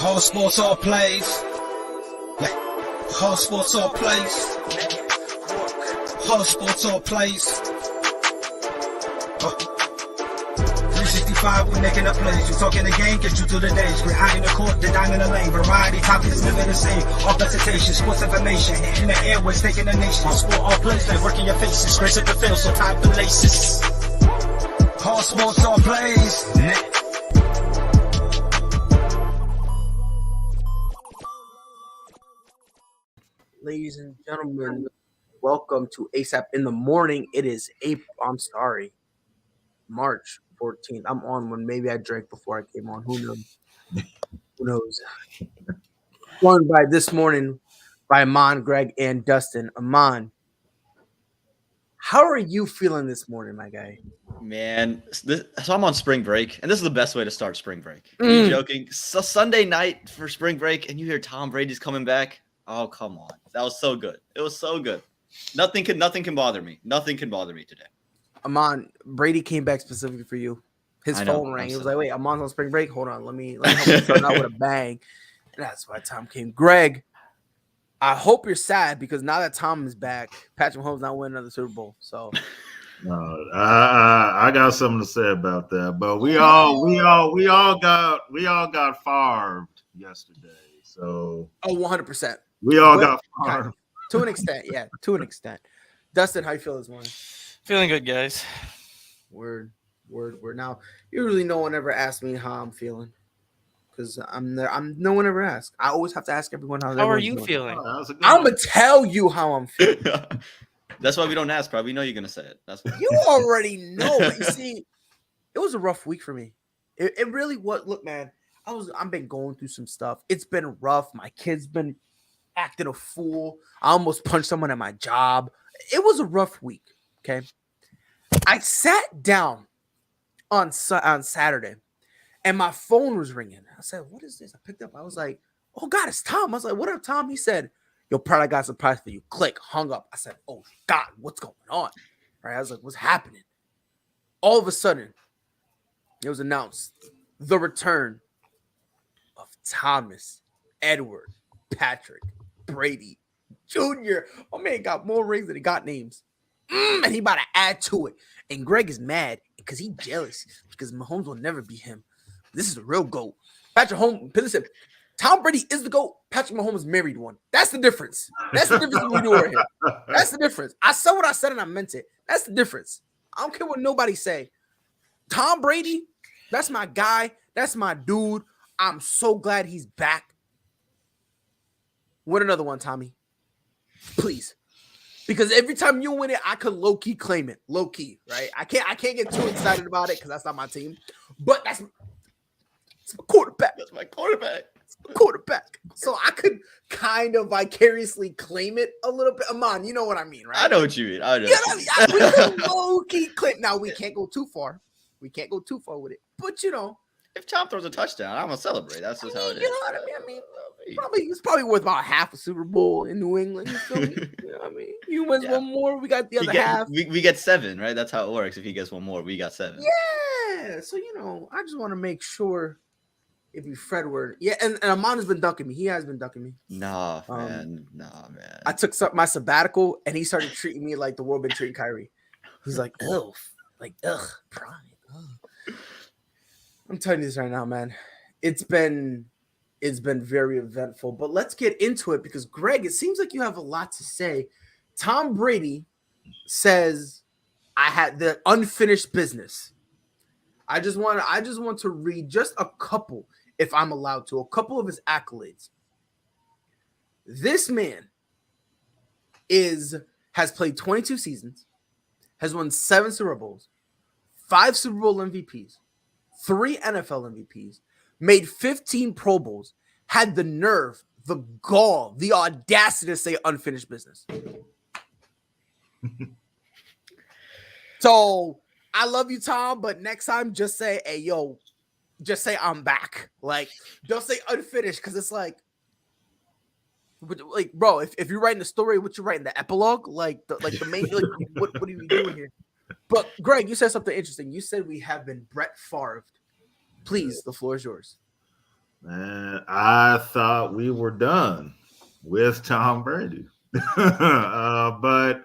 All sports, all plays. Yeah. All sports, all plays. All sports, all plays. 365, we making up plays. You talking the game, get you through the days. We're high in the court, the dime in the lane. Variety topics, living the same. All presentation, sports information. Hitting the airways, taking the nation. All sport, all plays, like working your faces. Grace at the field, so tie the laces. All sports, all plays. Ladies and gentlemen, welcome to ASAP in the morning. It is March 14th. I'm on when maybe I drank before I came on. Who knows? Who knows? Joined by this morning by Amon, Greg, and Dustin. Amon, how are you feeling this morning, my guy? Man, so I'm on spring break, and this is the best way to start spring break. Are you joking? So Sunday night for spring break, and you hear Tom Brady's coming back. Oh, come on. That was so good. It was so good. Nothing can bother me. Nothing can bother me today. Amon, Brady came back specifically for you. His phone rang. He was like, wait, Amon's on spring break? Hold on. Let me help you start out with a bang. And that's why Tom came. Greg, I hope you're sad because now that Tom is back, Patrick Mahomes not winning another Super Bowl. So I got something to say about that. But we all got Favre yesterday. So 100%. We all got Favre. To an extent, yeah. To an extent. Dustin, how you feel this morning? Feeling good, guys. Word. Now, usually no one ever asks me how I'm feeling because no one ever asks. I always have to ask everyone how are you feeling. I'm gonna tell you how I'm feeling. That's why we don't ask, bro. We know you're gonna say it. That's you already know. You see, it was a rough week for me. It really was. Look, man, I've been going through some stuff. It's been rough. My kid's been acting a fool. I almost punched someone at my job. It was a rough week. Okay, I sat down on Saturday, and my phone was ringing. I said, "What is this?" I picked up. I was like, "Oh God, it's Tom." I was like, "What up, Tom?" He said, "Yo, Pride, I got a surprise for you." Click, hung up. I said, "Oh God, what's going on?" Right? I was like, "What's happening?" All of a sudden, it was announced the return of Thomas Edward Patrick Brady Jr. Oh man, got more rings than he got names. And he about to add to it. And Greg is mad because he's jealous because Mahomes will never be him. This is the real GOAT. Patrick Mahomes, listen, Tom Brady is the GOAT. Patrick Mahomes married one. That's the difference. That's the difference we do right here. That's the difference. I said what I said and I meant it. That's the difference. I don't care what nobody say. Tom Brady, that's my guy. That's my dude. I'm so glad he's back. Win another one, Tommy. Please. Because every time you win it, I could low-key claim it. Low-key, right? I can't get too excited about it because that's not my team. But that's my quarterback. That's my quarterback. Quarterback. So I could kind of vicariously claim it a little bit. Amon, you know what I mean, right? I know what you mean. I know. Yeah, we could low-key claim. Now, we can't go too far. We can't go too far with it. But, you know. If Tom throws a touchdown, I'm going to celebrate. That's just how it is. You know what I mean? It's probably worth about half a Super Bowl in New England. You feel me? You know what I mean? You wins one more, we got the other half. We get 7, right? That's how it works. If he gets one more, we got 7. Yeah. So, you know, I just want to make sure if we Fredward. Yeah, and Amon has been ducking me. He has been ducking me. Nah, man. I took my sabbatical, and he started treating me like the world been treating Kyrie. He's like, ugh, pride. Ugh. I'm telling you this right now, man. It's been very eventful, but let's get into it because Greg, it seems like you have a lot to say. Tom Brady says, "I had the unfinished business." I just want to read just a couple, if I'm allowed to, a couple of his accolades. This man has played 22 seasons, has won 7 Super Bowls, 5 Super Bowl MVPs, 3 NFL MVPs, made 15 Pro Bowls, had the nerve, the gall, the audacity to say unfinished business. So I love you, Tom, but next time just say, hey, yo, just say I'm back. Like, don't say unfinished because it's like, bro, if you're writing the story, what you writing, the epilogue? Like the main, like, what are you doing here? But Greg, you said something interesting. You said we have been Brett Favre. Please, the floor is yours. Man, I thought we were done with Tom Brady. But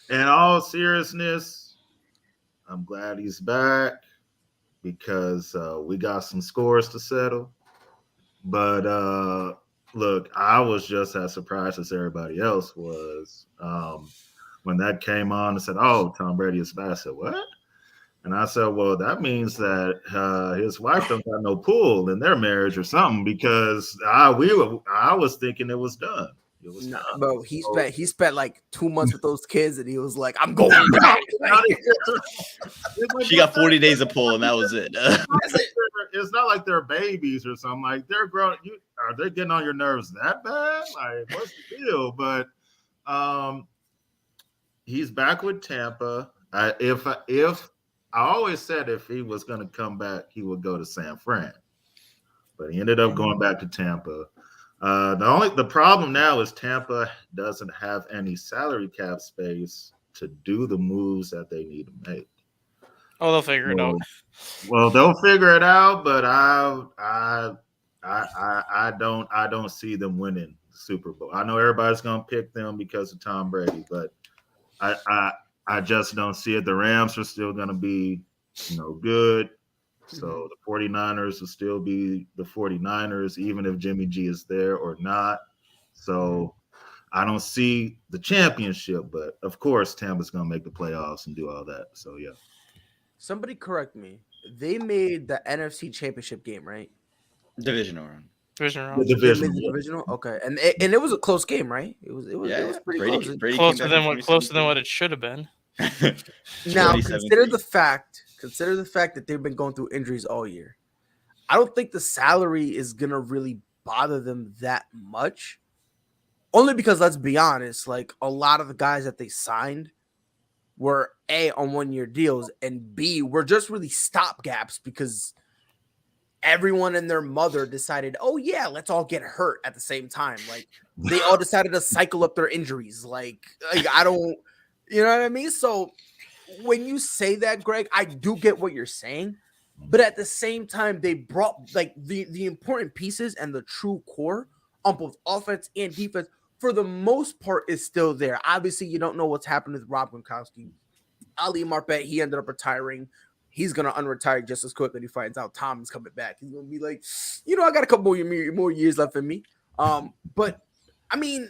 in all seriousness, I'm glad he's back because we got some scores to settle. But look, I was just as surprised as everybody else was when that came on and said, "Oh, Tom Brady is back." I said, "What?" And I said, "Well, that means that his wife don't got no pull in their marriage or something because I was thinking it was done. It was No, done." bro, he So- spent like 2 months with those kids, and he was like, "I'm going back." Like, It's like She got 40 days of pull, and that was it. it's not like they're babies or something. Like they're grown. Are they getting on your nerves that bad? Like, what's the deal? But he's back with Tampa. If I always said if he was going to come back, he would go to San Fran, but he ended up going back to Tampa. The problem now is Tampa doesn't have any salary cap space to do the moves that they need to make. Oh, they'll figure it out. Well, they'll figure it out, but I don't see them winning the Super Bowl. I know everybody's gonna pick them because of Tom Brady, but I just don't see it. The Rams are still gonna be, good. So the 49ers will still be the 49ers, even if Jimmy G is there or not. So I don't see the championship, but of course Tampa's gonna make the playoffs and do all that. So yeah. somebody correct me. They made the NFC Championship game, right? Divisional round. Division The round. They division. made the divisional. Okay, and it was a close game, right? It was Yeah, pretty Brady, close. Brady Closer came than back what in it should have been. Now 27-3. consider the fact that they've been going through injuries all year. I don't think the salary is gonna really bother them that much. Only because let's be honest, like a lot of the guys that they signed were A on 1 year deals and B were just really stopgaps because everyone and their mother decided, oh yeah, let's all get hurt at the same time. Like they all decided to cycle up their injuries. Like I don't, you know what I mean? So when you say that, Greg, I do get what you're saying, but at the same time, they brought like the important pieces and the true core on both offense and defense for the most part is still there. Obviously, you don't know what's happened with Rob Gronkowski. Ali Marpet, he ended up retiring. He's gonna unretire just as quick when he finds out Tom is coming back. He's gonna be like, I got a couple more years left in me. But I mean,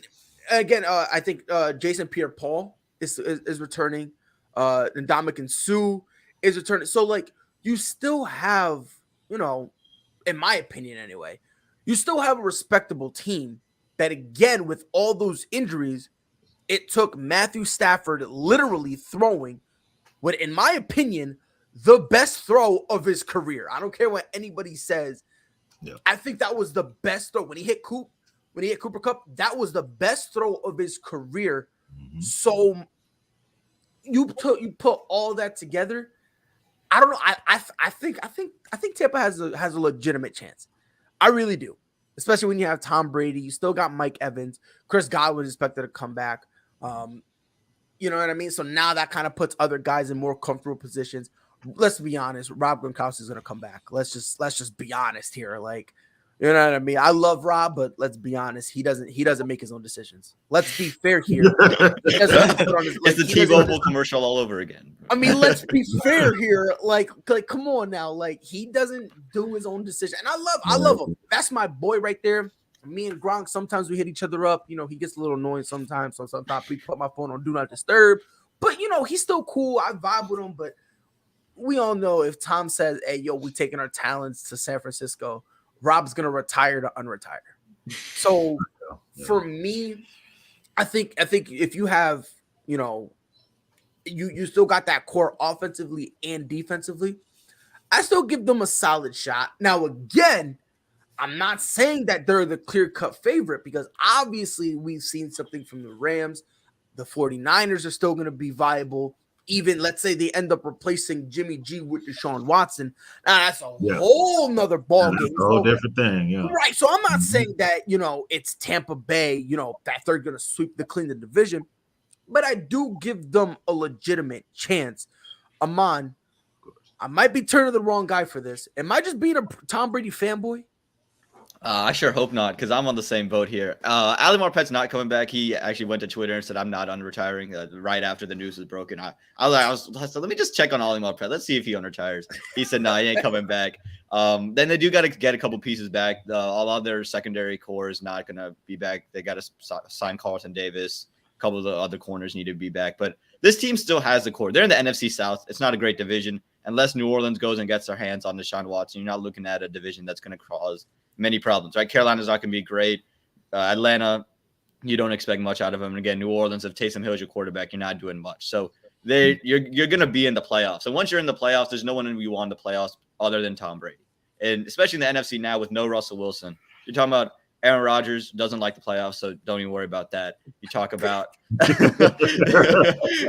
again, I think Jason Pierre-Paul is returning. And Ndamukong Suh is returning. So like, you still have, in my opinion anyway, you still have a respectable team. That again, with all those injuries, it took Matthew Stafford literally throwing what, in my opinion, the best throw of his career. I don't care what anybody says. Yeah. I think that was the best throw when he hit Cooper Cup. That was the best throw of his career. Mm-hmm. So you put all that together. I don't know. I think Tampa has a legitimate chance. I really do. Especially when you have Tom Brady, you still got Mike Evans, Chris Godwin is expected to come back. You know what I mean? So now that kind of puts other guys in more comfortable positions. Let's be honest, Rob Gronkowski is going to come back. Let's just be honest here. Like, you know what I mean? I love Rob, but let's be honest, he doesn't make his own decisions. Let's be fair here. It's the T-Mobile commercial all over again. I mean, let's be fair here. Like, come on now. Like, he doesn't do his own decision, and I love him. That's my boy right there. Me and Gronk, sometimes we hit each other up. He gets a little annoying sometimes. So sometimes we put my phone on do not disturb. But he's still cool. I vibe with him. But we all know if Tom says, "Hey, yo, we taking our talents to San Francisco," Rob's gonna retire to unretire. So for me, I think if you have, you still got that core offensively and defensively, I still give them a solid shot. Now, again, I'm not saying that they're the clear-cut favorite because obviously we've seen something from the Rams. The 49ers are still going to be viable. Even, let's say, they end up replacing Jimmy G with Deshaun Watson. Now, that's a whole nother ballgame. A whole different thing, yeah. Right, so I'm not saying that, it's Tampa Bay, that they're going to clean the division. But I do give them a legitimate chance. Amon, I might be turning the wrong guy for this. Am I just being a Tom Brady fanboy? I sure hope not, because I'm on the same boat here. Ali Marpet's not coming back. He actually went to Twitter and said, I'm not unretiring right after the news was broken. So let me just check on Ali Marpet. Let's see if he unretires. He said, no, he ain't coming back. Then they do got to get a couple pieces back. A lot of their secondary core is not going to be back. They got to sign Carlton Davis. A couple of the other corners need to be back. But this team still has the core. They're in the NFC South. It's not a great division. Unless New Orleans goes and gets their hands on Deshaun Watson, you're not looking at a division that's going to cause many problems, right? Carolina's not going to be great. Atlanta, you don't expect much out of them. And again, New Orleans, if Taysom Hill's your quarterback, you're not doing much. So you're going to be in the playoffs. And once you're in the playoffs, there's no one you want in the playoffs other than Tom Brady. And especially in the NFC now with no Russell Wilson. You're talking about Aaron Rodgers doesn't like the playoffs, so don't even worry about that. You talk about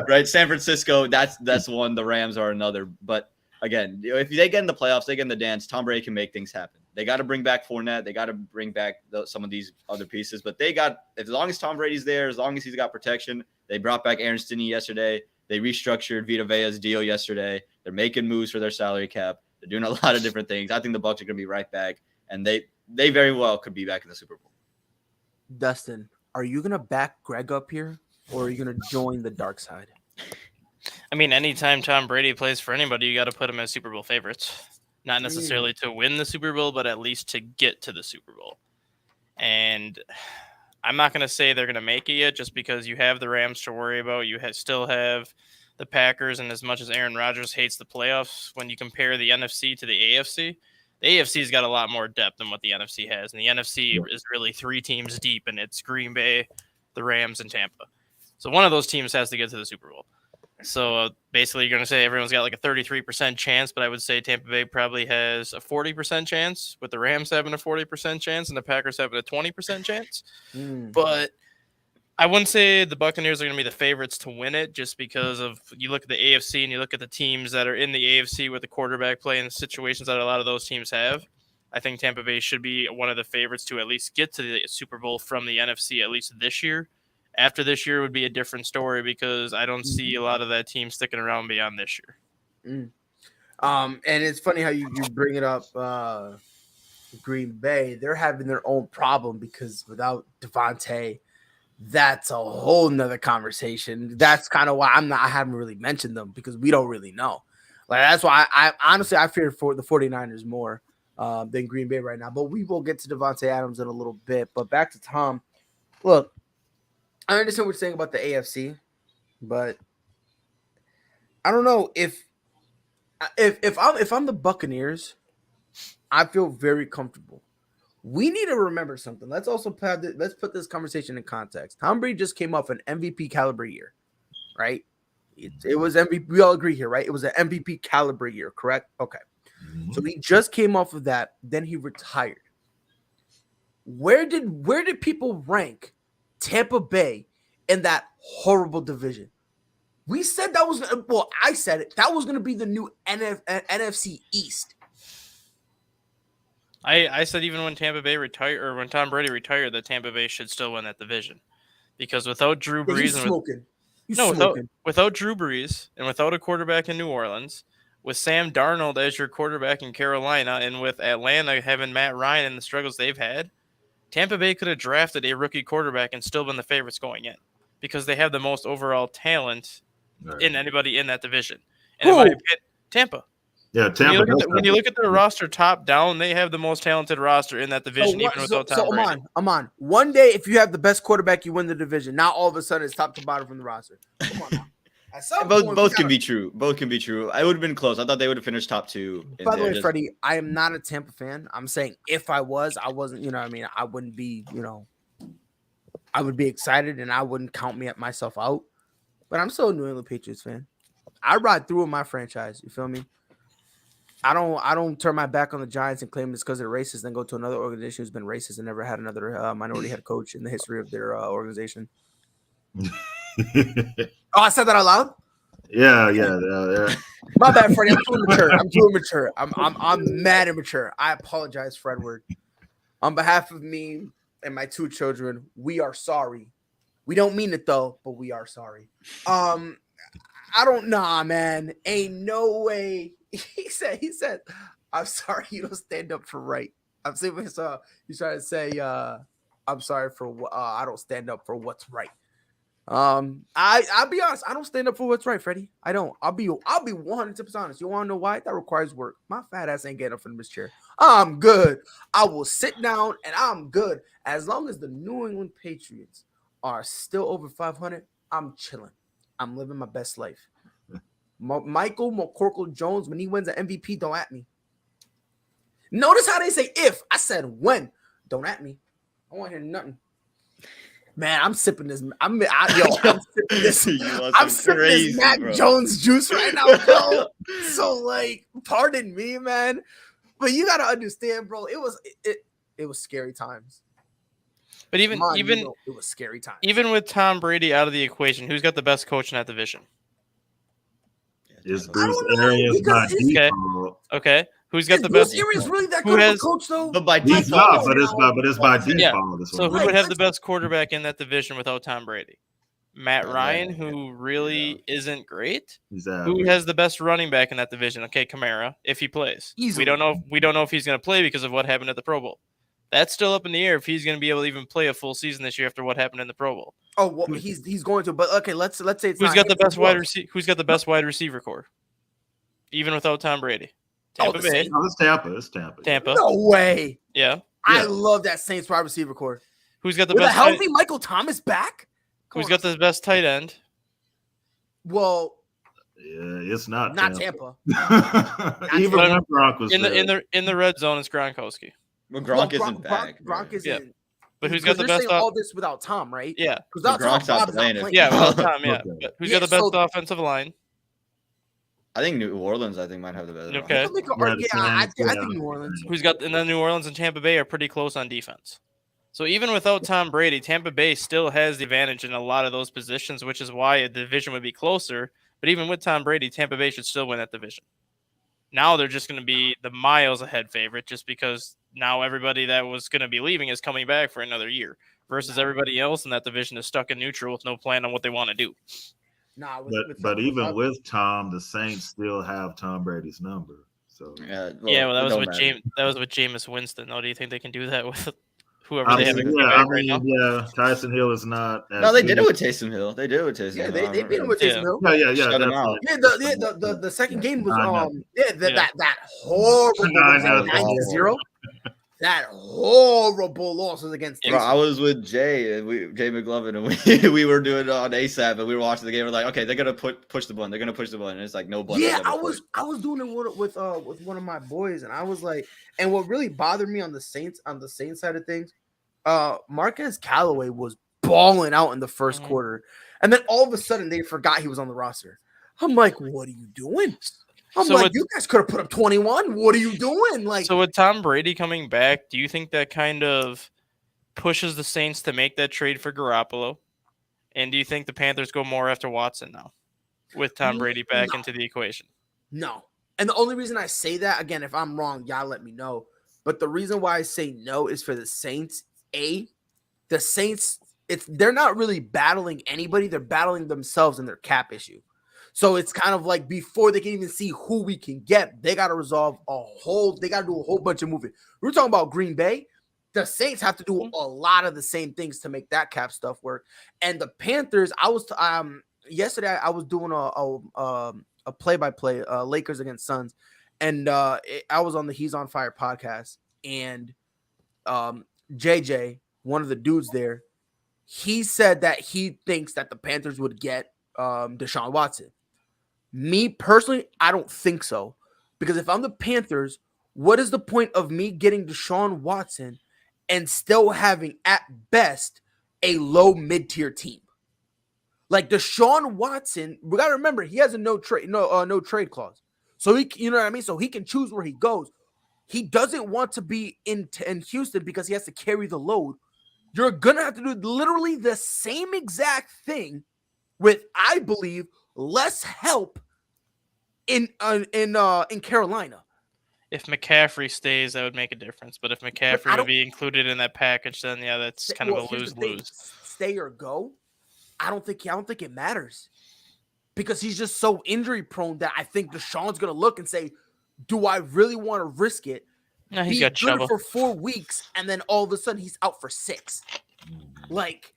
right, San Francisco, that's one. The Rams are another. But again, if they get in the playoffs, they get in the dance, Tom Brady can make things happen. They got to bring back Fournette. They got to bring back some of these other pieces. But as long as Tom Brady's there, as long as he's got protection, they brought back Aaron Stinney yesterday. They restructured Vita Vea's deal yesterday. They're making moves for their salary cap. They're doing a lot of different things. I think the Bucs are going to be right back, and they very well could be back in the Super Bowl. Dustin, are you going to back Greg up here, or are you going to join the dark side? I mean, anytime Tom Brady plays for anybody, you got to put him as Super Bowl favorites. Not necessarily to win the Super Bowl, but at least to get to the Super Bowl. And I'm not going to say they're going to make it yet just because you have the Rams to worry about. You still have the Packers, and as much as Aaron Rodgers hates the playoffs, when you compare the NFC to the AFC has got a lot more depth than what the NFC has. And the NFC is really 3 teams deep, and it's Green Bay, the Rams, and Tampa. So one of those teams has to get to the Super Bowl. So basically, you're going to say everyone's got like a 33% chance, but I would say Tampa Bay probably has a 40% chance, with the Rams having a 40% chance and the Packers having a 20% chance. But I wouldn't say the Buccaneers are going to be the favorites to win it, just because of you look at the AFC and you look at the teams that are in the AFC with the quarterback play and the situations that a lot of those teams have. I think Tampa Bay should be one of the favorites to at least get to the Super Bowl from the NFC, at least this year. After this year would be a different story because I don't see a lot of that team sticking around beyond this year. And it's funny how you bring it up. Green Bay, they're having their own problem because without Devontae, that's a whole nother conversation. That's kind of why I haven't really mentioned them, because we don't really know. Like, that's why I honestly fear for the 49ers more than Green Bay right now. But we will get to Devontae Adams in a little bit. But back to Tom. Look, I understand what you're saying about the AFC, but I don't know if I'm the Buccaneers, I feel very comfortable. We need to remember something. Let's put this conversation in context. Tom Brady just came off an MVP caliber year, right? It was MVP. We all agree here, right? It was an MVP caliber year, correct? Okay. So he just came off of that. Then he retired. Where did people rank Tampa Bay in that horrible division? We said that was, well, I said it. That was going to be the new NFC East. I said even when Tampa Bay retired, or when Tom Brady retired, that Tampa Bay should still win that division, because without Drew Brees without Drew Brees and without a quarterback in New Orleans, with Sam Darnold as your quarterback in Carolina, and with Atlanta having Matt Ryan and the struggles they've had, Tampa Bay could have drafted a rookie quarterback and still been the favorites going in, because they have the most overall talent in anybody in that division. And in my opinion, Tampa. Yeah, Tampa. When you look at their roster top down, they have the most talented roster in that division, even without Tom Brady. I'm on. One day, if you have the best quarterback, you win the division. Now all of a sudden, it's top to bottom from the roster. Come on now. Both can be true. Both can be true. I would have been close. I thought they would have finished top 2. By the way, Freddie, I am not a Tampa fan. I'm saying if I wasn't, I wouldn't be, I would be excited and I wouldn't count myself out. But I'm still a New England Patriots fan. I ride through with my franchise. You feel me? I don't turn my back on the Giants and claim it's because they're racist, then go to another organization who's been racist and never had another minority head coach in the history of their organization. Oh, I said that out loud? Yeah. My bad, Freddie. I'm too immature. I'm mad immature. I apologize, Fredward. On behalf of me and my 2 children, we are sorry. We don't mean it though, but we are sorry. I don't know, man. Ain't no way. He said, I'm sorry you don't stand up for right. I'm seeing what he's trying to say. I'm sorry for what I don't stand up for what's right. I'll be honest. I don't stand up for what's right, Freddie. I don't. I'll be 100% honest. You want to know why? That requires work. My fat ass ain't getting up from this chair. I'm good. I will sit down and I'm good as long as the New England Patriots are still over 500. I'm chilling. I'm living my best life. Michael McCorkle Jones, when he wins an MVP, don't at me. Notice how they say if. I said when. Don't at me. I want to hear nothing. Man, I'm sipping this. I'm sipping this. I'm sipping this Mac Jones juice right now, bro. So, like, pardon me, man, but you gotta understand, bro. It was scary times. But even it was scary times. Even with Tom Brady out of the equation, who's got the best coach in that division? It's Bruce Arians by default. Okay. Who's got the best? Bruce Arians really that good of a coach, though? But by He's default, not, but it's by default. Yeah. So who would have the best quarterback in that division without Tom Brady? Matt Ryan, who really isn't great. Who has the best running back in that division? Okay, Kamara, if he plays. Easily. We don't know if he's going to play because of what happened at the Pro Bowl. That's still up in the air if he's going to be able to even play a full season this year after what happened in the Pro Bowl. Oh, well, he's going to. But okay, let's say it's who's got the best wide receiver core, even without Tom Brady? Tampa Bay. No, it's Tampa. It's Tampa. Tampa. No way. Yeah. I love that Saints wide receiver core. Who's got the With best? A healthy Michael Thomas back. Who's got the best tight end? Well, yeah, it's not Tampa. Even when Gronk was in the red zone, it's Gronkowski. Well, Gronk isn't back. Gronk isn't. Yeah. But who's got the best? All this without Tom, right? Yeah. Without Tom, Bob's not playing. Yeah, without Tom. Yeah. Okay. But who's got the best offensive line? I think New Orleans. Might have the best. Okay. I think New Orleans. Who's got? And then New Orleans and Tampa Bay are pretty close on defense. So even without Tom Brady, Tampa Bay still has the advantage in a lot of those positions, which is why a division would be closer. But even with Tom Brady, Tampa Bay should still win that division. Now they're just going to be the miles ahead favorite just because now everybody that was going to be leaving is coming back for another year versus everybody else in that division is stuck in neutral with no plan on what they want to do. But even with Tom, the Saints still have Tom Brady's number. So that was with Jameis Winston. Though, do you think they can do that with whoever they have? Yeah, Tyson Hill is not. No, they did it with Taysom Hill. They did it with Taysom Hill. Yeah, they beat him with Taysom Hill. Yeah. Shut him out. Yeah, the second game was that horrible 9-0. That horrible loss was against. Bro, I was with Jay McLovin, and we were doing it on ASAP, and we were watching the game. We're like, okay, they're gonna push the button. They're gonna push the button. And it's like no button. Yeah, I was doing it with one of my boys, and I was like, and what really bothered me on the Saints side of things, Marquez Callaway was balling out in the first quarter, and then all of a sudden they forgot he was on the roster. I'm like, what are you doing? You guys could have put up 21. What are you doing? So with Tom Brady coming back, do you think that kind of pushes the Saints to make that trade for Garoppolo? And do you think the Panthers go more after Watson now with Tom Brady back into the equation? No. And the only reason I say that, again, if I'm wrong, y'all let me know. But the reason why I say no is for the Saints. The Saints, they're not really battling anybody. They're battling themselves in their cap issue. So it's kind of like before they can even see who we can get, they got to resolve they got to do a whole bunch of moving. We're talking about Green Bay. The Saints have to do a lot of the same things to make that cap stuff work. And the Panthers, yesterday I was doing a play-by-play, Lakers against Suns. And I was on the He's on Fire podcast. And JJ, one of the dudes there, he said that he thinks that the Panthers would get Deshaun Watson. Me personally, I don't think so. Because if I'm the Panthers, what is the point of me getting Deshaun Watson and still having, at best, a low mid-tier team? Like Deshaun Watson, we got to remember, he has a no trade clause. So you know what I mean? So he can choose where he goes. He doesn't want to be in Houston because he has to carry the load. You're going to have to do literally the same exact thing with, I believe, less help in Carolina. If McCaffrey stays, that would make a difference. But if McCaffrey would be included in that package, then that's kind of a lose-lose. Stay or go, I don't think it matters. Because he's just so injury prone that I think Deshaun's gonna look and say, do I really want to risk it? No, he's be got good Chuba. for 4 weeks, and then all of a sudden he's out for 6. Like,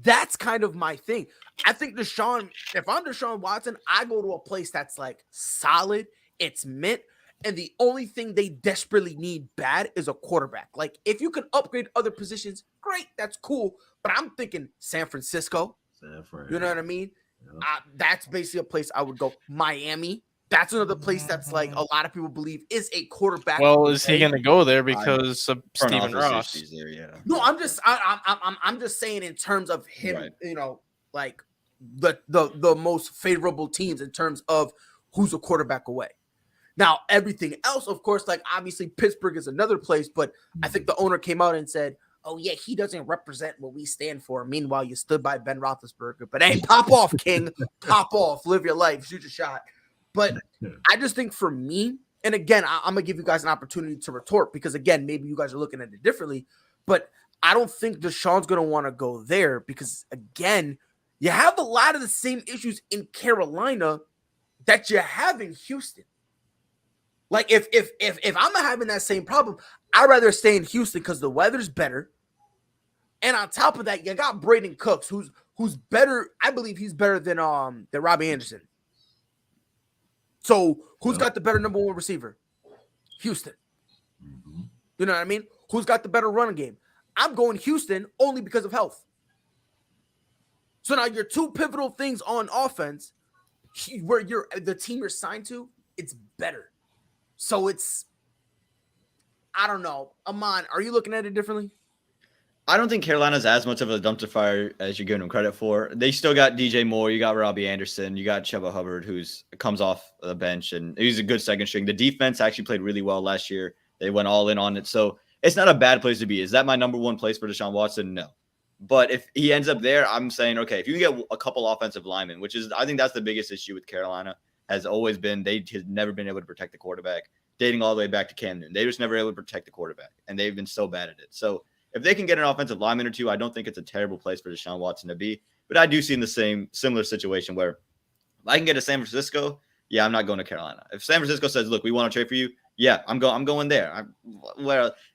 that's kind of my thing. I think if I'm Deshaun Watson, I go to a place that's like solid, it's mint, and the only thing they desperately need bad is a quarterback. Like, if you can upgrade other positions, great, that's cool. But I'm thinking San Francisco. You know what I mean? Yeah. That's basically a place I would go. Miami. That's another place that's like a lot of people believe is a quarterback. Well, is he away. going to go there because of Front Stephen office Ross? issues there, yeah. No, I'm just saying in terms of him, Right. you know, like the most favorable teams in terms of who's a quarterback away. Now, everything else, of course, like obviously Pittsburgh is another place, but I think the owner came out and said, "Oh yeah, he doesn't represent what we stand for." Meanwhile, you stood by Ben Roethlisberger, but hey, pop off, King, pop off, live your life, shoot your shot. But I just think for me, and again, I'm gonna give you guys an opportunity to retort because again, maybe you guys are looking at it differently, but I don't think Deshaun's gonna want to go there because again, you have a lot of the same issues in Carolina that you have in Houston. Like if I'm having that same problem, I'd rather stay in Houston because the weather's better. And on top of that, you got Braden Cooks, who's better. I believe he's better than Robbie Anderson. So who's got the better number 1 receiver? Houston. You know what I mean? Who's got the better running game? I'm going Houston only because of health. So now your 2 pivotal things on offense, where the team you're signed to, it's better. So it's, I don't know. Amon, are you looking at it differently? I don't think Carolina's as much of a dumpster fire as you're giving them credit for. They still got DJ Moore, you got Robbie Anderson, you got Chuba Hubbard, who's comes off the bench, and he's a good second string. The defense actually played really well last year. They went all in on it. So it's not a bad place to be. Is that my number 1 place for Deshaun Watson? No. But if he ends up there, I'm saying, okay, if you can get a couple offensive linemen, which is, I think that's the biggest issue with Carolina, has always been they have never been able to protect the quarterback, dating all the way back to Cam Newton. They just never able to protect the quarterback, and they've been so bad at it. So if they can get an offensive lineman or 2, I don't think it's a terrible place for Deshaun Watson to be. But I do see in the similar situation where if I can get to San Francisco, yeah, I'm not going to Carolina. If San Francisco says, look, we want to trade for you, yeah, I'm going there.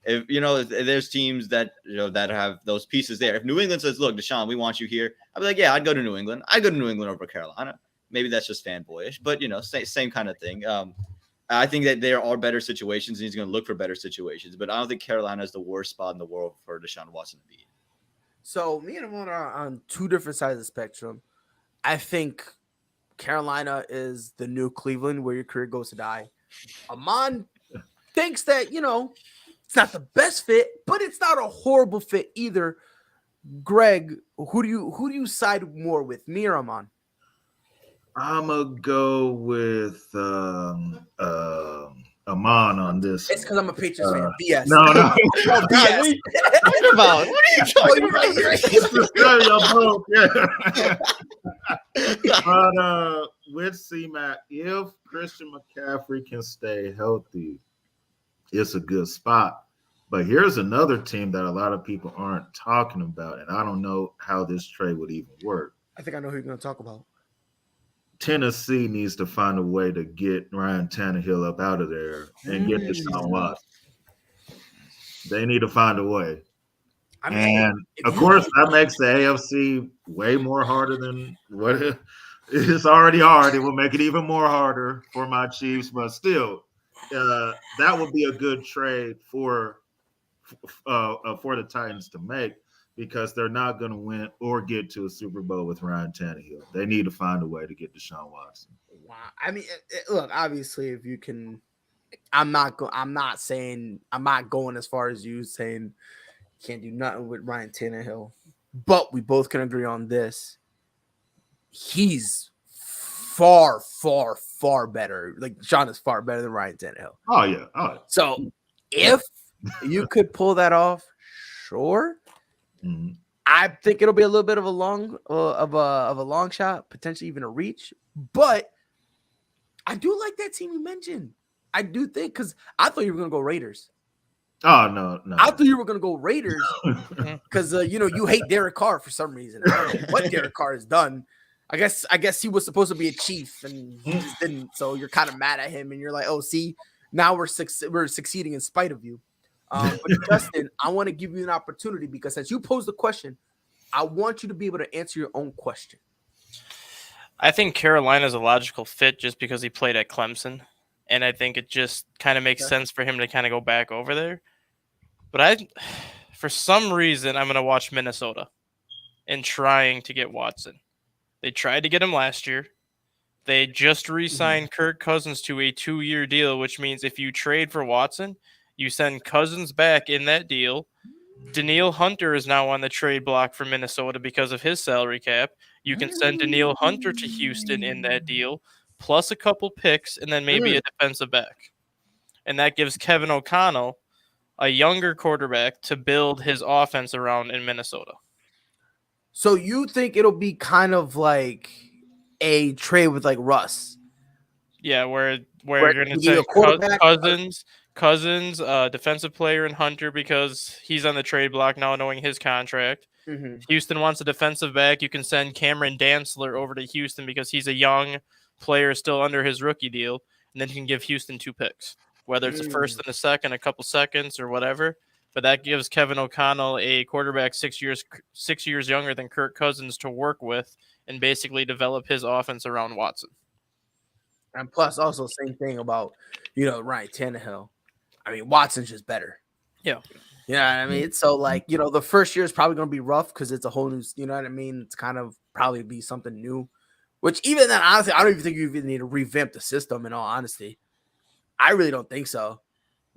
If there's teams that that have those pieces there. If New England says, look, Deshaun, we want you here, I'd be like, yeah, I'd go to New England. I'd go to New England over Carolina. Maybe that's just fanboyish, but same kind of thing. I think that there are better situations, and he's going to look for better situations. But I don't think Carolina is the worst spot in the world for Deshaun Watson to be. So me and Amon are on 2 different sides of the spectrum. I think Carolina is the new Cleveland where your career goes to die. Amon thinks that, it's not the best fit, but it's not a horrible fit either. Greg, who do you side more with, me or Amon? I'm gonna go with Amon on this. It's because I'm a Patriots fan. BS. No. Oh, BS. What are you talking about? It's the study of both, yeah. But with C-Mac, if Christian McCaffrey can stay healthy, it's a good spot. But here's another team that a lot of people aren't talking about, and I don't know how this trade would even work. I think I know who you're going to talk about. Tennessee needs to find a way to get Ryan Tannehill up out of there and get Deshaun Watson. They need to find a way. And, of course, that makes the AFC way more harder than what it is already hard. It will make it even more harder for my Chiefs. But still, that would be a good trade for the Titans to make, because they're not going to win or get to a Super Bowl with Ryan Tannehill. They need to find a way to get Deshaun Watson. Wow. I mean, look, obviously, if you can, I'm not going as far as you saying you can't do nothing with Ryan Tannehill, but we both can agree on this. He's far, far, far better. Like, Sean is far better than Ryan Tannehill. Oh, yeah. So if you could pull that off, sure. Mm-hmm. I think it'll be a little bit of a long shot, potentially even a reach. But I do like that team you mentioned. I do think, because I thought you were going to go Raiders. Oh, no. I thought you were going to go Raiders because you hate Derek Carr for some reason. I don't know what Derek Carr has done. I guess he was supposed to be a Chief and he just didn't. So you're kind of mad at him, and you're like, oh, see, Now we're succeeding in spite of you. But Justin, I want to give you an opportunity because since you posed the question, I want you to be able to answer your own question. I think Carolina's a logical fit just because he played at Clemson, and I think it just kind of makes sense for him to kind of go back over there. But for some reason, I'm going to watch Minnesota and trying to get Watson. They tried to get him last year. They just re-signed Kirk Cousins to a 2-year deal, which means if you trade for Watson, you send Cousins back in that deal. Danielle Hunter is now on the trade block for Minnesota because of his salary cap. You can send Danielle Hunter to Houston in that deal, plus a couple picks, and then maybe a defensive back. And that gives Kevin O'Connell a younger quarterback to build his offense around in Minnesota. So you think it'll be kind of like a trade with like Russ? Yeah, where you're going to say Cousins, defensive player, and Hunter because he's on the trade block now, knowing his contract. Houston wants a defensive back. You can send Cameron Dantzler over to Houston because he's a young player still under his rookie deal, and then you can give Houston 2 picks, whether it's a first and a second, a couple seconds, or whatever. But that gives Kevin O'Connell a quarterback 6 years younger than Kirk Cousins to work with and basically develop his offense around Watson. And plus, also same thing about Ryan Tannehill. I mean, Watson's just better. Yeah. You know what I mean? So, like, the first year is probably going to be rough because it's a whole new, you know what I mean? It's kind of probably be something new, which even then, honestly, I don't even think you even need to revamp the system in all honesty. I really don't think so.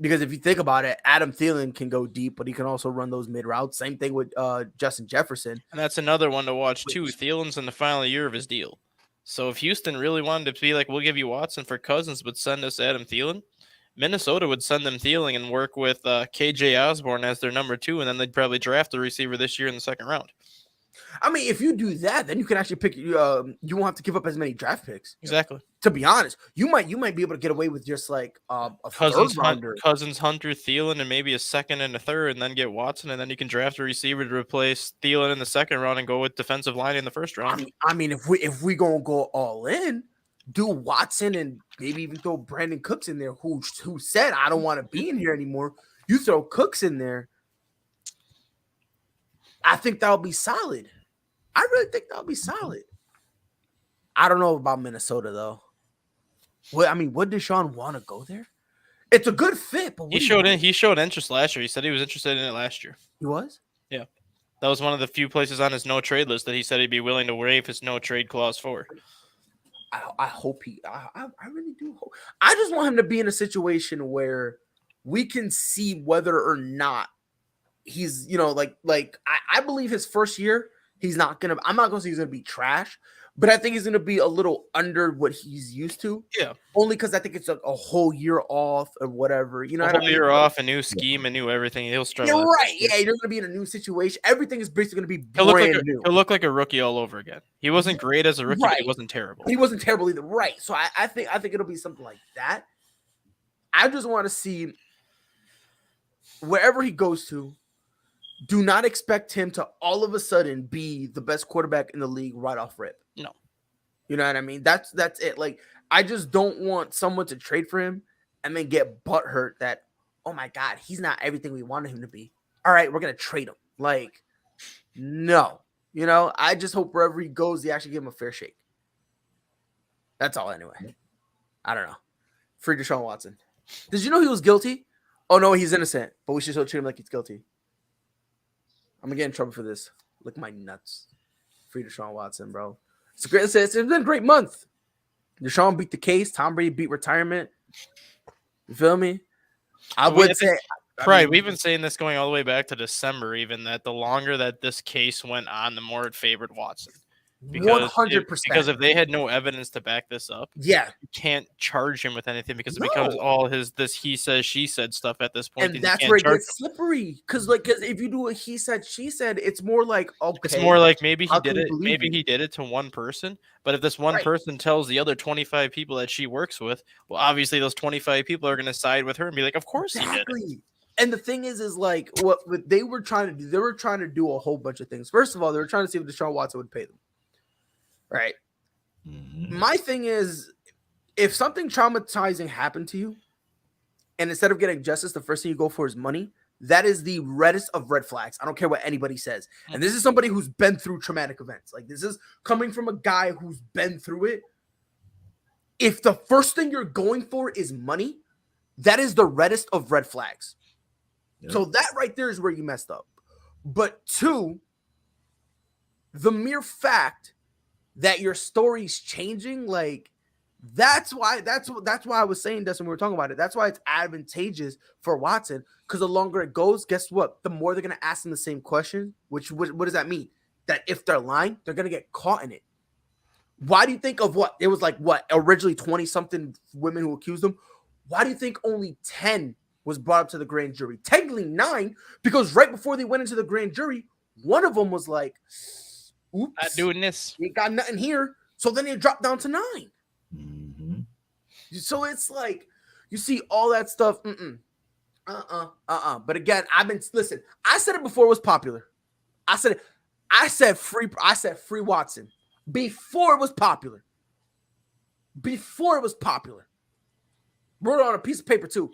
Because if you think about it, Adam Thielen can go deep, but he can also run those mid routes. Same thing with Justin Jefferson. And that's another one to watch, too. Thielen's in the final year of his deal. So if Houston really wanted to be like, we'll give you Watson for Cousins, but send us Adam Thielen, Minnesota would send them Thielen and work with KJ Osborne as their number 2, and then they'd probably draft a receiver this year in the second round. I mean, if you do that, then you can actually pick. You won't have to give up as many draft picks. Exactly. To be honest, you might be able to get away with just like a Cousins, third rounder. Cousins, Hunter, Thielen, and maybe a second and a third, and then get Watson, and then you can draft a receiver to replace Thielen in the second round and go with defensive line in the first round. I mean, if we gonna go all in, do Watson and maybe even throw Brandon Cooks in there, who said I don't want to be in here anymore. You throw Cooks in there, I think that'll be solid. I really think that'll be solid. I don't know about Minnesota though. Well, I mean, would Deshaun want to go there? It's a good fit, but he showed interest last year. He said he was interested in it last year. He was? Yeah. That was one of the few places on his no trade list that he said he'd be willing to waive his no trade clause for. I hope I really do hope. I just want him to be in a situation where we can see whether or not he's, I believe his first year, I'm not going to say he's going to be trash, but I think he's going to be a little under what he's used to. Yeah. Only because I think it's a whole year off or whatever. You know, a whole year off, a new scheme, a new everything. He'll struggle. You're right. Yeah, you're going to be in a new situation. Everything is basically going to be brand new. He'll look like a rookie all over again. He wasn't great as a rookie, but he wasn't terrible. He wasn't terrible either. Right. So I think it'll be something like that. I just want to see wherever he goes to, do not expect him to all of a sudden be the best quarterback in the league right off rip. No. You know what I mean? That's it. Like, I just don't want someone to trade for him and then get butthurt that, oh my God, he's not everything we wanted him to be. All right, we're going to trade him. Like, no. You know, I just hope wherever he goes, they actually give him a fair shake. That's all anyway. I don't know. Free Deshaun Watson. Did you know he was guilty? Oh, no, he's innocent, but we should still treat him like he's guilty. I'm going to get in trouble for this. Look at my nuts. Free Deshaun Watson, bro. It's been a great month. Deshaun beat the case. Tom Brady beat retirement. You feel me? We've been saying this going all the way back to December, even that the longer that this case went on, the more it favored Watson. 100%. Because if they had no evidence to back this up, you can't charge him with anything because it becomes all this he said, she said stuff at this point. And that's where it gets slippery. Because if you do a he said, she said, it's more like, okay. It's more like maybe he did it. Maybe he did it to one person. But if this one person tells the other 25 people that she works with, well, obviously those 25 people are going to side with her and be like, of course he did it. And the thing is like what they were trying to do. They were trying to do a whole bunch of things. First of all, they were trying to see if Deshaun Watson would pay them. Right. Mm-hmm. My thing is, if something traumatizing happened to you, and instead of getting justice, the first thing you go for is money, that is the reddest of red flags. I don't care what anybody says. And this is somebody who's been through traumatic events. Like, this is coming from a guy who's been through it. If the first thing you're going for is money, that is the reddest of red flags. Yep. So that right there is where you messed up. But 2, the mere fact that your story's changing, like, that's why I was saying, Dustin, we were talking about it. That's why it's advantageous for Watson, because the longer it goes, guess what? The more they're going to ask them the same question, what does that mean? That if they're lying, they're going to get caught in it. Why do you think of what? It was like, what, originally 20-something women who accused them? Why do you think only 10 was brought up to the grand jury? Technically 9, because right before they went into the grand jury, one of them was like, oops, not doing this. We got nothing here. So then it dropped down to 9. Mm-hmm. So it's like, you see all that stuff. But again, listen, I said it before it was popular. I said free Watson before it was popular. Wrote it on a piece of paper too.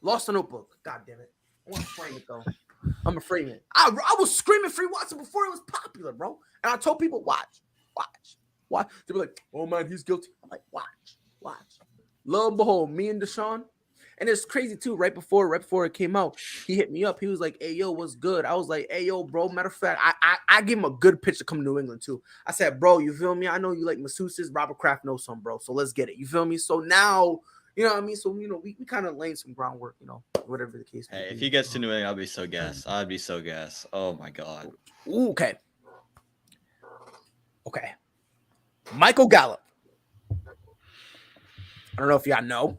Lost a notebook. God damn it. I want to frame it though. I'm gonna frame it. I was screaming free Watson before it was popular, bro. And I told people, watch. They were like, oh man, he's guilty. I'm like, watch. Lo and behold, me and Deshaun. And it's crazy too. Right before it came out, he hit me up. He was like, hey, yo, what's good? I was like, hey, yo, bro. Matter of fact, I gave him a good pitch to come to New England too. I said, bro, you feel me? I know you like masseuses. Robert Kraft knows some, bro. So let's get it. You feel me? So now, you know what I mean? So, we kind of laying some groundwork, whatever the case may be. Hey, if he gets to New England, I'd be so gassed. Oh my God. Ooh, okay. Michael Gallup. I don't know if y'all know.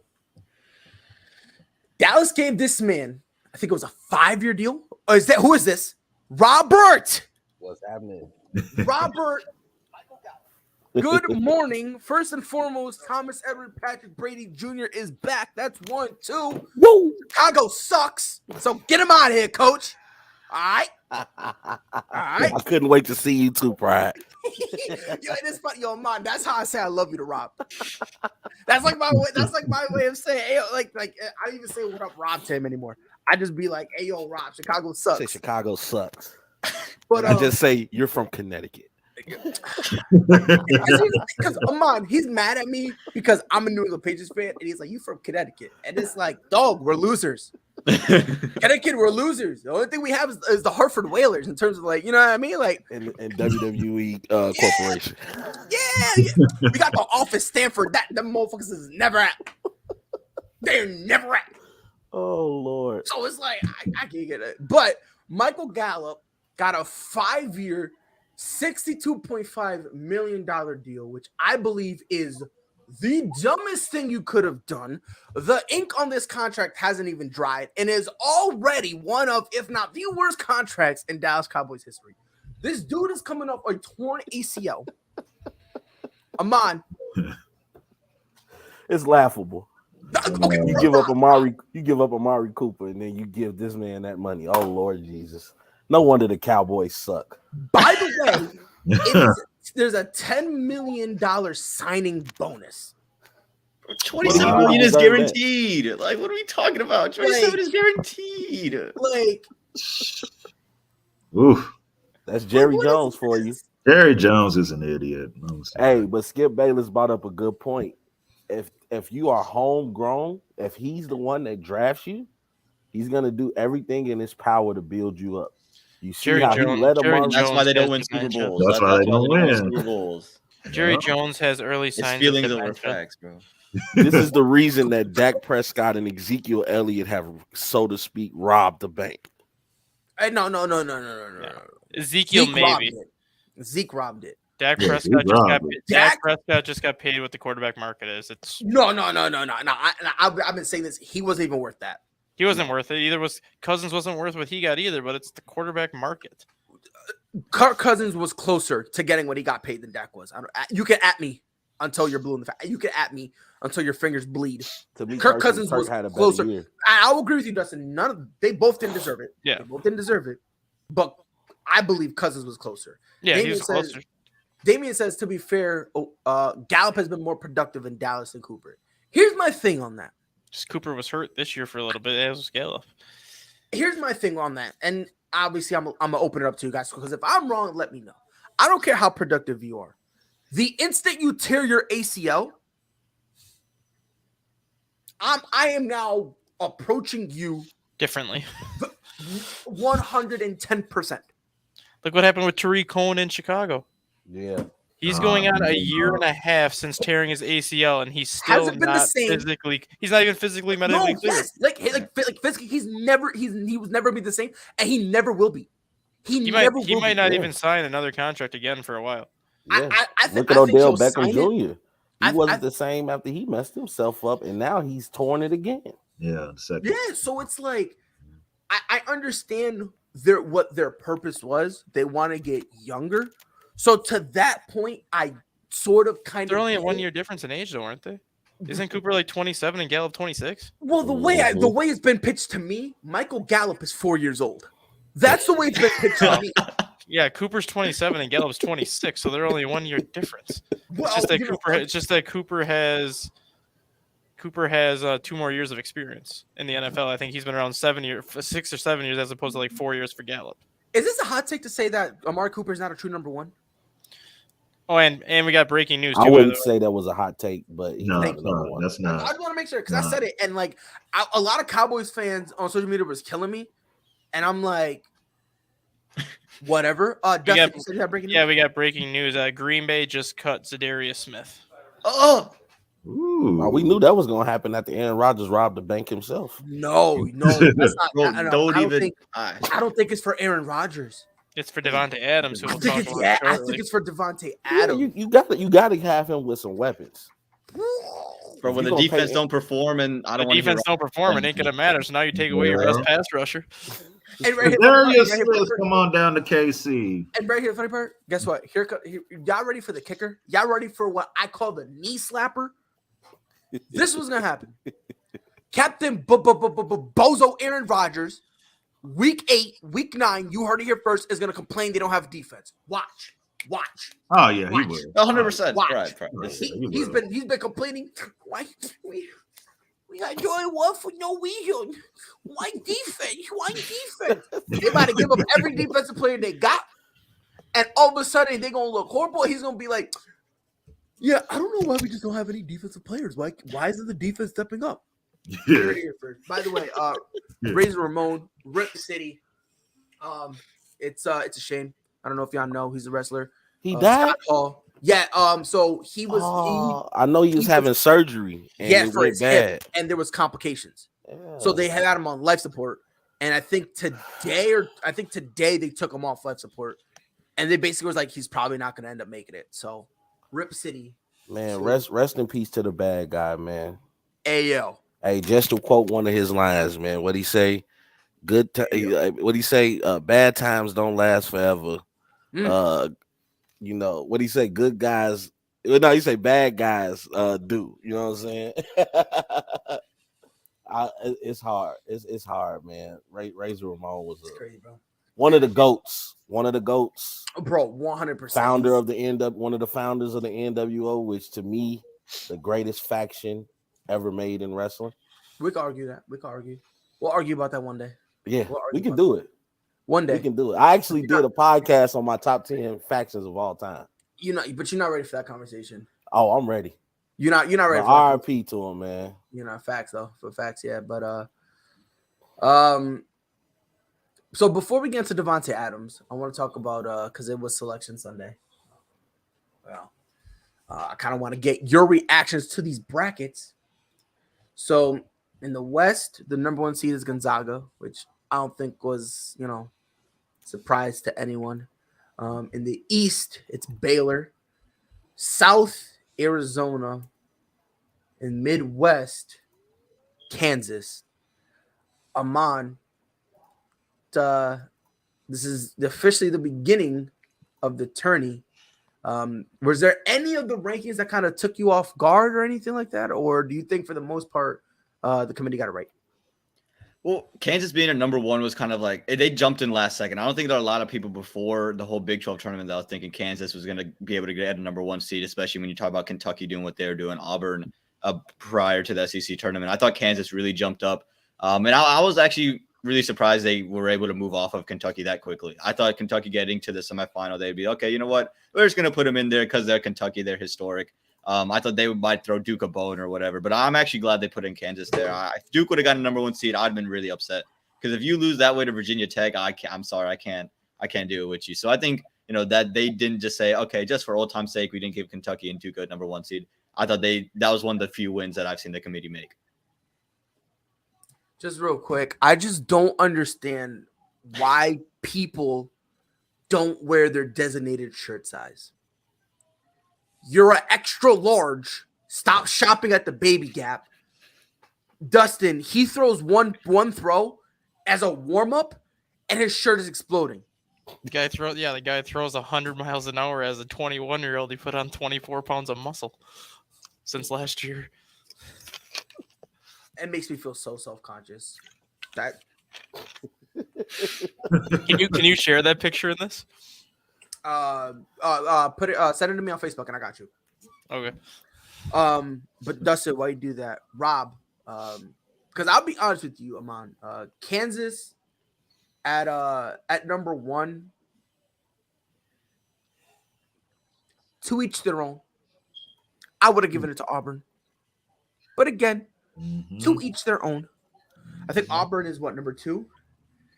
Dallas gave this man, I think it was a 5-year deal. Or who is this? Robert. What's happening? Robert. Good morning. First and foremost, Thomas Edward Patrick Brady Jr. is back. That's 1, 2. Woo! Chicago sucks. So get him out of here, coach. All right. I couldn't wait to see you too, Pride. This funny, man. That's how I say I love you to Rob. That's like my way of saying, hey, like I don't even say what up Rob to him anymore. I just be like, hey, yo, Rob, Chicago sucks. Say Chicago sucks. But I just say you're from Connecticut. Because Amon, he's mad at me because I'm a New England Patriots fan, and he's like, "You from Connecticut?" And it's like, "Dog, we're losers. Connecticut, we're losers. The only thing we have is the Hartford Whalers in terms of like, you know what I mean, like and WWE Corporation. Yeah, we got the Office Stanford. Them motherfuckers is never at. They're never at. Oh Lord. So it's like I can't get it. But Michael Gallup got a 5-year. $62.5 million deal, which I believe is the dumbest thing you could have done. The ink on this contract hasn't even dried and is already one of, if not the worst contracts in Dallas Cowboys history. This dude is coming off a torn ACL. Amon. It's laughable. Okay, you give up Amari Cooper, and then you give this man that money. Oh Lord Jesus. No wonder the Cowboys suck. By the way, there's a $10 million signing bonus. 27 million is guaranteed. Like, what are we talking about? 27 is guaranteed. Like, oof. That's Jerry Jones for you. Jerry Jones is an idiot. Hey, but Skip Bayless brought up a good point. If you are homegrown, if he's the one that drafts you, he's gonna do everything in his power to build you up. You see Jerry how Jones, he let him on. That's why they don't win Super Bowls. That's why they don't win Super Bowls. Jerry Jones has early It's signs feelings of over dementia. facts, bro. This is the reason that Dak Prescott and Ezekiel Elliott have, so to speak, robbed the bank. Hey, no. Ezekiel maybe. Zeke robbed it. Dak Yeah, Prescott he robbed it. Dak Prescott just got paid what the quarterback market is. It's No. I've been saying this. He wasn't even worth that. he wasn't worth it. Either was Cousins wasn't worth what he got either, but it's the quarterback market. Kirk Cousins was closer to getting what he got paid than Dak was. You can at me until you're blue in the face. You can at me until your fingers bleed. To me, Kirk Cousins was had a better closer. year. I will agree with you, Dustin. They both didn't deserve it. Yeah. They both didn't deserve it. But I believe Cousins was closer. Yeah, Damian he was says- closer. Damian says, to be fair, Gallup has been more productive in Dallas than Cooper. Here's my thing on that. Just Cooper was hurt this year for a little bit, as was Gallup. Here's my thing on that, and obviously I'm gonna open it up to you guys because if I'm wrong, let me know. I don't care how productive you are. The instant you tear your ACL, I am now approaching you Differently. 110%. Look what happened with Tariq Cohen in Chicago. Yeah. He's going on a year and a half since tearing his ACL, and he's still Hasn't been the not same. physically. He's not even physically medically No, cleared. yes, like physically, he was never be the same, and he never will be. He might not Yeah. even sign another contract again for a while. Yeah. I Look at I think Odell he'll Beckham sign it. Jr. He I- wasn't I- the same after he messed himself up, and now he's torn it again. Yeah, the second. Yeah, so it's like I understand what their purpose was. They want to get younger. So to that point, I sort of kind They're of only a get 1 it. year difference in age, though, aren't they? Isn't Cooper like 27 and Gallup 26? Well, the way it's been pitched to me, Michael Gallup is 4 years old. That's the way it's been pitched to me. Yeah, Cooper's 27 and Gallup's 26, so they're only a 1 year difference. Well, It's just that Cooper has 2 more years of experience in the NFL. I think he's been around 6 or 7 years, as opposed to like 4 years for Gallup. Is this a hot take to say that Amari Cooper is not a true number one? Oh, and we got breaking news too. I wouldn't say that was a hot take, but he's No, not the number one. that's I not. just want to make sure because I said it, and like a lot of Cowboys fans on social media was killing me, and I'm like, whatever. Dustin, you said you had breaking news? Yeah, we got breaking news. Green Bay just cut Zadarius Smith. Oh, Ooh. We knew that was going to happen after Aaron Rodgers robbed the bank himself. No, that's not. bro, I don't think it's for Aaron Rodgers. It's for Devontae Adams, who I we'll think talk it's about I shortly. think it's for Devontae Yeah, Adams. you got to have him with some weapons. bro, when you the gonna defense pay- don't perform, and I The don't want to defense don't perform, it ain't gonna matter. So now you take away your best pass rusher. And right here, Darius Smith, come on down to KC. And right here, the funny part. Guess what? Y'all ready for the kicker? Y'all ready for what I call the knee slapper? This was gonna happen. Captain Bozo Aaron Rodgers, week 8, week 9. You heard it here first. Is gonna complain they don't have defense. Watch. Oh yeah, he Watch. would. 100%. Watch. Right. He's been complaining. Why we got Joey Wolf with no vision? Why defense? They about to give up every defensive player they got, and all of a sudden they're gonna look horrible. He's gonna be like, "Yeah, I don't know why we just don't have any defensive players. Why isn't the defense stepping up?" Yeah. By the way, Razor Ramon, Rip City. It's a shame. I don't know if y'all know he's a wrestler. He died. Scott Hall. Yeah. So he was. I know he was having surgery. And it For went his bad. hip, and there was complications. Yeah. So they had him on life support, and I think today they took him off life support, and they basically was like he's probably not going to end up making it. So, Rip City, Man, rest in peace to the bad guy, man. Ayo. Hey, just to quote one of his lines, man. What he say? What he say? Bad times don't last forever. You know what he say? Good guys. No, he say bad guys do. You know what I'm saying? It's hard. It's hard, man. Razor Ramon was Crazy, bro. one of the goats. Bro, 100%. Founder of the one of the founders of the NWO, which to me, the greatest faction ever made in wrestling. We can argue that. We'll argue about that one day. Yeah, We'll we argue can about do it. One day. We can do it. I actually did a podcast on my top 10 factions of all time. But you're not ready for that conversation. Oh, I'm ready. You're not ready for that. RIP to him, man. You're not facts though. For facts, yeah. But so before we get into Devontae Adams, I want to talk about because it was Selection Sunday. Well, I kind of want to get your reactions to these brackets. So in the West, the number 1 seed is Gonzaga, which I don't think was, surprise to anyone. In the East, it's Baylor. South, Arizona. In Midwest, Kansas. Amon, this is officially the beginning of the tourney. Was there any of the rankings that kind of took you off guard or anything like that? Or do you think for the most part, the committee got it right? Well, Kansas being at number 1 was kind of like they jumped in last second. I don't think there are a lot of people before the whole Big 12 tournament that was thinking Kansas was going to be able to get a number 1 seed, especially when you talk about Kentucky doing what they're doing, Auburn prior to the SEC tournament. I thought Kansas really jumped up. And I was actually really surprised they were able to move off of Kentucky that quickly. I thought Kentucky getting to the semifinal, they'd be, okay, you know what? We're just going to put them in there because they're Kentucky. They're historic. I thought they might throw Duke a bone or whatever, but I'm actually glad they put in Kansas there. If Duke would have gotten a number 1 seed, I'd have been really upset because if you lose that way to Virginia Tech, I'm sorry, I can't do it with you. So I think, that they didn't just say, okay, just for old time's sake, we didn't give Kentucky and Duke a number 1 seed. I thought that was one of the few wins that I've seen the committee make. Just real quick, I just don't understand why people don't wear their designated shirt size. You're an extra large. Stop shopping at the Baby Gap. Dustin, he throws one throw as a warm-up, and his shirt is exploding. The guy throws 100 miles an hour as a 21-year-old. He put on 24 pounds of muscle since last year. It makes me feel so self-conscious. That Can you share that picture in this? put it send it to me on Facebook and I got you. Okay. But Dustin, why you do that? Rob, because I'll be honest with you, Amon. Kansas at number 1. To each their own. I would have given it to Auburn. But again, to each their own. I think Auburn is number 2?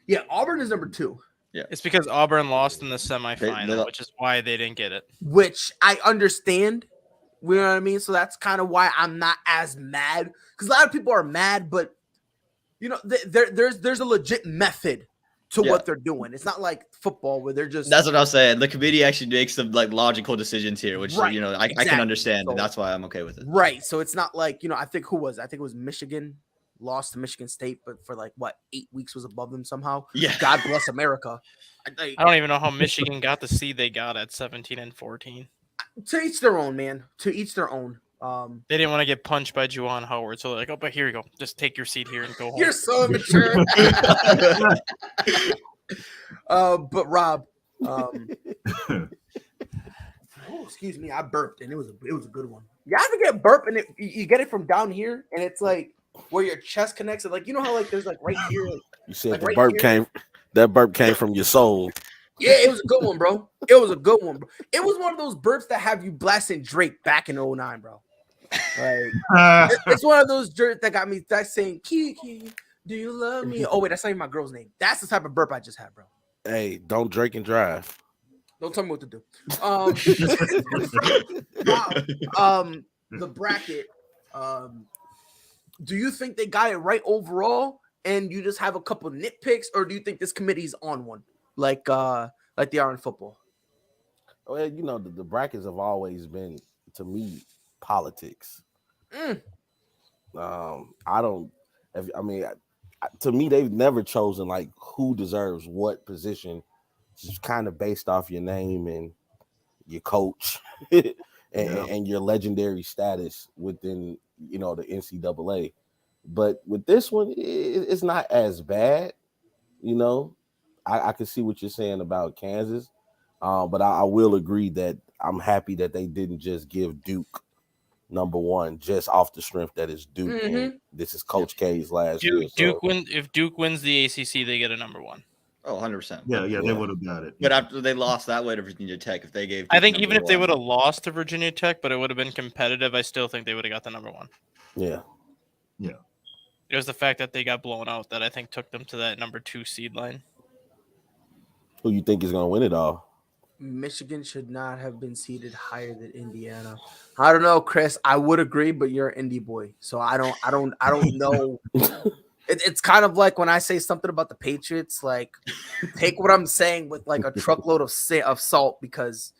Yeah, Auburn is number 2. Yeah, it's because Auburn lost in the semifinal, they which is why they didn't get it. Which I understand. You know what I mean? So that's kind of why I'm not as mad. Because a lot of people are mad, but there's a legit method to what they're doing. It's not like football where they're just. That's what I was saying. The committee actually makes some logical decisions here, which right, I can understand, so, and that's why I'm okay with it. Right. So it's not like I think it was Michigan lost to Michigan State, but for 8 weeks was above them somehow. Yeah. God bless America. I don't even know how Michigan got the seed they got at 17 and 14. To each their own, man. To each their own. They didn't want to get punched by Juwan Howard, so they're like, "Oh, but here you go. Just take your seat here and go home." You're so immature. But Rob, excuse me, I burped and it was a good one. You have to get burp and you get it from down here, and it's like where your chest connects. And how there's right here. You said the right burp here. came. That burp came from your soul. Yeah, it was a good one, bro. It was a good one, bro. It was one of those burps that have you blasting Drake back in 2009, bro. It's one of those jerks that got me saying, Kiki, do you love me? Oh, wait, that's not even my girl's name. That's the type of burp I just had, bro. Hey, don't drink and drive. Don't tell me what to do. The bracket. Do you think they got it right overall, and you just have a couple nitpicks, or do you think this committee's on one, like they are in football? Well, the brackets have always been, to me, politics. To me, they've never chosen who deserves what position. It's kind of based off your name and your coach and your legendary status within the NCAA. But with this one, it's not as bad. I can see what you're saying about Kansas, but I will agree that I'm happy that they didn't just give Duke number 1 just off the strength that it's Duke. And this is Coach K's last year. If Duke wins the ACC, they get a number 1. Oh, 100%. Yeah, they would have got it. But after they lost that way to Virginia Tech, if they gave Duke I think even if they 1, would have lost to Virginia Tech, but it would have been competitive, I still think they would have got the number 1. Yeah. It was the fact that they got blown out that I think took them to that number 2 seed line. Who you think is going to win it all? Michigan should not have been seeded higher than Indiana. I don't know, Chris. I would agree, but you're an Indy boy, so I don't know. It's kind of like when I say something about the Patriots, take what I'm saying with a truckload of salt, because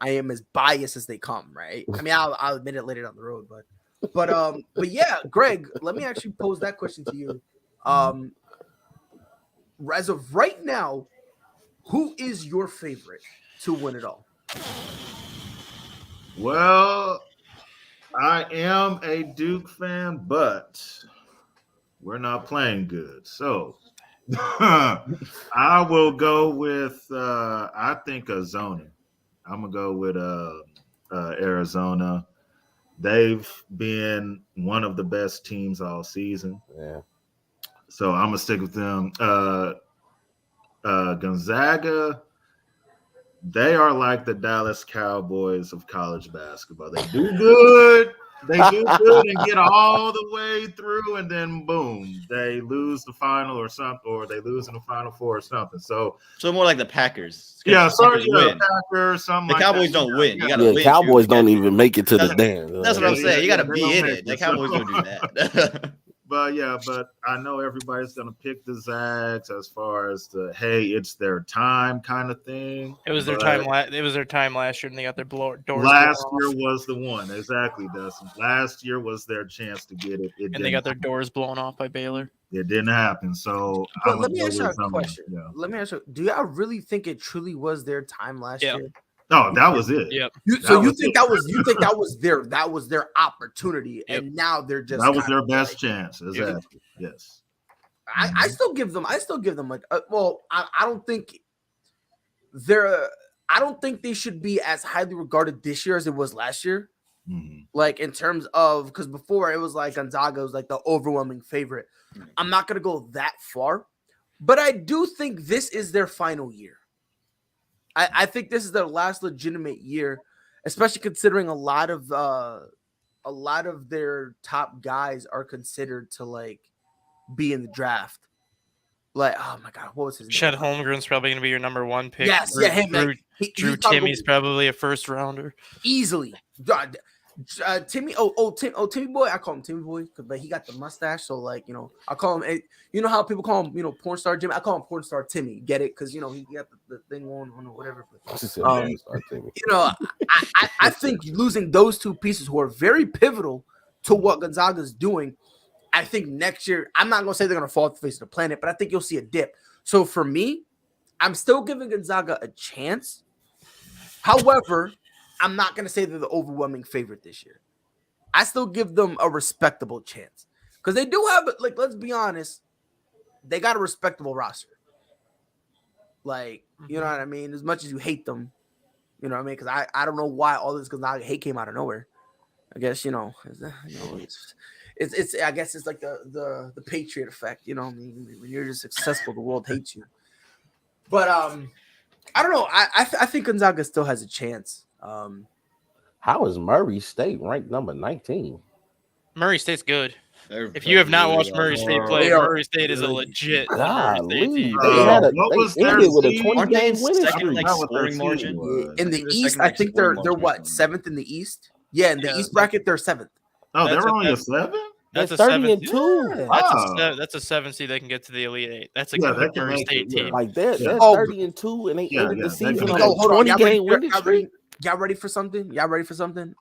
I am as biased as they come, right? I mean, I'll admit it later down the road, but yeah, Greg, let me actually pose that question to you. As of right now, who is your favorite to win it all? Well, I am a Duke fan, but we're not playing good. So I will go with, I think, Arizona. I'm going to go with Arizona. They've been one of the best teams all season. Yeah. So I'm gonna stick with them. Gonzaga, they are like the Dallas Cowboys of college basketball. They do good. They do good and get all the way through, and then boom, they lose the final or something, or they lose in the final four or something. So more like the Packers. yeah, The sorry, Packers win. Packers, something The like Cowboys that. don't win. You Yeah, gotta win. Cowboys don't Yeah. even make it to the That's- dance. That's what I'm saying. You got to they be don't in make it. The it, Cowboys so- don't do that. But I know everybody's gonna pick the Zags as far as the hey, it's their time kind of thing. It was their But time. It was their time last year, and they got their doors. Last blown year off. was the one, exactly, Dustin. Last year was their chance to get it. And they got their doors blown off by Baylor. It didn't happen. So But I'm let gonna me go ask you with a someone. question. Yeah. Let me ask you: do y'all really think it truly was their time last Yeah. year? No, that was it. Yep. So you was think it. you think that was their opportunity, Yep. and now they're just That was kind their of best like- chance. Exactly. Yes. I still give them like I don't think they should be as highly regarded this year as it was last year. Mhm. Like in terms of because before it was like Gonzaga was like the overwhelming favorite. I'm not gonna go that far, but I do think this is their final year. I think this is their last legitimate year, especially considering a lot of their top guys are considered to like be in the draft. Like, oh my god, what was his name? Chet Holmgren's probably going to be your number one pick. Yes, Drew, yeah, him. Drew, Like, Drew he's probably Timmy's probably a first rounder. easily. God, Timmy. Timmy boy. I call him Timmy boy but he got the mustache. So like I call him. You know how people call him porn star Jimmy. I call him porn star Timmy. Get it? Because he got the thing on or whatever. I think losing those two pieces who are very pivotal to what Gonzaga's doing. I think next year, I'm not going to say they're going to fall off the face of the planet, but I think you'll see a dip. So for me, I'm still giving Gonzaga a chance. However, I'm not going to say they're the overwhelming favorite this year. I still give them a respectable chance because they do have, like, let's be honest, they got a respectable roster. Like, you know what I mean? As much as you hate them, you know what I mean? Because I don't know why all this Gonzaga hate came out of nowhere. I guess, it's I guess it's like the Patriot effect, I mean, when you're just successful, the world hates you. But I don't know. I think Gonzaga still has a chance. How is Murray State ranked number 19? Murray State's good. They're If you have not really watched well. Murray State play, They are Murray State is a really legit Murray State Golly, team. they had a, What was they their ended with a seed? 20 Aren't they game in winning second, streak. like, Not what their scoring seed margin? was. In the They're East, second, I like, think scoring they're margin or what something. 7th in the East. Yeah, in the Yeah, East bracket, they're 7th. Oh, That's they're a- only a that's- 7? They're That's a 30 and 7. 2. Wow. That's a 7 seed. They can get to the Elite 8. That's a Yeah, they good can Murray make State it, yeah. team. Like they're Yeah. Oh, 30 and 2, and they Yeah, ended yeah, the they season can on make a it. Hold on, 20 y'all ready, game winning streak. y'all ready for something? Y'all ready for something?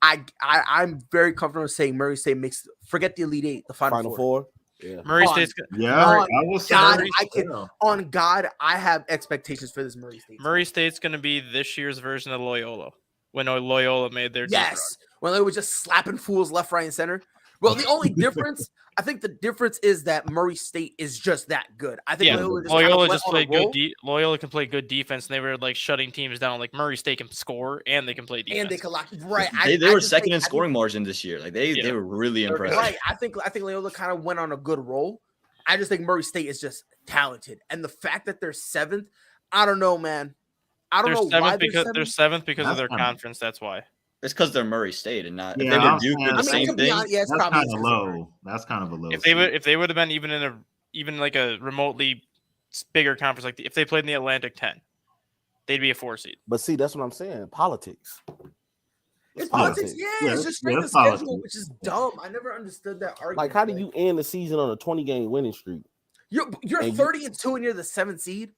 I'm very comfortable saying Murray State makes forget the Elite 8, the Final Four. Yeah. Murray On- State's Yeah, On I will say. God, Murray- I can on God, I have expectations for this Murray State. Murray State's going to be this year's version of Loyola when Loyola made their deep run. Yes, when they were just slapping fools left, right, and center. Well, the only difference, I think the difference is that Murray State is just that good. I think Yeah, Loyola just, Loyola went just on a played good. roll, Loyola can play good defense, and they were like shutting teams down. Like Murray State can score and they can play defense. and they can lock right. They were just second think- in I think- scoring margin this year. Like they Yeah. were really They're impressive. right. I think Loyola kind of went on a good roll. I just think Murray State is just talented, and the fact that they're 7th, I don't know, man. I don't They're know why seventh because they're they're 7th. seventh because of That's their kinda- conference. That's why. It's because they're Murray State and not. If Yeah, they were I'm Duke, saying- did the I mean, same to be thing. honest, yeah, it's That's probably kind of low. That's kind of a low. If they would have been even like a remotely bigger conference, like if they played in the Atlantic 10, they'd be a 4 seed. But see, that's what I'm saying. Politics. It's politics. politics, yeah. Yeah, It's just strength it's of schedule, politics. which is dumb. I never understood that argument. Like, how do you end the season on a 20 game winning streak? You're and you- 30 and 2 and you're the 7th seed.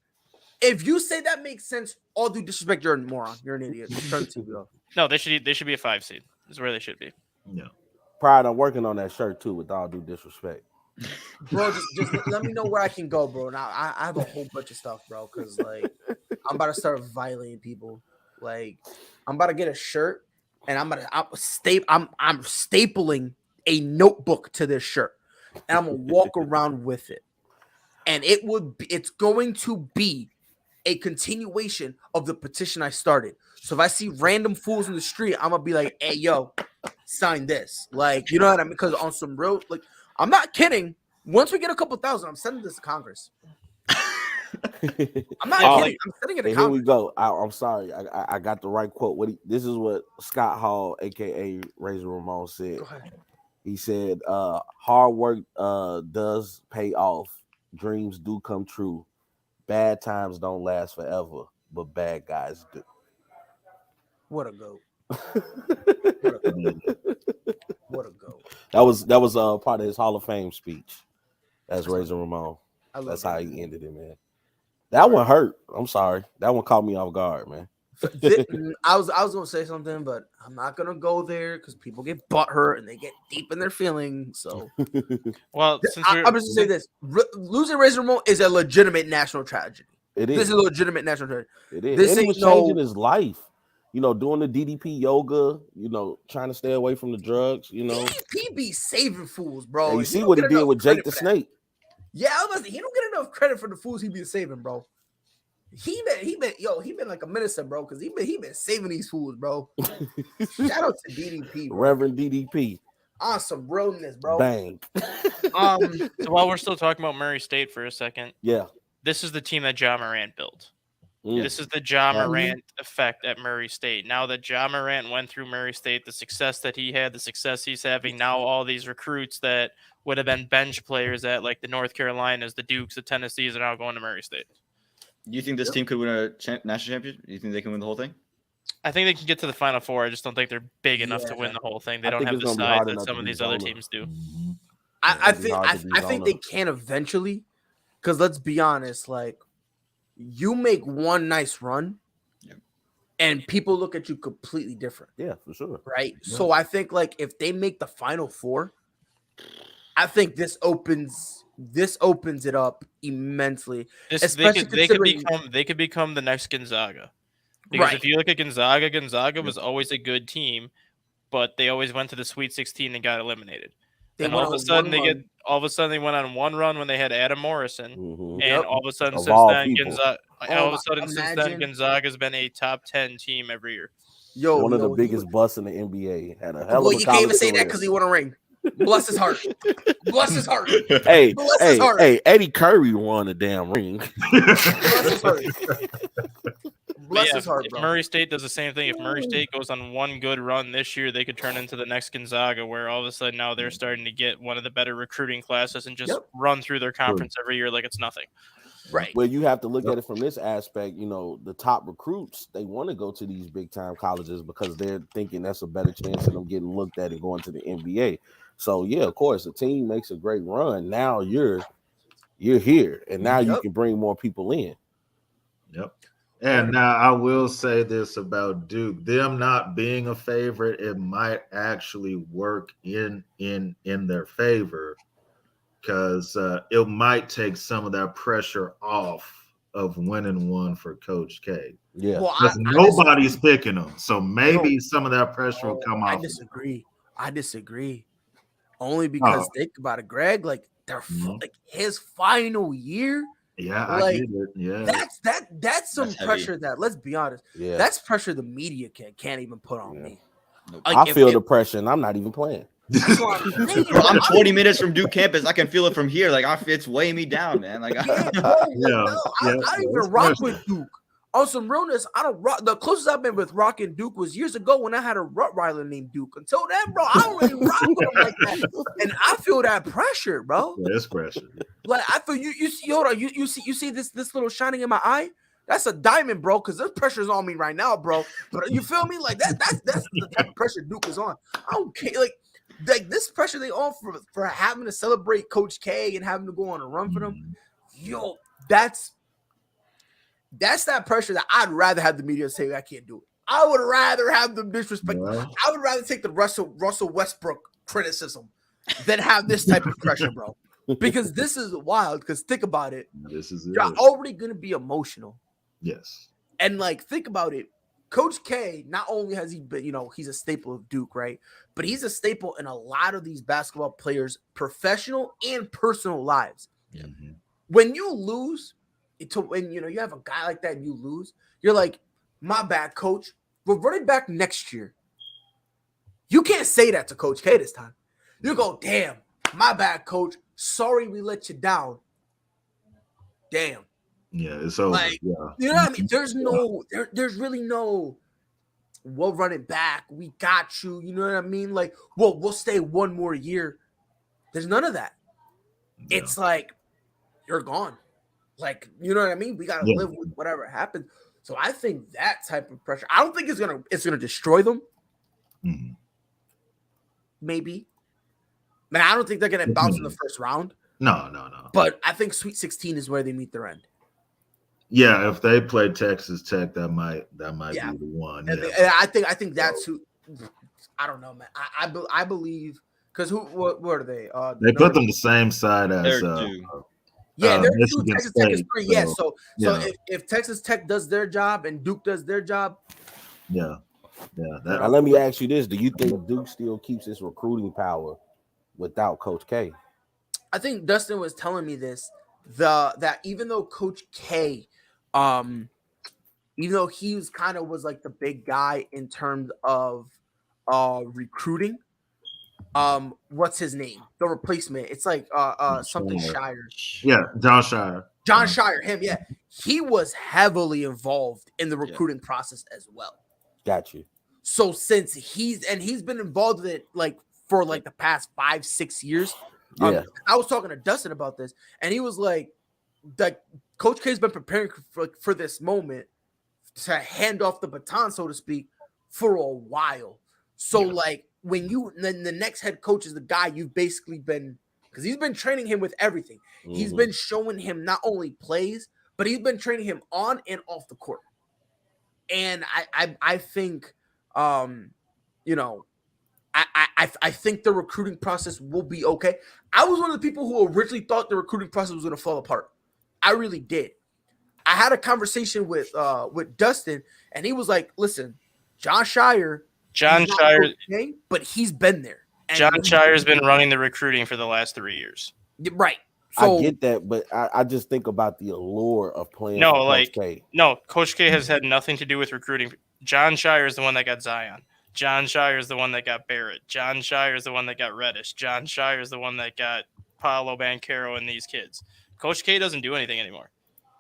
If you say that makes sense, all due disrespect, you're a moron. You're an idiot. Just turn the TV off. No, they should be a 5 seed. Is where they should be. Yeah. Pride, I'm working on that shirt too, with all due disrespect. Bro, just let me know where I can go, bro. Now I have a whole bunch of stuff, bro, because like I'm about to start violating people. Like I'm about to get a shirt, and I'm stapling a notebook to this shirt, and I'm gonna walk around with it, and it's going to be a continuation of the petition I started. So if I see random fools in the street, I'm gonna be like, "Hey, yo, sign this. Like, you know what I mean? Because on some real, like, I'm not kidding. Once we get a couple thousand, I'm sending this to Congress. I'm not Yeah, kidding. like- I'm sending it to And here we Congress. go. I'm sorry. I got the right quote. This is what Scott Hall, aka Razor Ramon, said. Go ahead. He said, hard work does pay off. Dreams do come true. Bad times don't last forever, but bad guys do. What a goat. What a goat. That was part of his Hall of Fame speech. That's Razor Ramon. I love That's that. how he ended it, man. That one hurt. I'm sorry. That one caught me off guard, man. I was gonna say something, but I'm not gonna go there because people get butthurt and they get deep in their feelings. So Well, since I'm just gonna say this: losing Razor Ramon is a legitimate national tragedy. It This is. is a legitimate national tragedy. It is. This And he ain't was no- changing his life. You know, doing the DDP yoga, you know, trying to stay away from the drugs, you know. He be saving fools, bro. And you and see don't what he get did enough with Jake credit the for that. Snake. Yeah, I was about to say, he don't get enough credit for the fools he be saving, bro. He been like a minister, bro, because he been saving these fools, bro. Shout out to DDP, bro. Reverend DDP. On some realness, bro. Bang. So while we're still talking about Murray State for a second, Yeah. this is the team that Ja Morant built. Mm. This is the Ja Yeah. Morant effect at Murray State. Now that Ja Morant went through Murray State, the success that he had, the success he's having, now all these recruits that would have been bench players at like the North Carolinas, the Dukes, the Tennessees are now going to Murray State. Do you think this team could win a national championship? Do you think they can win the whole thing? I think they can get to the Final Four. I just don't think they're big enough to win the whole thing. They I don't think have it's the gonna be size hard that enough some to of beat these other Zona. teams do. I It'd be think hard to beat I think Zona. they can eventually, because let's be honest, like you make one nice run, Yep. and people look at you completely different, Yeah, for sure. right? Yeah. So I think like if they make the Final Four, I think this opens it up immensely. Especially They could become the next Gonzaga. Because Right. if you look at Gonzaga was always a good team, but they always went to the Sweet 16 and got eliminated. They And went all of a on sudden one they went on one run when they had Adam Morrison. Mhm. And Yep. all of a sudden Of since all then people. Imagine. Gonzaga's been a top 10 team every year. One of the biggest busts in the NBA. Had a hell Well, of a you can't even college say that career. because he won a ring. Bless his heart. Bless his heart. Hey, Bless his heart. Eddie Curry won a damn ring. Bless his heart. But Bless yeah, his heart, if bro. Murray State does the same thing, if Murray State goes on one good run this year, they could turn into the next Gonzaga, where all of a sudden now they're starting to get one of the better recruiting classes and just Yep. run through their conference every year like it's nothing. Right. Well, you have to look at it from this aspect. You know, the top recruits, they want to go to these big time colleges because they're thinking that's a better chance of them getting looked at and going to the NBA. So yeah, of course, the team makes a great run. Now you're here, and now you Yep. can bring more people in. Yep. And now I will say this about Duke: them not being a favorite, it might actually work in their favor, because it might take some of that pressure off of winning one for Coach K. Yeah. Well, Because nobody's picking them, so maybe some of that pressure will come I off. disagree. Only because think about it, Greg. Like like his final year. Yeah, like, I get it. Yeah, that's some That's heavy. pressure that, let's be honest, Yeah. that's pressure the media can't even put on me. Nope. Like, I feel the pressure, and I'm not even playing. that's what I'm saying. Bro, I'm 20 minutes from Duke campus. I can feel it from here. Like it's weighing me down, man. Like Yeah, bro. Yeah, I it's don't even rock pressure. with Duke. On some realness, I don't rock. The closest I've been with rocking Duke was years ago when I had a Rottweiler named Duke. Until then, bro, I don't really rock with him like that. And I feel that pressure, bro. Yeah, it's pressure. Like I feel you see, hold on, you see this little shining in my eye? That's a diamond, bro, because this pressure's on me right now, bro. But you feel me? Like that's the type of pressure Duke is on. I don't care. Like this pressure they on for having to celebrate Coach K and having to go on a run for them. Yo, that's that pressure that I'd rather have the media say I can't do it. I would rather have them disrespect. Yeah. I would rather take the Russell Westbrook criticism than have this type of pressure, bro. Because this is wild. Because think about it. This is it. You're already gonna be emotional. Yes. And like, think about it. Coach K, not only has he been, he's a staple of Duke, right? But he's a staple in a lot of these basketball players' professional and personal lives. Mhm. When you lose, when you have a guy like that and you lose, you're like, my bad, coach. We're running back next year. You can't say that to Coach K this time. You go, damn, my bad, Coach. Sorry we let you down. Damn. Yeah, it's over. Like, yeah. you know what I mean? There's really no, we'll run it back. We got you. You know what I mean? Like, well, we'll stay one more year. There's none of that. Yeah. It's like, you're gone. Like, you know what I mean? We gotta live with whatever happens. So I think that type of pressure, I don't think it's gonna destroy them. Mhm. Maybe. Man, I don't think they're gonna bounce in the first round. No. But I think Sweet 16 is where they meet their end. Yeah, if they play Texas Tech, that might be the one. And Yeah. I think that's who. I don't know, man. I believe because what are they? They put them the same side as They're two. they're two. Michigan Texas Tech is State, 3. Yeah, so yeah. if Texas Tech does their job and Duke does their job, Yeah. Now let me ask you this: do you think Duke still keeps its recruiting power without Coach K? I think Dustin was telling me this. That even though Coach K, even though he was like the big guy in terms of recruiting, what's his name? The replacement. It's like something Shire. Yeah, John Shire. John Shire, him, yeah. He was heavily involved in the recruiting process as well. Got you. So since he's been involved in it like for like the past 5-6 years. Yeah. I was talking to Dustin about this, and he was like Coach K's been preparing for this moment to hand off the baton, so to speak, for a while. So like when then the next head coach is the guy you've basically been, because he's been training him with everything. Mm-hmm. He's been showing him not only plays, but he's been training him on and off the court. And I think you know, I think the recruiting process will be okay. I was one of the people who originally thought the recruiting process was going to fall apart. I really did. I had a conversation with Dustin, and he was like, "Listen, John Shire, okay, but he's been there. And John Shire's been running the recruiting for the last 3 years. Right. So, I get that, but I just think about the allure of playing. Coach K. No, Coach K has had nothing to do with recruiting. John Shire is the one that got Zion. John Shire is the one that got Barrett. John Shire is the one that got Reddish. John Shire is the one that got Paolo Banchero and these kids. Coach K doesn't do anything anymore.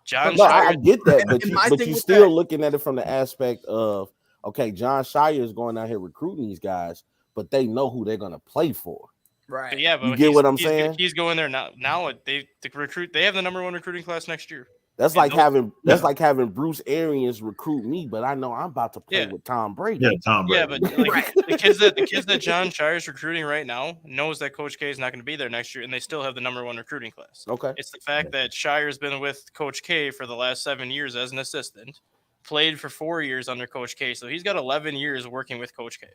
Shire, I get that, but you're still looking at it from the aspect of, okay, John Shire is going out here recruiting these guys, but they know who they're going to play for. Right. But yeah, but you get what I'm saying? He's going there now. Now they recruit. They have the number 1 recruiting class next year. That's like having Bruce Arians recruit me, but I know I'm about to play with Tom Brady. Yeah, Tom Brady. Yeah, but like, the kids that John Shire's recruiting right now knows that Coach K is not going to be there next year, and they still have the number 1 recruiting class. Okay. It's the fact that Shire's been with Coach K for the last 7 years as an assistant, played for 4 years under Coach K, so he's got 11 years working with Coach K.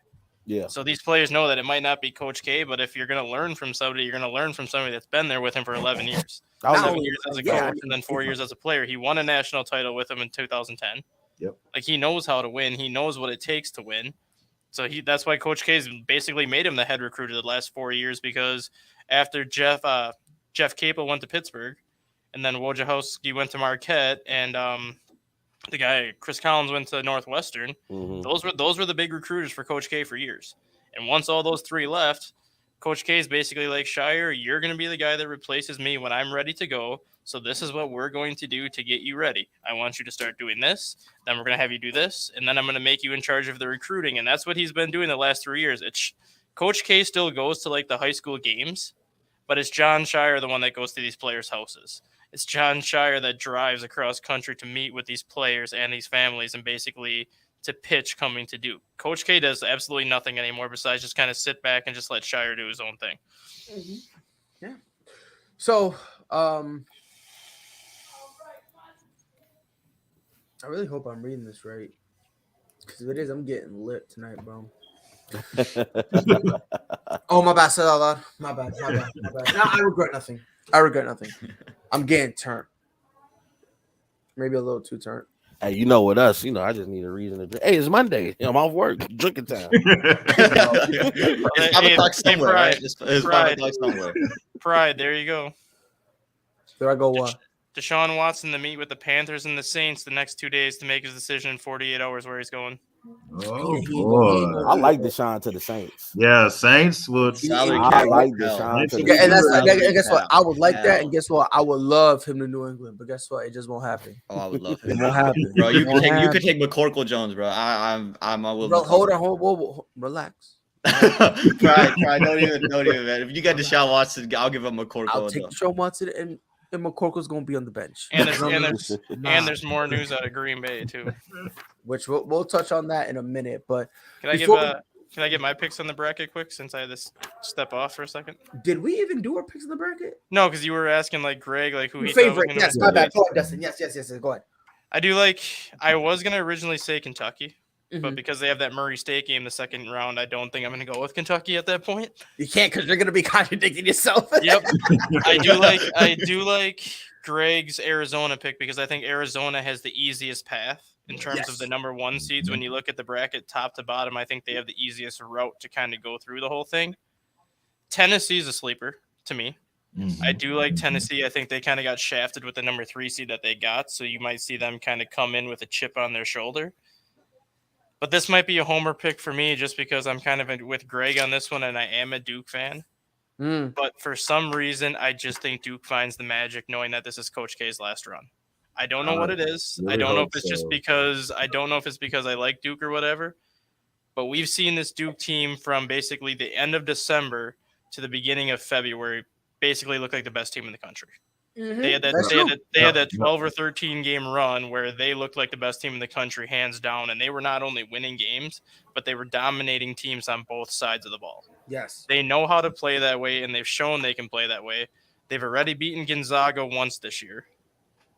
Yeah. So these players know that it might not be Coach K, but if you're going to learn from somebody, you're going to learn from somebody that's been there with him for 11 years. 7 years as a coach and then 4 years as a player. He won a national title with him in 2010. Yep. Like, he knows how to win. He knows what it takes to win. So that's why Coach K's basically made him the head recruiter the last 4 years, because after Jeff Capel went to Pittsburgh, and then Wojciechowski went to Marquette, and the guy Chris Collins went to Northwestern. Mm-hmm. Those were the big recruiters for Coach K for years. And once all those 3 left, Coach K is basically like, Shire, you're going to be the guy that replaces me when I'm ready to go. So this is what we're going to do to get you ready. I want you to start doing this. Then we're going to have you do this. And then I'm going to make you in charge of the recruiting. And that's what he's been doing the last 3 years. Coach K still goes to like the high school games, but it's John Shire, the one that goes to these players' houses. It's John Shire that drives across country to meet with these players and these families and basically to pitch coming to Duke. Coach K does absolutely nothing anymore besides just kind of sit back and just let Shire do his own thing. Mm-hmm. Yeah. So, I really hope I'm reading this right, because if it is, I'm getting lit tonight, bro. Oh, my bad. Said that out loud. My bad. No, I regret nothing. I'm getting turned. Maybe a little too turned. Hey, you know, with us, I just need a reason to drink. Hey, it's Monday. I'm off work. Drinking time. It's 5 o'clock somewhere, right? It's 5 o'clock somewhere. Pride, there you go. There I go. What? Deshaun Watson to meet with the Panthers and the Saints the next 2 days to make his decision in 48 hours where he's going. Oh He ain't gonna I do like that. Deshaun to the Saints. Yeah, Saints would. Salary I cap like hell. Deshaun to the Yeah, and that's Saints. Salary and guess what? cap I would like that, hell. and guess what? I would love him to New England, but guess what? It just won't happen. Oh, I would love It him. won't happen, Bro, you It could won't take happen. McCorkle Jones, bro. I'm with Bro, hold McCorkle. on, whoa, relax. Try, don't even, man. If you got Deshaun Watson, I'll give him McCorkle. I'll take though. Deshaun Watson, and McCorkle's gonna be on the bench. And there's No, and no, there's nah. and there's more news out of Green Bay too. Which we'll touch on that in a minute. But Can I give before can I get my picks on the bracket quick since I had to step off for a second? did we even do our picks in the bracket? No, because you were asking like Greg like who Your he thought was favorite? gonna Yes, win. my bad. Go ahead, Dustin. Yes. Go ahead. I was gonna originally say Kentucky, but Mhm. because they have that Murray State game the second round, I don't think I'm gonna go with Kentucky at that point. You can't because you're gonna be contradicting yourself. Yep. I do like Greg's Arizona pick because I think Arizona has the easiest path in terms of Yes. the number one seeds. When you look at the bracket top to bottom, I think they have the easiest route to kind of go through the whole thing. Tennessee's a sleeper to me. I do like Tennessee. I think they kind of got shafted with the number 3 seed that they got, so you might see them kind of come in with a chip on their shoulder. But this might be a homer pick for me just because I'm kind of with Greg on this one, and I am a Duke fan. Mm. But for some reason, I just think Duke finds the magic knowing that this is Coach K's last run. I don't know what it is. really I don't know if hope it's just so. because I like Duke or whatever. But we've seen this Duke team from basically the end of December to the beginning of February basically look like the best team in the country. They had that That's they had true. that, they had that 12 or 13 game run where they looked like the best team in the country hands down, and they were not only winning games, but they were dominating teams on both sides of the ball. Yes. They know how to play that way, and they've shown they can play that way. They've already beaten Gonzaga once this year,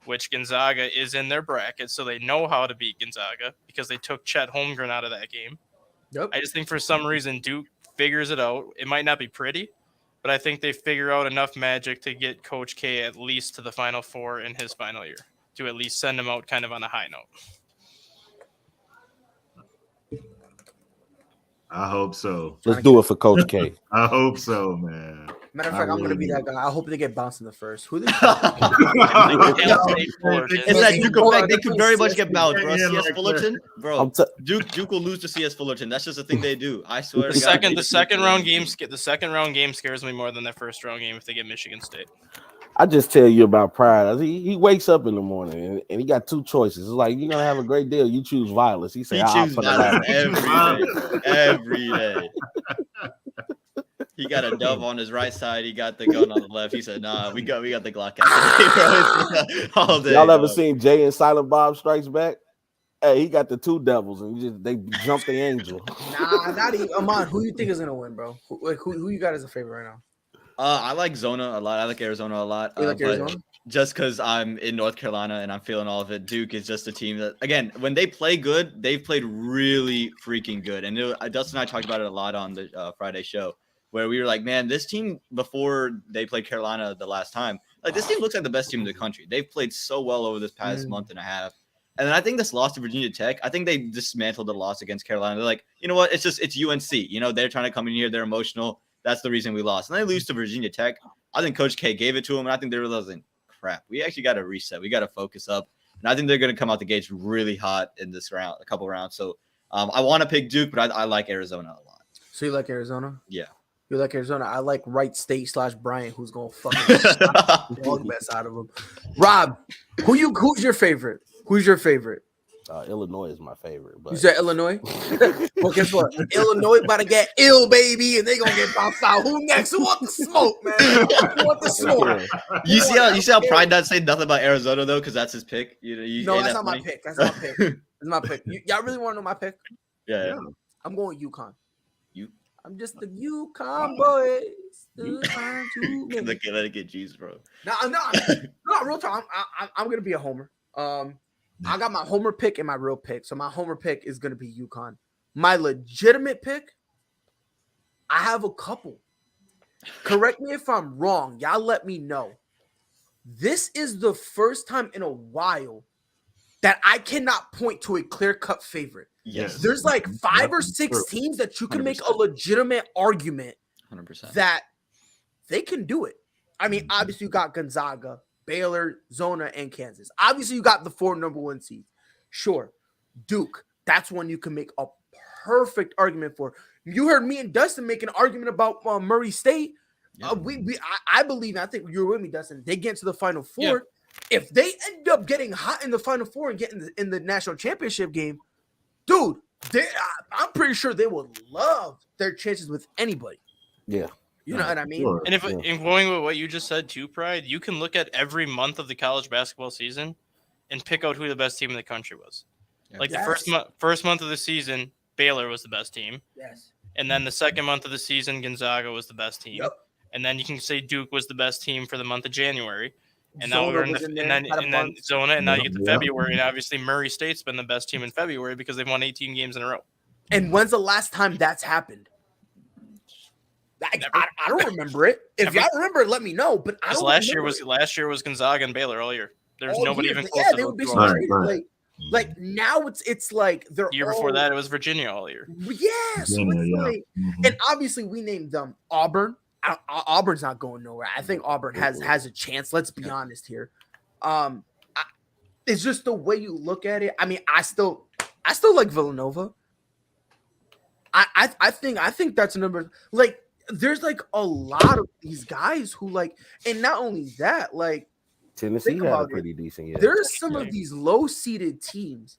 which Gonzaga is in their bracket, so they know how to beat Gonzaga because they took Chet Holmgren out of that game. Yep. I just think for some reason Duke figures it out. It might not be pretty, but I think they figure out enough magic to get Coach K at least to the Final Four in his final year, to at least send him out kind of on a high note. I hope so. Let's do it for Coach K. I hope so, man. Matter of fact, I'm gonna be that guy. I hope they get bounced in the first. Who they? It's that Duke effect. They could very much get bounced, bro. Yeah, CS like Fullerton, bro. I'm t- Duke will lose to CS Fullerton. That's just a thing they do. I swear. The to God. second round game scares me more than their first round game if they get Michigan State. I just tell you about Pride. He wakes up in the morning and he got two choices. It's like you're gonna have a great day. Or you choose violence. He He said, chooses for the violence latter. every day. He got a dove on his right side. He got the gun on the left. He said, "Nah, we got the Glock out today, bro." All day. Y'all ever dog. seen Jay and Silent Bob Strikes Back? Hey, he got the two devils and they jumped the angel. Nah, not even. Amon, who you think is gonna win, bro? Who you got as a favorite right now? I like Zona a lot. I like Arizona a lot. You like but Arizona? just because I'm in North Carolina and I'm feeling all of it. Duke is just a team that, again, when they play good, they've played really freaking good. And Dustin and I talked about it a lot on the Friday show, where we were like, man, this team, before they played Carolina the last time, like this team looks like the best team in the country. They've played so well over this past month and a half. And then I think this loss to Virginia Tech, I think they dismantled the loss against Carolina. They're like, you know what? It's UNC. You know, they're trying to come in here. They're emotional. That's the reason we lost. And they lose to Virginia Tech. I think Coach K gave it to them, and I think they're realizing, crap, we actually got to reset. We got to focus up. And I think they're going to come out the gates really hot in this round, a couple rounds. So I want to pick Duke, but I like Arizona a lot. So you like Arizona? Yeah. You like Arizona? I like Wright State / Bryant, who's gonna fucking dog mess out of him. Rob, who's your favorite? Who's your favorite? Illinois is my favorite. But You said Illinois? Well, guess what? Illinois about to get ill, baby, and they gonna get bounced out. Who next? Who want the smoke, man? Who want the smoke? You see how Pride not say nothing about Arizona though, because that's his pick. No, that's not my pick. That's my pick. That's my pick. Y'all really want to know my pick? Yeah. I'm going UConn. You. I'm just the UConn boy. Still trying to make Let it get juice, bro. No, real talk. I'm gonna be a homer. I got my homer pick and my real pick. So my homer pick is gonna be UConn. My legitimate pick, I have a couple. Correct me if I'm wrong. Y'all let me know. This is the first time in a while that I cannot point to a clear-cut favorite. Yes. There's like 5 or 6 teams that you can make a legitimate argument 100%. that they can do it. I mean, obviously you got Gonzaga, Baylor, Zona, and Kansas. Obviously you got the 4 number 1 seeds. Sure. Duke, that's when you can make a perfect argument for. You heard me and Dustin make an argument about Murray State. Yeah. I believe, I think you're with me, Dustin. They get to the Final Four. Yeah. If they end up getting hot in the Final Four and getting in the national championship game, dude, I'm pretty sure they would love their chances with anybody. Yeah. You know what I mean? Sure. And if in going with what you just said too, Pride, you can look at every month of the college basketball season and pick out who the best team in the country was. Yeah. Like Yes. the first month of the season, Baylor was the best team. Yes. And then the second month of the season, Gonzaga was the best team. Yep. And then you can say Duke was the best team for the month of January. And Zona now we're in was the, in there, and had a then bunch. Zona, and now you get to Yeah. February, and obviously Murray State's been the best team in February because they've won 18 games in a row. And when's the last time that's happened? I don't remember it. If Never. y'all remember it, let me know. But I Because don't last year was Gonzaga and Baylor all year. There's all nobody year. even But close yeah, to they those would be two so all year. Right, treated right. like now it's like they're The year before that, it was Virginia all year. Yeah, so Virginia, it's yeah. like, Mhm. and obviously we named them Auburn. Auburn's not going nowhere. I think Auburn has a chance. Let's be honest here. It's just the way you look at it. I mean, I still like Villanova. I think that's a number. Like, there's like a lot of these guys who like, and not only that, like Tennessee think had a about it. pretty decent year. there's some Yeah. of these low-seeded teams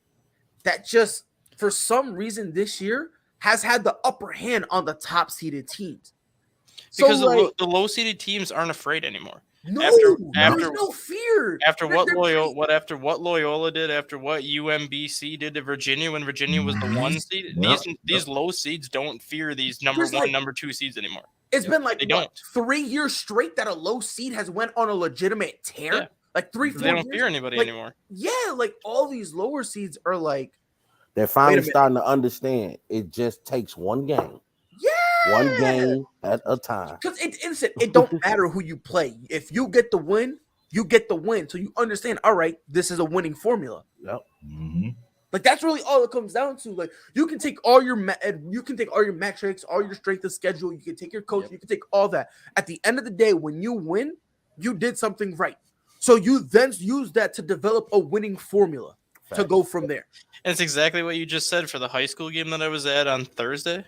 that just for some reason this year has had the upper hand on the top-seeded teams. Because so like, the low seeded teams aren't afraid anymore. no, after- there's no fear. After They're- what they're Loyola did, after what UMBC did to Virginia when Virginia was the one seed, Yep. these low seeds don't fear these number There's one, like- number two seeds anymore. It's been like They what, don't. 3 years straight that a low seed has went on a legitimate tear. Yeah. Like 3-4 They don't years. fear anybody like- anymore. Yeah, like all these lower seeds are like, They're finally minute. starting to understand it just takes one game. yeah, One game at a time. Because it's instant. It don't matter who you play. If you get the win, you get the win. So you understand, all right, this is a winning formula. Yep. Mhm. Like that's really all it comes down to. Like you can take all your metrics, all your strength of schedule, you can take your coach, Yep. you can take all that. At the end of the day, when you win, you did something right. So you then use that to develop a winning formula to go from there. And it's exactly what you just said for the high school game that I was at on Thursday.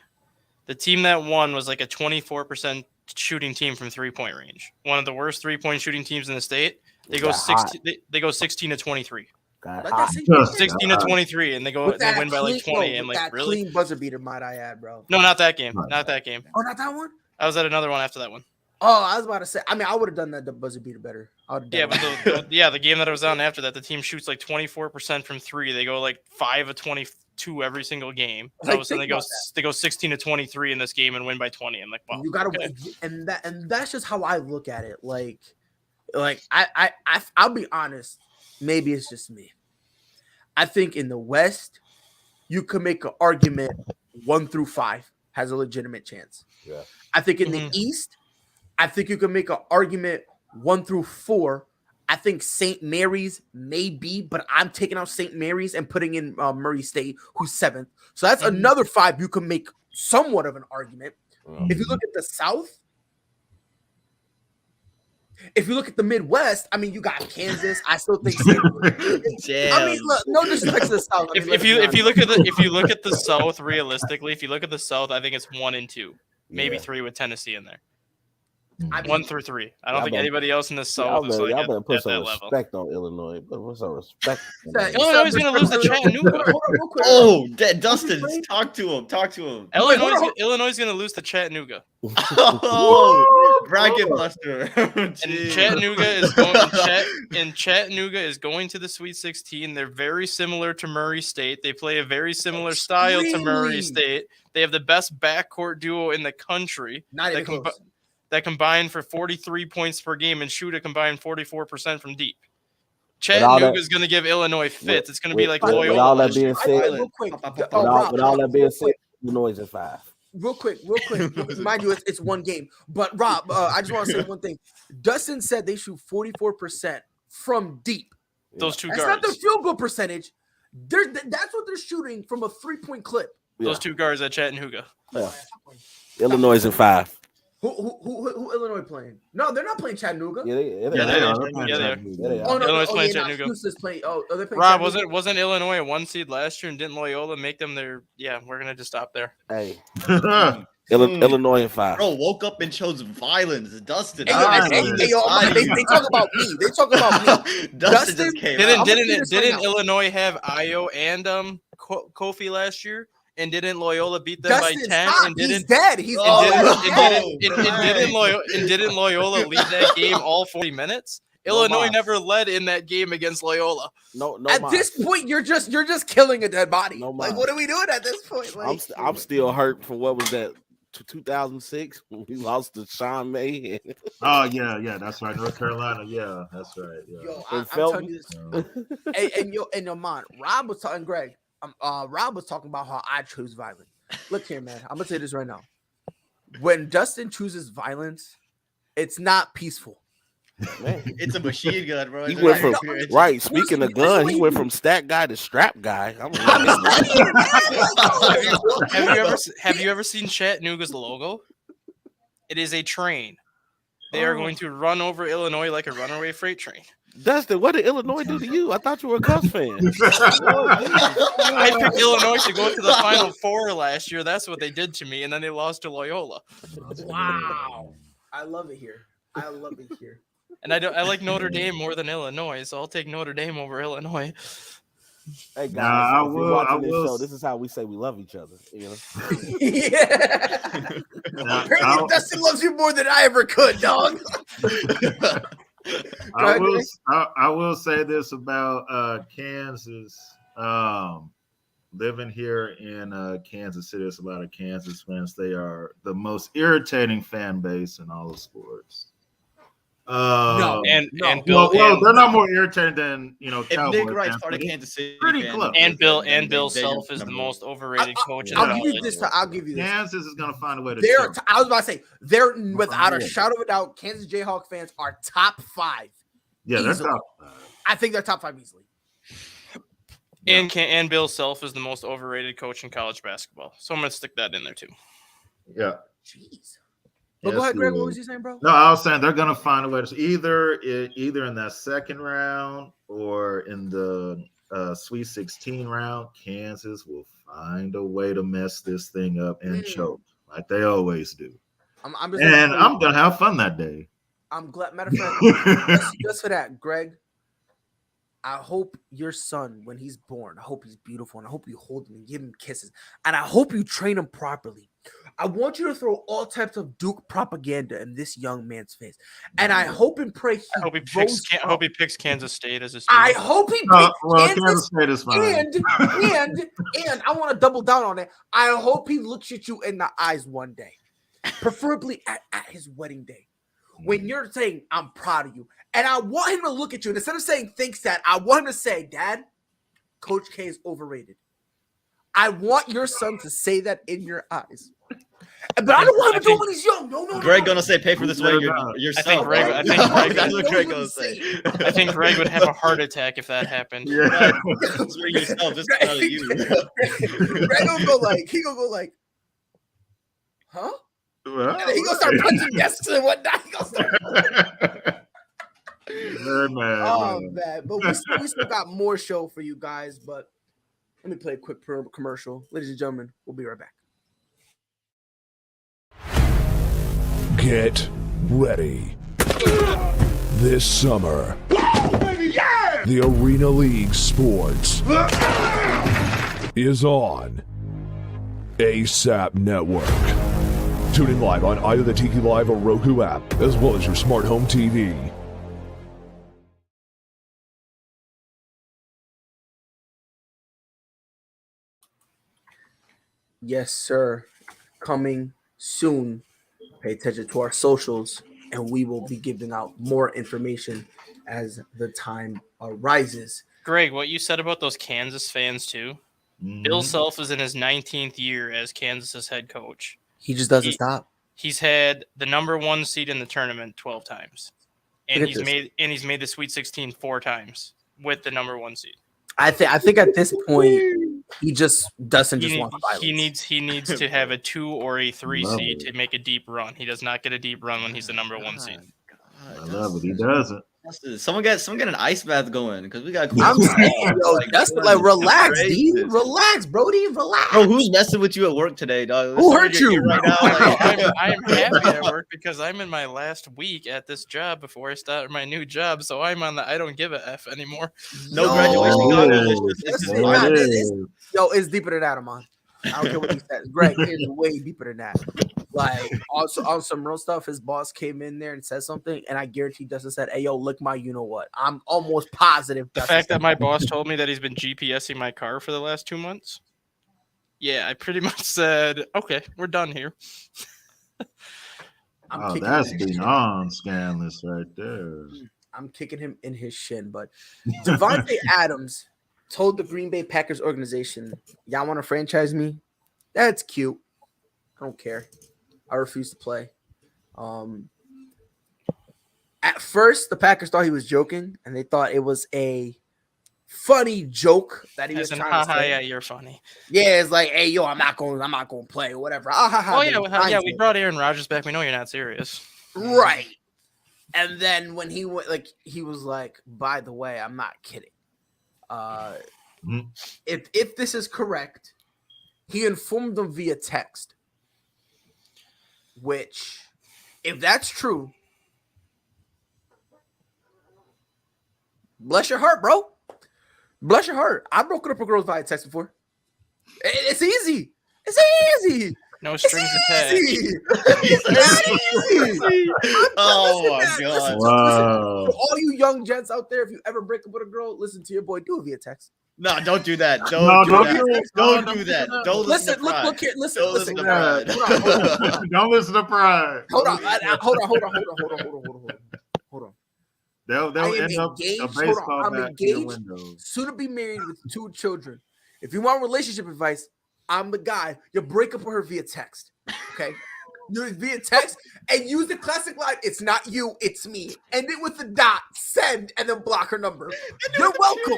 The team that won was like a 24% shooting team from 3-point range. One of the worst 3-point shooting teams in the state. They go Got hot. 16. They go 16 to 23. Got Like hot. that's it. Yeah. 16 to 23, and they With they that win by like clean- 20. bro, And with like that really, clean buzzer beater, might I add, bro? no, not that game. Right. Not that game. Oh, not that one. I was at another one after that one. Oh, I was about to say. I mean, I would have done that the buzzer beater better. I would have Yeah, done but the game that I was on after that, the team shoots like 24% from three. They go like 5 of 22 every single game. And all of a sudden Think they go about that. they go 16 to 23 in this game and win by 20. I'm like, wow. You gotta, okay. and that's just how I look at it. Like I'll be honest. Maybe it's just me. I think in the West, you could make an argument 1 through 5 has a legitimate chance. Yeah. I think in the Mhm. East, I think you can make an argument 1 through 4. I think St. Mary's may be, but I'm taking out St. Mary's and putting in Murray State, who's 7th. So that's Mhm. another 5 you can make somewhat of an argument. Mhm. If you look at the South, if you look at the Midwest, I mean, you got Kansas. I still think. I mean, look, no disrespect to the South. I mean, If let's you be if you honest. look at the South realistically, if you look at the South, I think it's 1 and 2, maybe Yeah. 3 with Tennessee in there. I mean, 1 through 3. I don't Y'all think better- anybody else in the Y'all South is better, like y'all at, better put at some that level. respect on Illinois. Put some respect. That- Illinois is gonna lose to Chattanooga. Hold on, real quick. Oh, Dustin, afraid? talk to him. Talk to him. Illinois is going to lose to Chattanooga. Oh, bracket buster. And Jeez. Chattanooga is going to the Sweet 16. They're very similar to Murray State. They play a very similar style to Murray Extremely. State. They have the best backcourt duo in the country Not even that, close. that combine for 43 points per game and shoot a combined 44% from deep. With all Chattanooga that- is going to give Illinois fits. It's going to be like with Loyola. all that this year. being said, Real quick. Pop, pop, Oh, pop. Rob, with all that being real said, quick. Illinois is 5. Real quick. Mind you, it's one game. But Rob, I just want to say one thing. Dustin said they shoot 44% from deep. Those two That's not guards. the field goal percentage. That's what they're shooting from a 3-point clip. Those two guards at Chattanooga. Yeah. Illinois is in 5. Who Illinois playing? No, they're not playing Chattanooga. Yeah, Yeah, they they are. are. They're playing Yeah, they are. Chattanooga. Yeah, they Oh are. no, Illinois oh playing yeah, Chattanooga. Houston's playing. Oh, they're playing Rob, Chattanooga. wasn't Illinois a 1 seed last year, and didn't Loyola make them their? Yeah, we're gonna just stop there. Hey, Mm. Illinois in 5. Bro woke up and chose violence. Dustin. Hey, yo, they talk about me. They talk about me. Dustin just came out. Didn't Illinois have Io and Kofi last year? And didn't Loyola beat them by 10? Stop. And didn't He's dead. He's didn't Loyola lead that game all 40 minutes? Illinois never led in that game against Loyola. No. At this point, you're just killing a dead body. No like, mas. what are we doing at this point? Like, I'm still hurt from what was that? 2006 when we lost to Sean May. Oh yeah, that's right. North Carolina, yeah, that's right. Yeah. Yo, I'm telling you this. and your mind, Rob was talking. Greg, Rob was talking about how I choose violence. Look here, man. I'm gonna say this right now. When Dustin chooses violence, it's not peaceful. Man. It's a machine gun, bro. He went from right. Speaking of gun, he went from stat guy to strap guy. Have you ever seen Chattanooga's logo? It is a train. They are going to run over Illinois like a runaway freight train. Dustin, what did Illinois do to you? I thought you were a Cubs fan. I picked Illinois to go to the Final Four last year. That's what they did to me, and then they lost to Loyola. Wow, I love it here. I love it here. And I like Notre Dame more than Illinois, so I'll take Notre Dame over Illinois. Hey guys, I if you're watching this will. show, this is how we say we love each other. You know? Yeah. Apparently, Dustin loves you more than I ever could, dog. I will say this about Kansas. Living here in Kansas City, there's a lot of Kansas fans. They are the most irritating fan base in all of sports. Bill, they're not more irritating than If Cowboy Nick Wright's fans, part of but Kansas City, pretty fan, close. and Bill Self is the most overrated coach in I'll college. give you this. I'll give you this. Kansas is going to find a way to. I was about to say they're without a shadow of a doubt. Kansas Jayhawk fans are top 5. Yeah, they're easily. top 5. I think they're top 5 easily. And Bill Self is the most overrated coach in college basketball. So I'm gonna stick that in there too. Yeah. Jeez. But go ahead, Greg. What was you saying, bro? No, I was saying they're going to find a way to either in that second round or in the Sweet 16 round. Kansas will find a way to mess this thing up and choke like they always do. I'm going to have fun that day. I'm glad. Matter of fact, just for that, Greg. I hope your son, when he's born, I hope he's beautiful, and I hope you hold him and give him kisses, and I hope you train him properly. I want you to throw all types of Duke propaganda in this young man's face, and I hope and pray I hope he picks Kansas State as his. I hope he picks Kansas State is fine. And I want to double down on it. I hope he looks at you in the eyes one day, preferably at his wedding day, when you're saying, "I'm proud of you." And I want him to look at you. And instead of saying, "Thanks, Dad," I want him to say, "Dad, Coach K is overrated." I want your son to say that in your eyes. But I don't want him to do it when he's young. No. Greg gonna say, "Pay for this way yourself." I think Greg. That's what Greg gonna say. I think Greg would have a heart attack if that happened. Yeah. This way yourself. This is out of you. Greg gonna go like, huh? Well, And then he gonna start punching desks and whatnot. He gonna start. Man. But we still got more show for you guys. But let me play a quick commercial. Ladies and gentlemen, we'll be right back. Get ready. This summer, the Arena League Sports is on ASAP Network. Tune in live on either the Tiki Live or Roku app, as well as your smart home TV. Yes, sir. Coming soon. Pay attention to our socials, and we will be giving out more information as the time arises. Greg, what you said about those Kansas fans too. Bill Self is in his 19th year as Kansas's head coach. He just doesn't stop. He's had the number 1 seed in the tournament 12 times, and he's made the Sweet 16 4 times with the number 1 seed. I think at this point, He just doesn't just He, want violence. he needs to have a 2 or a 3 Love seed it. to make a deep run. He does not get a deep run when he's the number 1 seed. I love it. He doesn't. Someone get an ice bath going because we got. I'm saying, yo, that's like relax, crazy. D. Relax, Brody. Relax. Bro, who's messing with you at work today, dog? Who hurt You're you? here right now? Like, I'm happy at work because I'm in my last week at this job before I start my new job, so I'm on the I don't give a F anymore. no Yo, graduation There it goggles. is. It's just There Nah, it this is. Yo, it's deeper than that, Amon. I don't care what he says. Greg, it's way deeper than that. Like, also on some real stuff, his boss came in there and said something, and I guarantee Dustin said, "Hey, yo, look my, you know what?" I'm almost positive. The Dustin fact said that my boss told me that he's been GPSing my car for the last 2 months. Yeah, I pretty much said, okay, we're done here. I'm Oh, kicking that's him in his shin. beyond scandalous right there. I'm kicking him in his shin. But Devontae Adams told the Green Bay Packers organization, "Y'all want to franchise me? That's cute. I don't care. I refuse to play." At first, the Packers thought he was joking, and they thought it was a funny joke that he was As in, trying to haha, say. yeah, you're funny. Yeah, it's like, "Hey, yo, I'm not going to play, or whatever." Oh yeah, we brought Aaron Rodgers back. We know you're not serious. right. And then when he went, like, he was like, "By the way, I'm not kidding. Mhm. If this is correct, he informed them via text, which, if that's true, bless your heart, bro. Bless your heart. I've broken up a girl via text before. It's easy. It's easy. No It's strings attached. easy. It's easy. Oh my Listen, god! Wow. for all you young gents out there, if you ever break up with a girl, listen to your boy. Do it via text. No, don't do that. No, Don't do don't that. do it. Don't No, do that. don't Don't listen to Pride. Look here. Listen, Don't listen. listen to Yeah. Pride. Hold on. Don't listen to Pride. Hold on. Don't listen to- Hold on. They'll I am end up a engaged. Hold baseball on. I'm bat in your engaged. windows. Soon to be married with 2 children. If you want relationship advice, I'm the guy. You break up with her via text. Okay? Do it via text and use the classic line. It's not you, it's me. End it with the dot, send, and then block her number. You're welcome.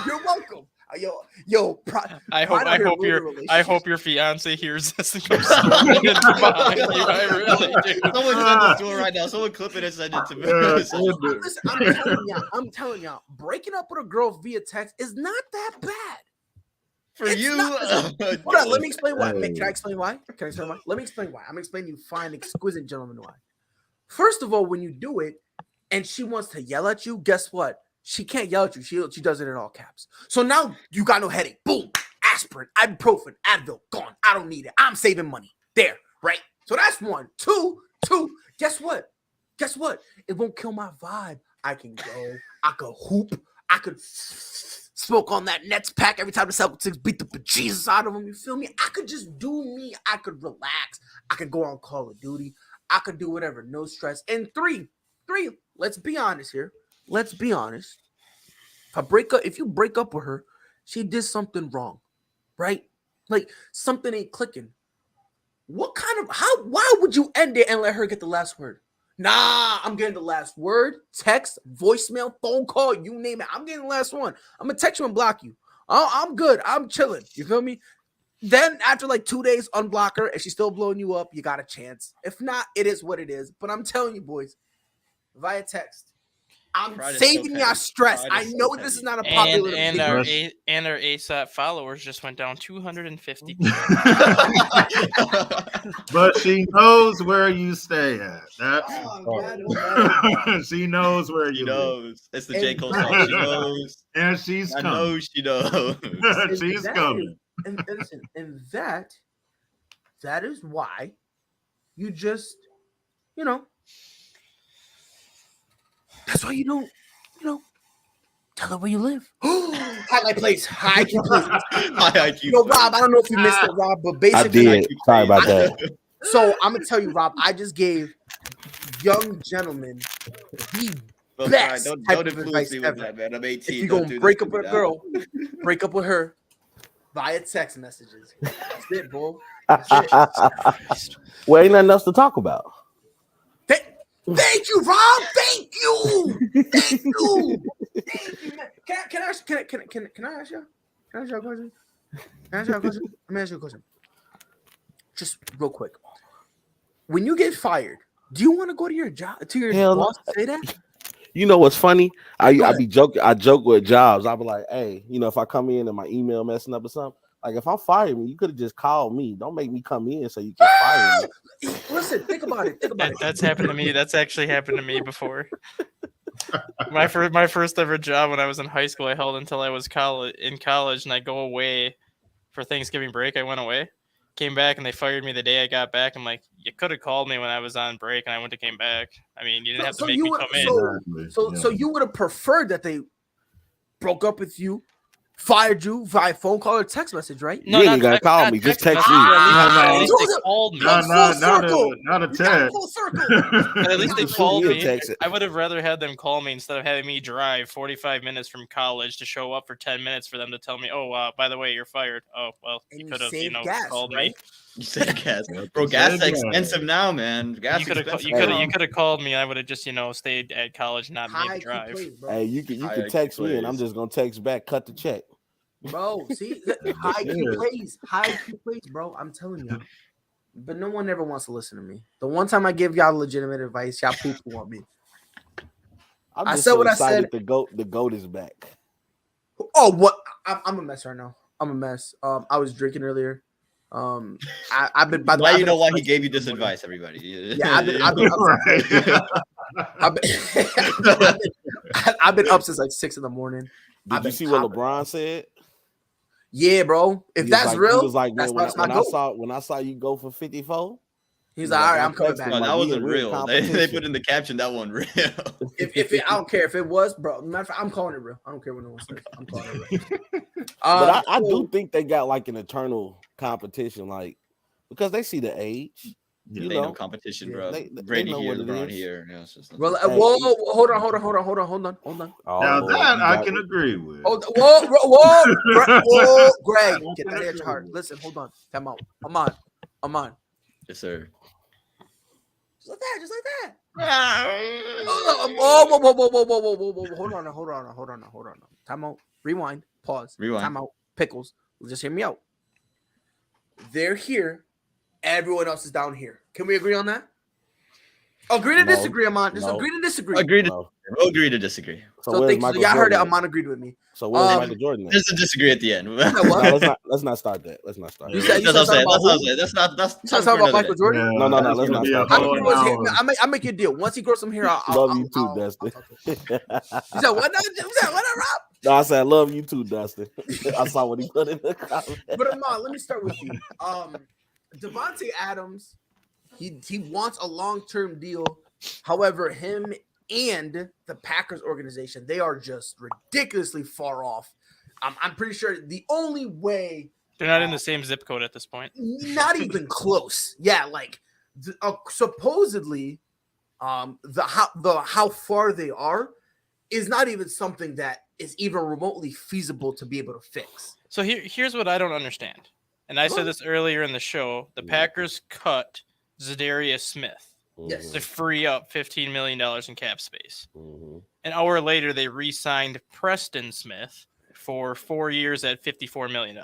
You're welcome. I hope your fiance hears this and comes storming in behind you. I really do. Someone send this to her right now. Someone clip it and send it to me. Listen, I'm telling y'all, breaking up with a girl via text is not that bad. For It's you, not- Hold on, let me explain why. Hey. Can I explain why? Let me explain why. I'm gonna explain you fine, exquisite gentlemen why. First of all, when you do it and she wants to yell at you, guess what? She can't yell at you. She does it in all caps. So now you got no headache. Boom. Aspirin, ibuprofen, Advil, gone. I don't need it. I'm saving money. There, right? So that's one. Two, guess what? It won't kill my vibe. I can go, I could hoop, I could smoke on that Nets pack every time the Celtics beat the bejesus out of them. You feel me? I could just do me. I could relax. I could go on Call of Duty. I could do whatever. No stress. And three, let's be honest here. Let's be honest. If you break up with her, she did something wrong, right? Like something ain't clicking. Why would you end it and let her get the last word? Nah, I'm getting the last word, text, voicemail, phone call, you name it. I'm getting the last one. I'm gonna text you and block you. I'm good. I'm chilling. You feel me? Then after like 2 days, unblock her. If she's still blowing you up, you got a chance. If not, it is what it is. But I'm telling you, boys, via text, I'm Pride is so saving y'all petty. stress. Pride I is so know this petty. is not a popular And opinion. our ASAP followers just went down 250. But she knows where you stay at. That's Oh, she knows where She you live. knows. It's the J. Cole song. She knows. And she's I coming. know she knows. She's coming. And listen, and that is why you just, that's why you don't, tell her where you live. Highlight plays, high IQ plays. High IQ. Rob, I don't know if you missed it, Rob, but I basically, did. Sorry about that. so I'm gonna tell you, Rob, I just gave young gentlemen the Well, best Pride, type don't of influence advice me ever. with that, man. I'm 18. If you're Don't gonna do break this up to me with a now. girl, break up with her via text messages. That's it, bro. That's it. Well, ain't nothing else to talk about. Thank you, Rob. Thank you. Thank you. Can I ask you? Can I ask you a question? Let me ask you a question. Just real quick. When you get fired, do you want to go to your job to your Hell no. boss and say that? You know what's funny? I ahead. be joking. I joke with jobs. I be like, hey, if I come in and my email messing up or something, like if I'm firing, you could have just called me. Don't make me come in so you can fire me. Listen, think about it. That's happened to me. That's actually happened to me before. My first ever job when I was in high school, I held until I was in college, and I go away for Thanksgiving break. I went away, came back, and they fired me the day I got back. I'm like, you could have called me when I was on break, and I went to came back. I mean, you didn't have to make me come in. So you would have preferred that they broke up with you, fired you via phone call or text message, right? No, you ain't gotta call me. Just text me. At least they called me. Not a text. Full circle. But at least they called me. Text it. I would have rather had them call me instead of having me drive 45 minutes from college to show up for 10 minutes for them to tell me, oh, by the way, you're fired. Oh, well, And you you could have, saved gas, called right? me. You said gas, bro. Gas is expensive now, man. Gas You could expensive. have called me. I would have just, stayed at college, and not made High the drive. plays, bro. Hey, you can text me, and I'm just gonna text back. Cut the check. Bro, see, high key plays, bro. I'm telling you. But no one ever wants to listen to me. The one time I give y'all legitimate advice, y'all poo-poo on me. I said what I said. The goat is back. Oh, what? I'm a mess right now. I'm a mess. I was drinking earlier. I've been. Why you know why he gave you this advice, everybody? Yeah, I've been up since like 6 a.m. Did you see what LeBron said? Yeah, bro. If that's real, he was like, that's when I saw you go for 54, he's like, all right, I'm coming back. No, that wasn't real. They put in the caption that one real. I don't care if it was, bro. Matter of fact, I'm calling it real. I don't care what no one says. I'm calling it real. But I do think they got like an eternal competition, like because they see the age. They know competition, bro. Brady here, LeBron here. Yeah, it's just well, hold on. Now that I can agree with. Whoa, Greg, get that at your heart. Listen, hold on. Time out. I'm on. Yes, sir. Just like that. Whoa. Hold on. Time out. Rewind. Pause. Time out. Pickles. Just hear me out. They're here. Everyone else is down here. Can we agree on that? Agree to disagree, Amon. Just agree to disagree. We'll agree to disagree. So y'all heard it. Amon agreed with me. So where's Michael Jordan? There's a disagree at the end. No, let's not start that. Let's not start. That's talking about Michael Jordan. No. Let's not start. I make you a deal. Once he grows some hair, I'll love you too, Dustin. You said what? Rob? No, I said I love you too, Dustin. I saw what he put in the comment. But Amon, let me start with you. Devontae Adams, he wants a long-term deal. However, him and the Packers organization, they are just ridiculously far off. I'm pretty sure the only way they're not in the same zip code at this point. Not even close. Yeah, like supposedly, how far they are is not even something that is even remotely feasible to be able to fix. So here's what I don't understand. And I said this earlier in the show. The Packers cut Zadarius Smith to free up $15 million in cap space. An hour later, they re-signed Preston Smith for 4 years at $54 million.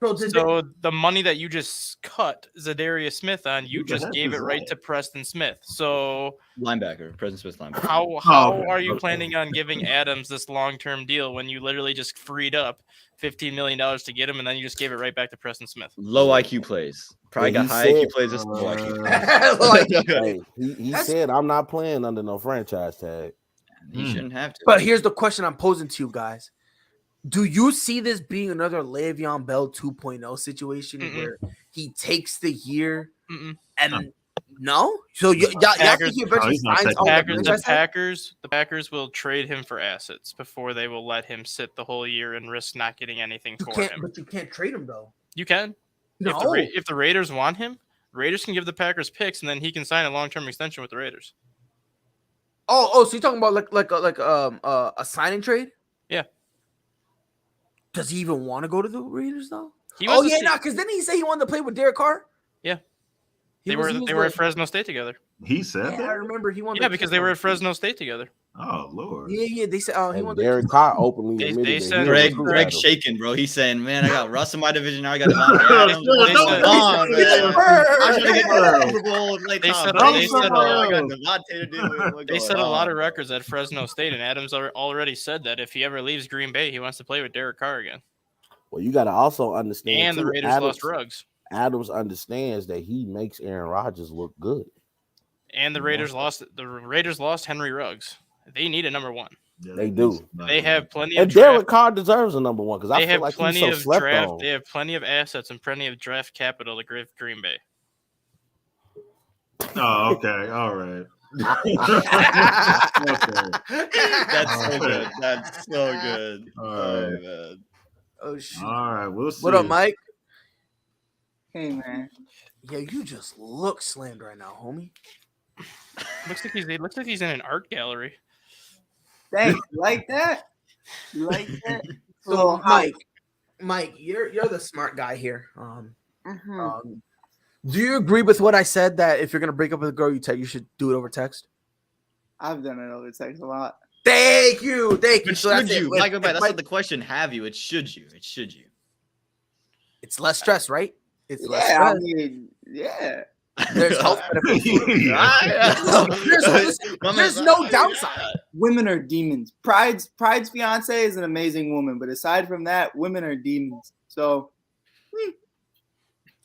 So the money that you just cut Zadarius Smith on, you just gave it right to Preston Smith. So linebacker, Preston Smith linebacker. How are you planning on giving Adams this long-term deal when you literally just freed up $15 million to get him, and then you just gave it right back to Preston Smith? Low IQ plays. Probably got high IQ plays. This low IQ. He said, "I'm not playing under no franchise tag." He shouldn't have to. But here's the question I'm posing to you guys. Do you see this being another Le'Veon Bell 2.0 situation where he takes the year and no? So y'all think he eventually signs the Packers will trade him for assets before they will let him sit the whole year and risk not getting anything for him. But you can't trade him though. You can. No. If the Raiders want him, Raiders can give the Packers picks and then he can sign a long-term extension with the Raiders. Oh, so you're talking about like a signing trade? Yeah. Does he even want to go to the Raiders though? Because didn't he say he wanted to play with Derek Carr? Yeah. They were at Fresno State together. He said that. I remember he wanted. Yeah, because they were at Fresno State together. Oh Lord. Yeah. They said, oh, he And wants Derek Carr openly They admitted that said- he'll Greg, recruit Greg's Adams. shaking, bro. He's saying, "Man, I got Russ in my division. Now I got Devontae Yeah, Adams. sure, They don't said, say on, that. man. I'm trying to get Yeah. Super Bowl and play They Tom said- Brady. they said, Now I got Devontae to do it. What's They going said a lot on, of bro? records at Fresno State, and Adams already said that if he ever leaves Green Bay, he wants to play with Derek Carr again. Well, you got to also understand And the too, Raiders lost Ruggs. Adams understands that he makes Aaron Rodgers look good. And the Raiders lost Henry Ruggs. They need a number one. Yeah, They do. They have plenty of And Derek draft. Carr deserves a number one because I They feel have like he's plenty so of slept draft. on. They have plenty of assets and plenty of draft capital to give Green Bay. Oh, okay. All right. That's so good. That's so good. All Oh right. man. Oh shit. All right. We'll see. What up, Mike? Hey man, Yeah, you just look slammed right now, homie. Looks like he's in an art gallery. thanks. You like that? You like that? So, Mike, you're the smart guy here. Mhm. Do you agree with what I said that if you're gonna break up with a girl, you should do it over text? I've done it over text a lot. Thank you. But So should that's it. you? If- Like, if that's Mike- not the question. Have you? It should you. It should you. It's less stress, right? It's less Yeah, I stress. mean, yeah. There's health benefits. Yeah. There's no downside. Women are demons. Pride's fiance is an amazing woman, but aside from that, women are demons. So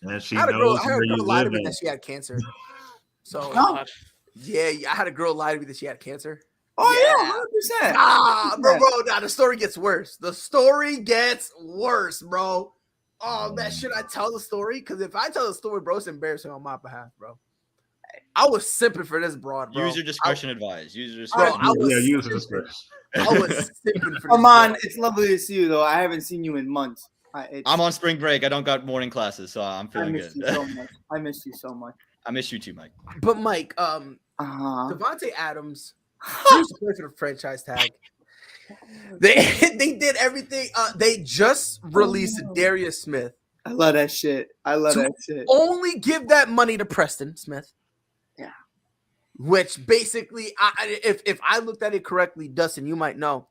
And she I had a girl, knows I had where a you girl lie to live me at. that she had cancer. So no. yeah, I had a girl lie to me that she had cancer. Oh yeah, 100%. Ah, bro, nah, the story gets worse. The story gets worse, bro. Oh man, should I tell the story? Because if I tell the story, bro, it's embarrassing on my behalf, bro. I was simping for this broad, bro. Use your discretion advised. Use your Bro, discretion. I was use simping. discretion. I was simping for Come this on, broad. it's lovely to see you though. I haven't seen you in months. I'm on spring break. I don't got morning classes, so I'm I feeling miss good. you so much. I miss you so much. I miss you too, Mike. But Mike, Devontae Adams, he used to play for the franchise tag. They did everything. They just released Darius Smith. I love that shit. I love To that shit. Only give that money to Preston Smith. Yeah. Which basically, if I looked at it correctly, Dustin, you might know,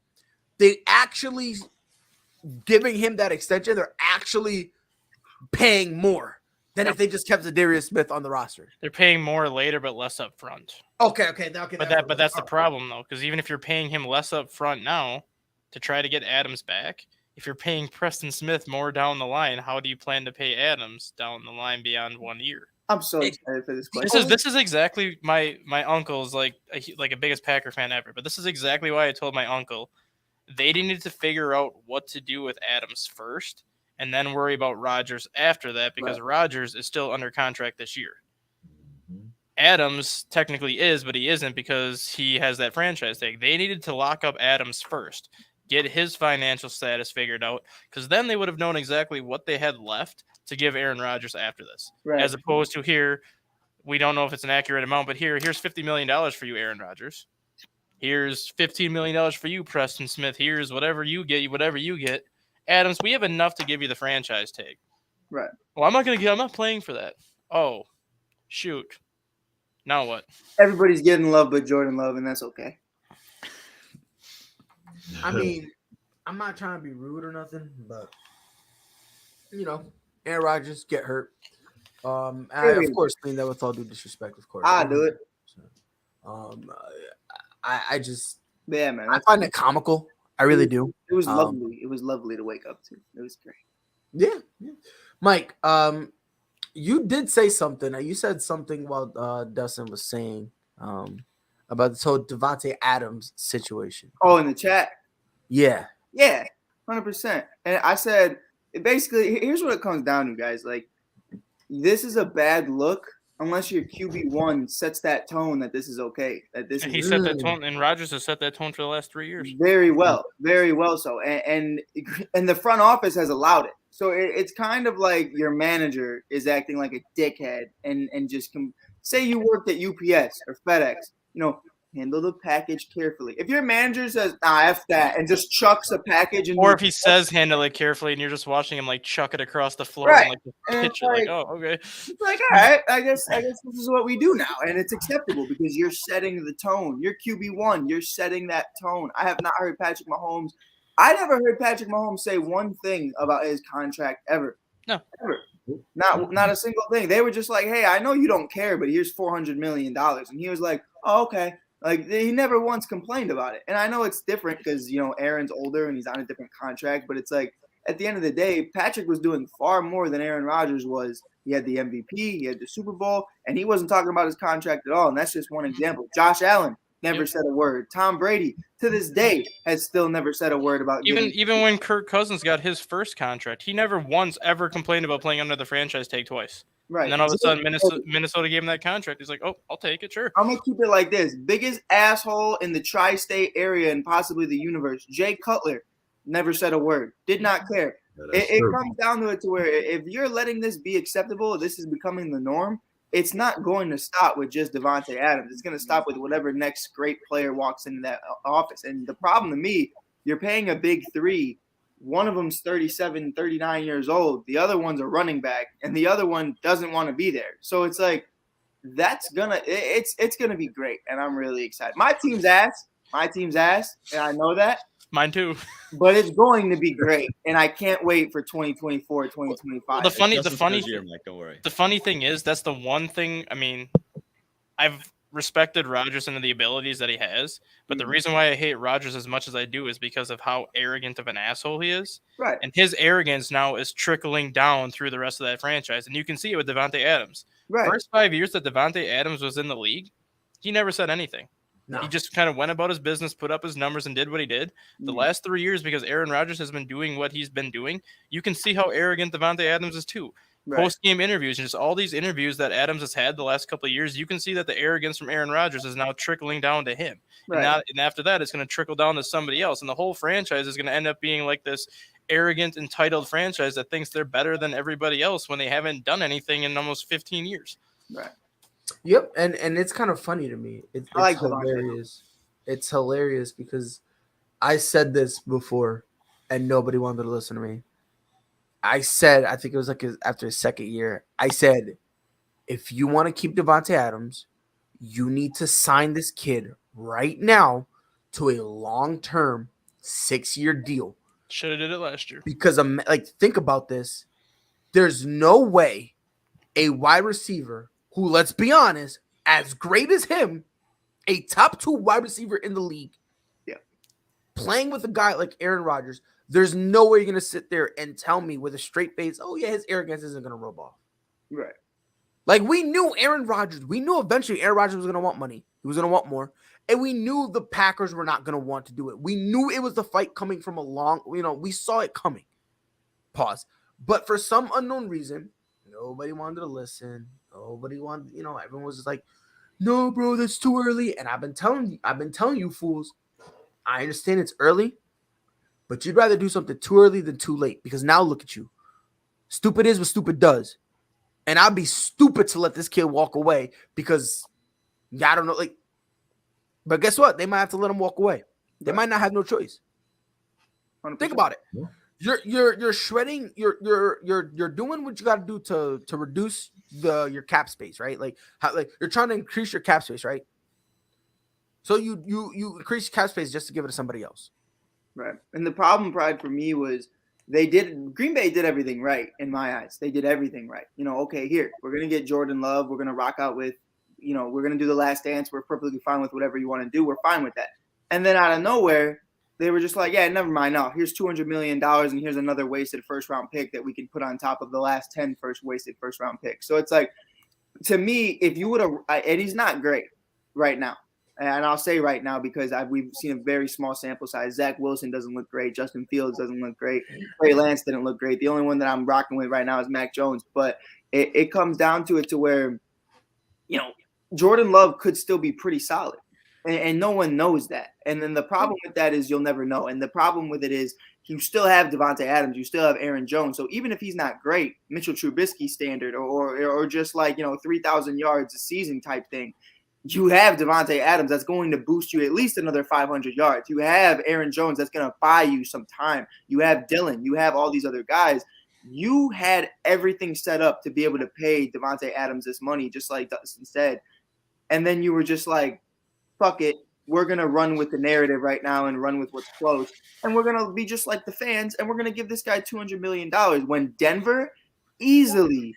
they actually giving him that extension. They're actually paying more than if they just kept Darius Smith on the roster. They're paying more later, but less up front. Okay. But that's the problem though, because even if you're paying him less up front now to try to get Adams back, if you're paying Preston Smith more down the line, how do you plan to pay Adams down the line beyond 1 year? I'm so excited for this question. This is exactly my uncle's like a biggest Packer fan ever. But this is exactly why I told my uncle they needed to figure out what to do with Adams first, and then worry about Rodgers after that because Rodgers is still under contract this year. Adams technically is, but he isn't because he has that franchise tag. They needed to lock up Adams first, get his financial status figured out, because then they would have known exactly what they had left to give Aaron Rodgers after this. Right. As opposed to here, we don't know if it's an accurate amount, but here's $50 million for you, Aaron Rodgers. Here's $15 million for you, Preston Smith. Here's whatever you get. Adams, we have enough to give you the franchise tag. Right. Well, I'm not playing for that. Oh, shoot. Now what? Everybody's getting love but Jordan Love, and that's okay. I mean, I'm not trying to be rude or nothing, but Aaron Rodgers get hurt. I of course mean that with all due disrespect, of course. I'll do it. I just Yeah, man. I find it comical. I really do. It was lovely. It was lovely to wake up to. It was great. Yeah. Mike, you did say something. You said something while Dustin was saying about this whole Devontae Adams situation. Oh, in the chat. Yeah. Yeah, 100%. And I said, basically, here's what it comes down to, guys. Like, this is a bad look unless your QB1 sets that tone that this is okay. That this And is he set that tone, and Rodgers has set that tone for the last 3 years. very well so. And the front office has allowed it. So it's kind of like your manager is acting like a dickhead and just say you worked at UPS or FedEx. handle the package carefully. If your manager says, F that, and just chucks a package into Or if he says handle it carefully and you're just watching him like chuck it across the floor Right. and like And pitch it's it, like, like- oh, okay. It's like, all right, I guess this is what we do now, and it's acceptable because you're setting the tone. You're QB1. You're setting that tone. I have not heard Patrick Mahomes. I never heard Patrick Mahomes say one thing about his contract ever. No. Ever. Not a single thing. They were just like, hey, I know you don't care, but here's $400 million. And he was like, oh, okay. Like, he never once complained about it. And I know it's different because, Aaron's older and he's on a different contract, but it's like, at the end of the day, Patrick was doing far more than Aaron Rodgers was. He had the MVP, he had the Super Bowl, and he wasn't talking about his contract at all. And that's just one example. Josh Allen never said a word. Tom Brady, to this day, has still never said a word about Even when Kirk Cousins got his first contract, he never once ever complained about playing under the franchise tag twice. Right. And then all of a sudden, Minnesota gave him that contract. He's like, oh, I'll take it, sure. I'm going to keep it like this. Biggest asshole in the tri-state area and possibly the universe, Jay Cutler, never said a word. Did not care. It comes down to it to where if you're letting this be acceptable, this is becoming the norm, it's not going to stop with just Devontae Adams. It's going to stop with whatever next great player walks into that office. And the problem to me, you're paying a big three. One of them's 37, 39 years old. The other one's a running back, and the other one doesn't want to be there. So it's like it's gonna be great, and I'm really excited. My team's ass, and I know that. Mine too. But it's going to be great, and I can't wait for 2024, 2025. The funny Mike, don't worry. The funny thing is, that's the one thing. I mean, I've respected Rodgers and the abilities that he has, but the reason why I hate Rodgers as much as I do is because of how arrogant of an asshole he is. Right. And his arrogance now is trickling down through the rest of that franchise, and you can see it with Devontae Adams. Right. First 5 years that Devontae Adams was in the league, he never said anything. No. He just kind of went about his business, put up his numbers, and did what he did. The last 3 years, because Aaron Rodgers has been doing what he's been doing, you can see how arrogant Devontae Adams is too. Right. Post-game interviews and just all these interviews that Adams has had the last couple of years, you can see that the arrogance from Aaron Rodgers is now trickling down to him. Right. And after that, it's going to trickle down to somebody else. And the whole franchise is going to end up being like this arrogant, entitled franchise that thinks they're better than everybody else when they haven't done anything in almost 15 years. Right. Yep, and it's kind of funny to me. It's I like hilarious. It's hilarious because I said this before, and nobody wanted to listen to me. I said, I think it was like after his second year, I said, if you want to keep Devontae Adams, you need to sign this kid right now to a long-term 6-year deal. Should have did it last year. Because, think about this. There's no way a wide receiver who, let's be honest, as great as him, a top 2 wide receiver in the league, playing with a guy like Aaron Rodgers, there's no way you're going to sit there and tell me with a straight face, oh, yeah, his arrogance isn't going to rub off. Right. Like, we knew Aaron Rodgers. We knew eventually Aaron Rodgers was going to want money. He was going to want more. And we knew the Packers were not going to want to do it. We knew it was the fight coming from a long, we saw it coming. Pause. But for some unknown reason, nobody wanted to listen. Nobody wanted, everyone was just like, no, bro, that's too early. And I've been telling you fools, I understand it's early, but you'd rather do something too early than too late, because now look at you. Stupid is what stupid does. And I'd be stupid to let this kid walk away because, I don't know, but guess what? They might have to let him walk away. They might not have no choice. 100%. Think about it. Yeah. You're shredding. You're doing what you got to do to reduce your cap space, right? Like you're trying to increase your cap space, right? So you increase cap space just to give it to somebody else. Right. And the problem, Pride, for me was Green Bay did everything right in my eyes. They did everything right. Okay, here, we're going to get Jordan Love. We're going to rock out with, we're going to do the last dance. We're perfectly fine with whatever you want to do. We're fine with that. And then out of nowhere, they were just like, yeah, never mind. No, here's $200 million and here's another wasted first-round pick that we can put on top of the last 10 wasted first-round picks. So it's like, to me, if you would have – and he's not great right now. And I'll say right now because we've seen a very small sample size. Zach Wilson doesn't look great. Justin Fields doesn't look great. Trey Lance didn't look great. The only one that I'm rocking with right now is Mac Jones. But it comes down to it to where, Jordan Love could still be pretty solid. And no one knows that. And then the problem with that is you'll never know. And the problem with it is you still have Devontae Adams. You still have Aaron Jones. So even if he's not great, Mitchell Trubisky standard or just 3,000 yards a season type thing, You have Devontae Adams that's going to boost you at least another 500 yards. You have Aaron Jones that's going to buy you some time. You have Dylan. You have all these other guys. You had everything set up to be able to pay Devontae Adams this money, just like Dustin said. And then you were just like, fuck it. We're going to run with the narrative right now and run with what's close. And we're going to be just like the fans, and we're going to give this guy $200 million when Denver easily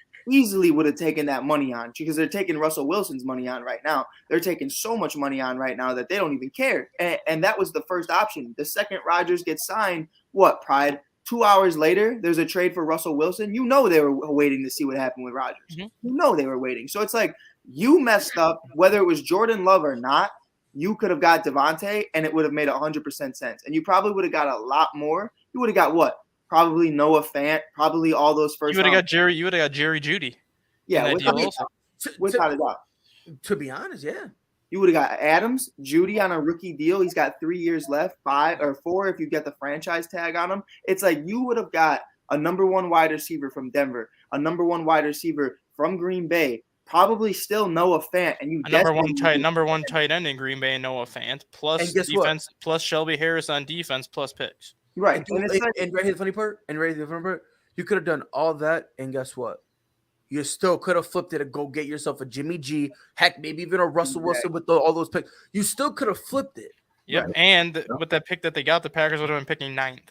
would have taken that money on, because they're taking Russell Wilson's money on right now. They're taking so much money on right now that they don't even care. And that was the first option. The second Rodgers gets signed, what, Pride? 2 hours later, there's a trade for Russell Wilson. You know they were waiting to see what happened with Rodgers. Mhm. You know they were waiting. So it's like you messed up, whether it was Jordan Love or not. You could have got Devontae, and it would have made 100% sense. And you probably would have got a lot more. You would have got what? Probably Noah Fant, probably all those first. You would have got Jerry. You would have got Jerry Judy. Yeah, in that deal also. without a doubt. To be honest, yeah. You would have got Adams, Judy on a rookie deal. He's got 3 years left, 5 or 4 if you get the franchise tag on him. It's like you would have got a number 1 wide receiver from Denver, a number 1 wide receiver from Green Bay, probably still Noah Fant, and you A number one tight end in Green Bay, Noah Fant, plus And guess defense, plus Shelby Harris on defense, plus picks. right. And, And it's like, and right here, the funny part, you could have done all that, and guess what? You still could have flipped it and go get yourself a Jimmy G, heck, maybe even a Russell Wilson with all those picks. You still could have flipped it. Yep, Right. and with that pick that they got, the Packers would have been picking 9th.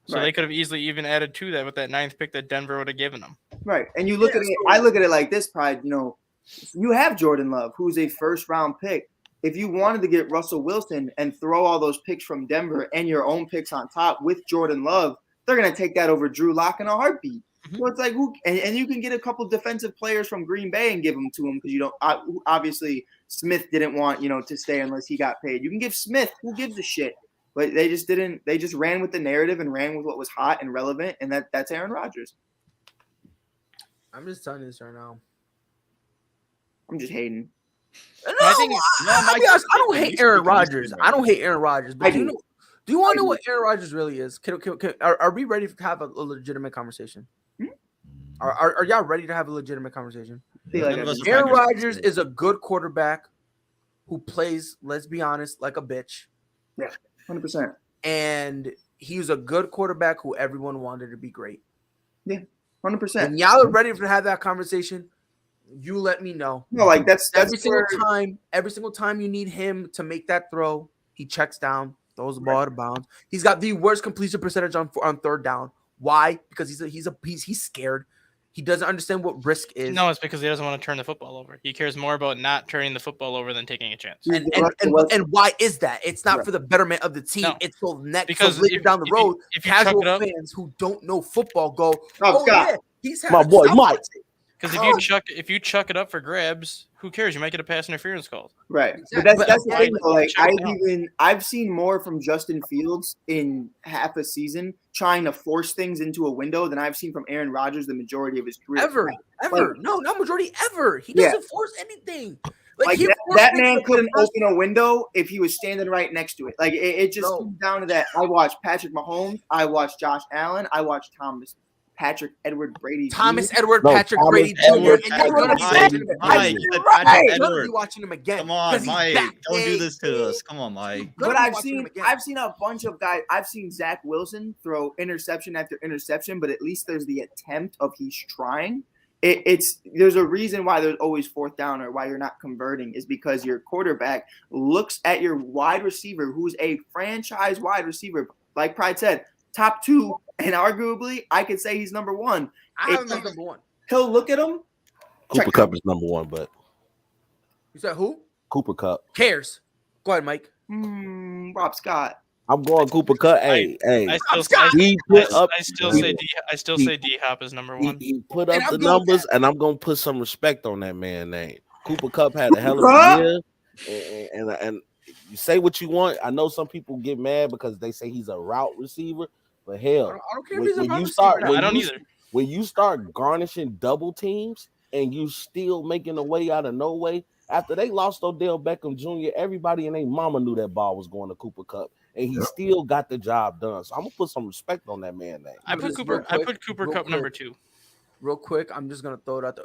So Right. they could have easily even added to that with that 9th pick that Denver would have given them. right. And you look at it, I look at it like this, Pride, you have Jordan Love, who's a first-round pick. If you wanted to get Russell Wilson and throw all those picks from Denver and your own picks on top with Jordan Love, they're going to take that over Drew Lock in a heartbeat. Mhm. So it's like, and you can get a couple defensive players from Green Bay and give them to him, because you don't, obviously Smith didn't want, to stay unless he got paid. You can give Smith, who gives a shit? But they just didn't, they just ran with the narrative and ran with what was hot and relevant, and that's Aaron Rodgers. I'm just telling you this right now. I'm just hating. No, I think I'll be honest, I don't hate Aaron Rodgers. I don't hate Aaron Rodgers. But I do do. you want I to know do. what Aaron Rodgers really is? Are we ready to have a legitimate conversation? Are y'all ready to have a legitimate conversation? Feel like None of us I- are Aaron Packers fans Rodgers here. is a good quarterback who plays, let's be honest, like a bitch. 100%. And he's a good quarterback who everyone wanted to be great. 100%. When y'all are ready to have that conversation, you let me know. No, like that's Every single where, time you need him to make that throw, he checks down, throws the ball out of bounds. He's got the worst completion percentage on third down. Why? Because he's scared. He doesn't understand what risk is. No, it's because he doesn't want to turn the football over. He cares more about not turning the football over than taking a chance. And why is that? It's not Right. for the betterment of the team. No. It's so next Because so later if- down the if you- road, if you chuck casual it up- fans who don't know football go, Oh, Scott. yeah, he's My boy, Mike. Because if you chuck it up for grabs, who cares? You might get a pass interference call. right. Exactly. But But that's the why- thing though. Like check it out. I've seen more from Justin Fields in half a season trying to force things into a window than I've seen from Aaron Rodgers the majority of his career. ever. No, not majority ever. He Yeah. doesn't force anything. Like he that forced man things couldn't the first- open a window if he was standing right next to it. Like it just No. comes down to that. I watched Patrick Mahomes. I watched Josh Allen. I watched Patrick Edward Brady. Thomas Jr. Edward, No, Patrick Thomas Brady Jr. Edward, And you're gonna be Mike, watching him Mike, again. you You're said right. Patrick You're gonna Edward. be watching him again. Come on, 'cause he's Mike. back. Don't do Hey, this to us. Come on, Mike. you're gonna But be I've watching him seen again. a bunch of guys. I've seen Zach Wilson throw interception after interception, but at least there's the attempt of he's trying. There's a reason why there's always fourth down or why you're not converting is because your quarterback looks at your wide receiver, who's a franchise wide receiver, like Pride said, top 2, and arguably I could say he's number 1. I have him as number 1. He'll look at him. Cooper check Cup is number 1, but You said who? Cooper Cup. Cares. Go ahead, Mike. Rob Scott. I'm going Cooper Cup. Hey, I still, Scott! he put up. I still say D Hop is number 1. He put And up I'm the good with numbers, and I'm gonna put some respect on that man's name. Cooper Cup had a hell of a year, and you say what you want. I know some people get mad because they say he's a route receiver, but hell, I don't care when- if he's a when wide you receiver start- or not. when I don't you- either. when you start garnishing double teams and you still making a way out of no way. After they lost Odell Beckham Jr., everybody and their mama knew that ball was going to Cooper Cup, and he still got the job done. So I'm gonna put some respect on that man's name. I put Just Cooper. real I quick, put Cooper real Cup quick. number 2. Real quick, I'm just gonna throw it out there.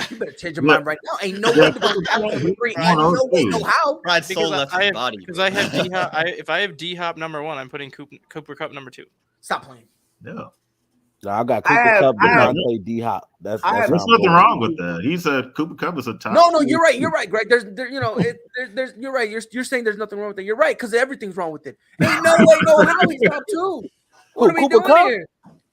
You better change your mind right now. Ain't no way to go Ain't no way, no how. Pride soul Because left I his have, body. because I have D Hop. If I have D Hop number 1, I'm putting Cooper Cup number 2. Stop playing. Yeah. No, I got Cooper Cup, Devontae, D Hop. That's There's how I'm nothing going. wrong with that. He's a Cooper Cup is a top. No, you're right. You're right, Greg. There's you're right. You're saying there's nothing wrong with it. You're right, because everything's wrong with it. Ain't no way, no how he's top 2. What are we Cooper doing Kupp? here?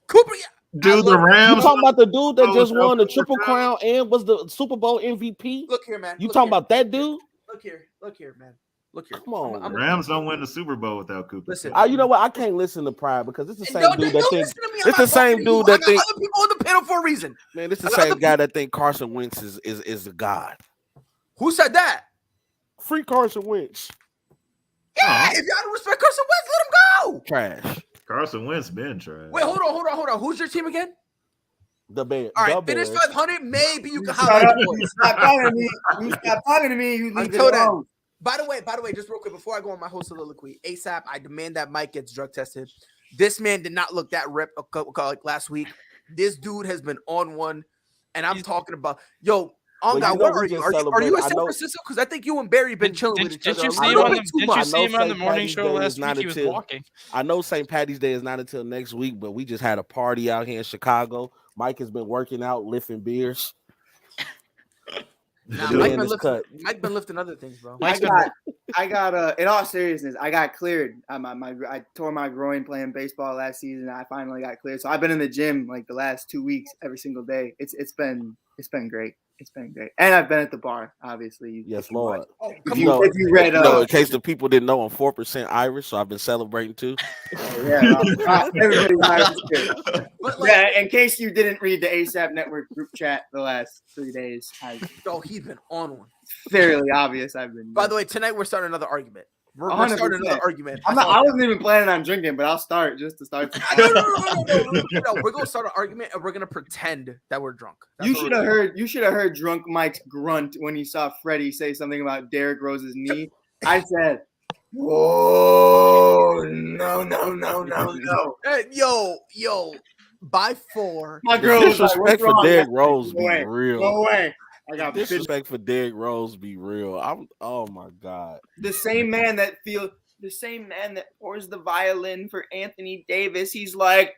Cooper, Dude, the You Rams. talking about the dude that just won the Cooper Triple Kupp? Crown and was the Super Bowl MVP? Look here, man. You Look talking here. about that dude? Look here, man. Look here. Come on, I'm- Rams don't win the Super Bowl without Cooper. Listen. Kupp. You know what? I can't listen to Pride because it's the same Don't dude that think. listen to me. I'm It's the not same talking to you. dude that I got think. other people on the panel for a reason. Man, it's the I got same the- guy that think Carson Wentz is a god. Who said that? Free Carson Wentz. Yeah, if y'all don't respect Carson Wentz, let him go. Trash. Carson Wentz been trash. Wait, hold on. Who's your team again? The Bears. All right, the finish Bears. 500. Maybe you can Shut highlight up. the boys. Stop talking to me. You stop talking to me. You leave it Until then. alone. By the way, just real quick before I go on my whole soliloquy, ASAP, I demand that Mike gets drug tested. This man did not look that ripped like last week. This dude has been on one, and I'm talking about on Well, God. you know, What we are you? just Are you celebrated. in I San know- Francisco? Because I think you and Barry been chilling with each Did other. you see I him know on it the, too did much. you see him on the St. morning Patty's show Day last is not week? He was until- walking. I know St. Patty's Day is not until next week, but we just had a party out here in Chicago. Mike has been working out, lifting beers. Nah, The Mike man been, is lifting, cut. Mike been lifting other things, bro. I got in all seriousness, I got cleared. I tore my groin playing baseball last season. I finally got cleared. So I've been in the gym like the last 2 weeks every single day. It's been great. It's been great. And I've been at the bar, obviously. Yes, Lord. Oh, If come you, on. if you read in case the people didn't know, I'm 4% Irish, so I've been celebrating too. everybody's Irish too. But like, Yeah, in case you didn't read the ASAP Network group chat the last 3 days, he's been on one. fairly obvious I've been. By the way, tonight we're starting another argument. We're 100%. starting another argument. I wasn't even planning on drinking, but I'll start just to start. No, we're gonna start an argument and we're gonna pretend that we're drunk. That's You what should we're have doing. heard. You should have heard drunk Mike's grunt when he saw Freddie say something about Derrick Rose's knee. I said, "Whoa, no!" Hey, yo, by 4. My girl was like, "What's Disrespect for wrong?" Derrick I said, Rose "Go be away. real. Go away." I got bitch. Disrespect for Derrick Rose be real. Oh my God. The same man that pours the violin for Anthony Davis. He's like,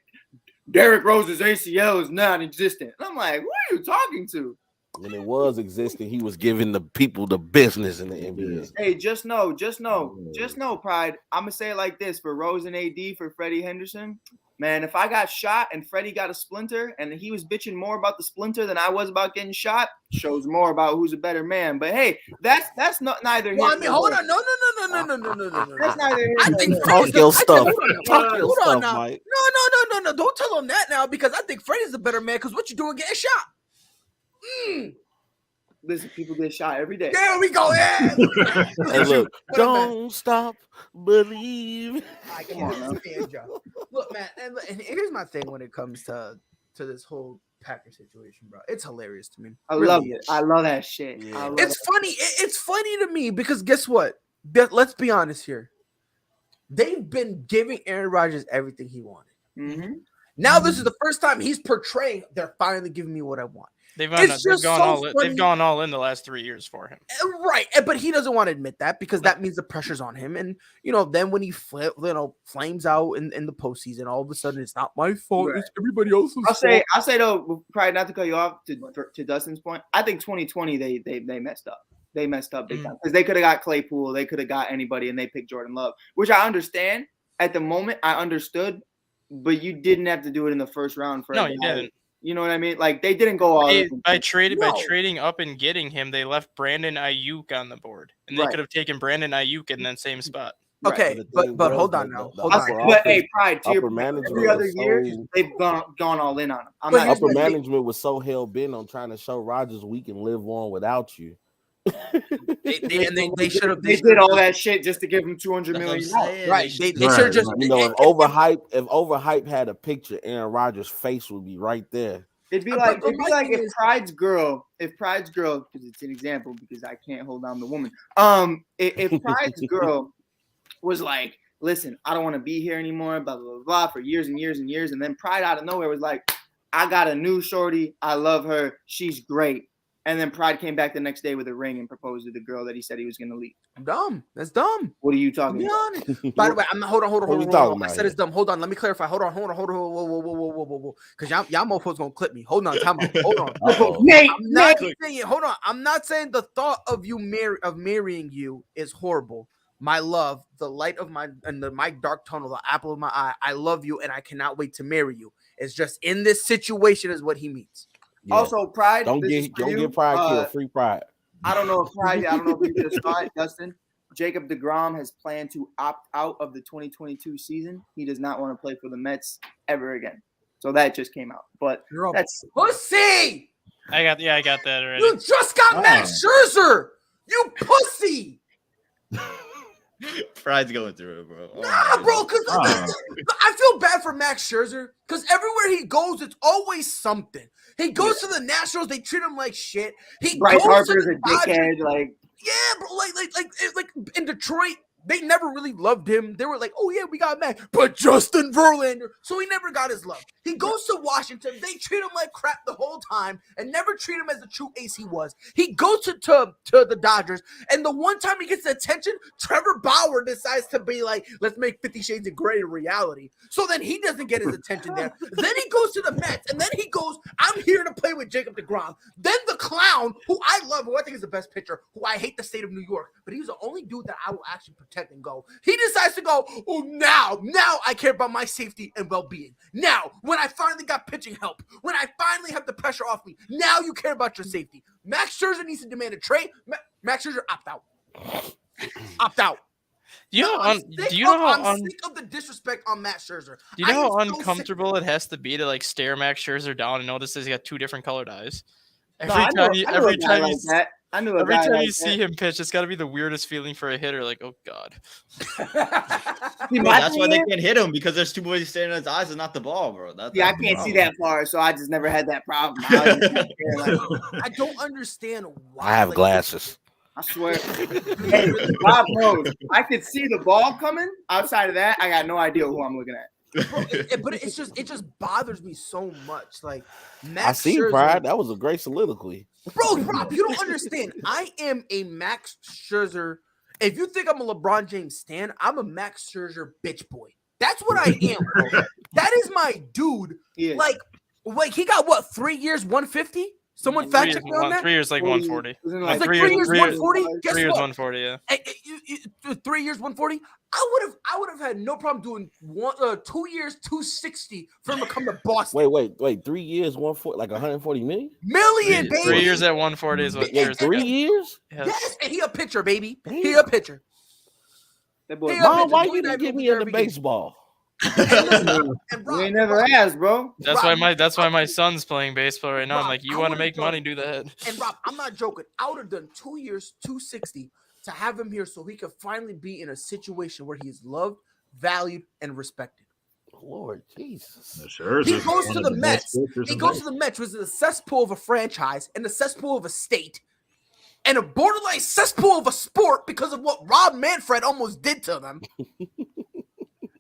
Derrick Rose's ACL is non-existent. And I'm like, who are you talking to? When it was existing, he was giving the people the business in the NBA. Hey, just know, Pride. I'm gonna say it like this for Rose and AD for Freddie Henderson. Man, if I got shot and Freddie got a splinter and he was bitching more about the splinter than I was about getting shot, shows more about who's a better man. But hey, that's not neither. Well, I here mean, nor hold there. on. No. That's neither here I nor think there. Talk your stuff. Talk your Hold on stuff, now. Mike. No. Don't tell him that now because I think Freddie's a better man because what you doing getting shot? Listen, people get shot every day. There we go. Yeah. Hey, look, What up, man? don't stop believe. I can't stand y'all. Look, man, and here's my thing when it comes to this whole Packer situation, bro. It's hilarious to me. I Really love is. it. I love that shit. Yeah. I love It's funny. It's funny to me because guess what? Let's be honest here. They've been giving Aaron Rodgers everything he wanted. Mm-hmm. Now this is the first time he's portraying. They're finally giving me what I want. They've It's just gone so all in. funny. They've gone all in the last 3 years for him. Right, but he doesn't want to admit that because that means the pressure's on him. And then when he flames out in the postseason, all of a sudden it's not my fault. Right. It's everybody else's fault. I'll say though, probably not to cut you off to Dustin's point. I think 2020 they messed up. They messed up big time because they could have got Claypool, they could have got anybody, and they picked Jordan Love, which I understand. At the moment, I understood, but you didn't have to do it in the first round for. No, you didn't. You know what I mean? Like they didn't go all in. By trading up and getting him, they left Brandon Ayuk on the board, and they could have taken Brandon Ayuk in that same spot. Okay, but hold on now. Hold on. But hey, Pride, to your upper point, management every other was year so- they've gone all in on him. I'm But not here's Upper the thing. management was so hell bent on trying to show Rodgers we can live on without you. They should have. They did all that shit just to give him $200 million. Right. They should have just. You know, if overhype had a picture, Aaron Rodgers' face would be right there. It'd be But like my thing if is- Pride's girl, because it's an example because I can't hold down the woman. If Pride's girl was like, listen, I don't want to be here anymore, blah, blah, blah, blah, for years and years and years. And then Pride out of nowhere was like, I got a new shorty. I love her. She's great. And then Pride came back the next day with a ring and proposed to the girl that he said he was going to leave. Dumb. That's dumb. What are you To talking be about? honest. By the way, I'm hold on. What we Hold talking on. I about said here? it's dumb. Hold on. Let me clarify. Hold on. Whoa. Because y'all mofos gonna clip me. Hold on. Time out. Hold on. Uh-oh. Nate, I'm not saying. Hold on. I'm not saying the thought of marrying you is horrible. My love, the light of my my dark tunnel, the apple of my eye. I love you, and I cannot wait to marry you. It's just in this situation is what he means. Yeah. Also, Pride. Don't this is get for don't you. get Pride killed. Free Pride. I don't know if you just saw it, Dustin. Jacob deGrom has planned to opt out of the 2022 season. He does not want to play for the Mets ever again. So that just came out. But You're a that's pussy. I got that already. You just got Max Scherzer. You pussy. Pride's going through it, bro. Oh, Nah, bro, because Ah. I feel bad for Max Scherzer because everywhere he goes, it's always something. He goes to the Nationals, they treat him like shit. He Bryce goes Harper's to a the Dodgers. dickhead. Like, Yeah, bro, like in Detroit, they never really loved him. They were like, oh yeah, we got Max, but Justin Verlander, so he never got his love. He goes to Washington, they treat him like crap the whole time and never treat him as the true ace he was. He goes to the Dodgers, and the one time he gets attention, Trevor Bauer decides to be like, let's make 50 Shades of Grey a reality. So then he doesn't get his attention there. Then he goes to the Mets, and then he goes, I'm here to play with Jacob deGrom. Then the clown, who I love, who I think is the best pitcher, who I hate the state of New York, but he's the only dude that I will actually protect and go. He decides to go, oh, now I care about my safety and well-being. Now, when I finally got pitching help, when I finally have the pressure off me, now you care about your safety. Max Scherzer needs to demand a trade. Max Scherzer, opt out. Opt out. Do you know I'm sick of the disrespect on Matt Scherzer. Do you know how I am so uncomfortable it has to be to like stare Max Scherzer down and notice that he's got two different colored eyes? no, I knew a guy like that. I knew a Every guy time like you see him pitch, it's got to be the weirdest feeling for a hitter. Like, oh god. See, Bro, my that's why thing they is- can't hit him because there's two boys staring at his eyes and not the ball, bro. Yeah, I that's the can't see problem. that far, so I just never had that problem. I was just out there, like, I don't understand why. I have like, glasses. I swear. Hey, Bob knows. I could see the ball coming. Outside of that, I got no idea who I'm looking at. Bro, but it just bothers me so much. Like Max I see Scherzer, Pride. That was a great soliloquy. Bro, Rob, you don't understand. I am a Max Scherzer. If you think I'm a LeBron James stan, I'm a Max Scherzer bitch boy. That's what I am, bro. That is my dude. Yeah. Like he got what, 3 years, 150? Someone fact check me on that. 3 years, like 140. Wasn't it It's like 3 3 years, years, 140. Guess 3 years, what? 140. Yeah. 3 years, 140. I would have had no problem doing 2 years, 260 for him to come to Boston. Wait. 3 years, 140, like 140 million. Million, baby. 3 years at 140 is what. Wait, 3 years? Yes, and he a pitcher, baby. Damn. He a pitcher. That boy. Hey, Mom, why Boy, you that didn't get movie me into every game. baseball? And You ain't never asked, bro. That's why my son's playing baseball right now. I'm like, you I want to would've make done- money, do that. And Rob, I'm not joking. I would have done 2 years, 260 to have him here so he could finally be in a situation where he is loved, valued, and respected. Lord Jesus. Sure, He goes to the Mets. He goes to the Mets, which is a cesspool of a franchise and a cesspool of a state and a borderline cesspool of a sport because of what Rob Manfred almost did to them.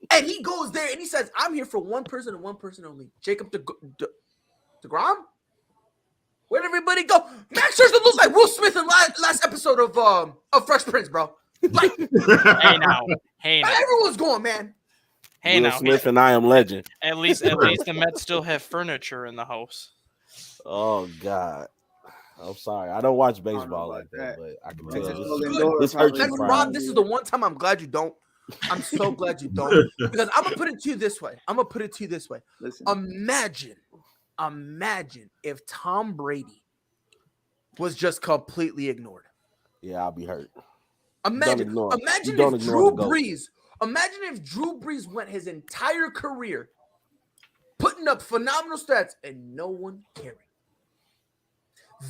And he goes there and he says, I'm here for one person and one person only. Jacob deGrom? Where'd everybody go? Max Scherzer looks like Will Smith in last episode of Fresh Prince, bro. Like, Hey now. everyone's going, man. Hey Will now. Smith and I Am Legend. At least the Mets still have furniture in the house. Oh God. I'm sorry. I don't watch baseball know like about that, but I can Right. tell Just you hold this, indoors, this hurts probably. you, Rob, Brian. this is the one time I'm glad you don't. I'm so glad you don't. Because I'm gonna put it to you this way. Listen. Imagine if Tom Brady was just completely ignored. Yeah, I'll be hurt. Imagine ignore him. if Don't ignore Drew the goat. Brees. Imagine if Drew Brees went his entire career putting up phenomenal stats and no one caring.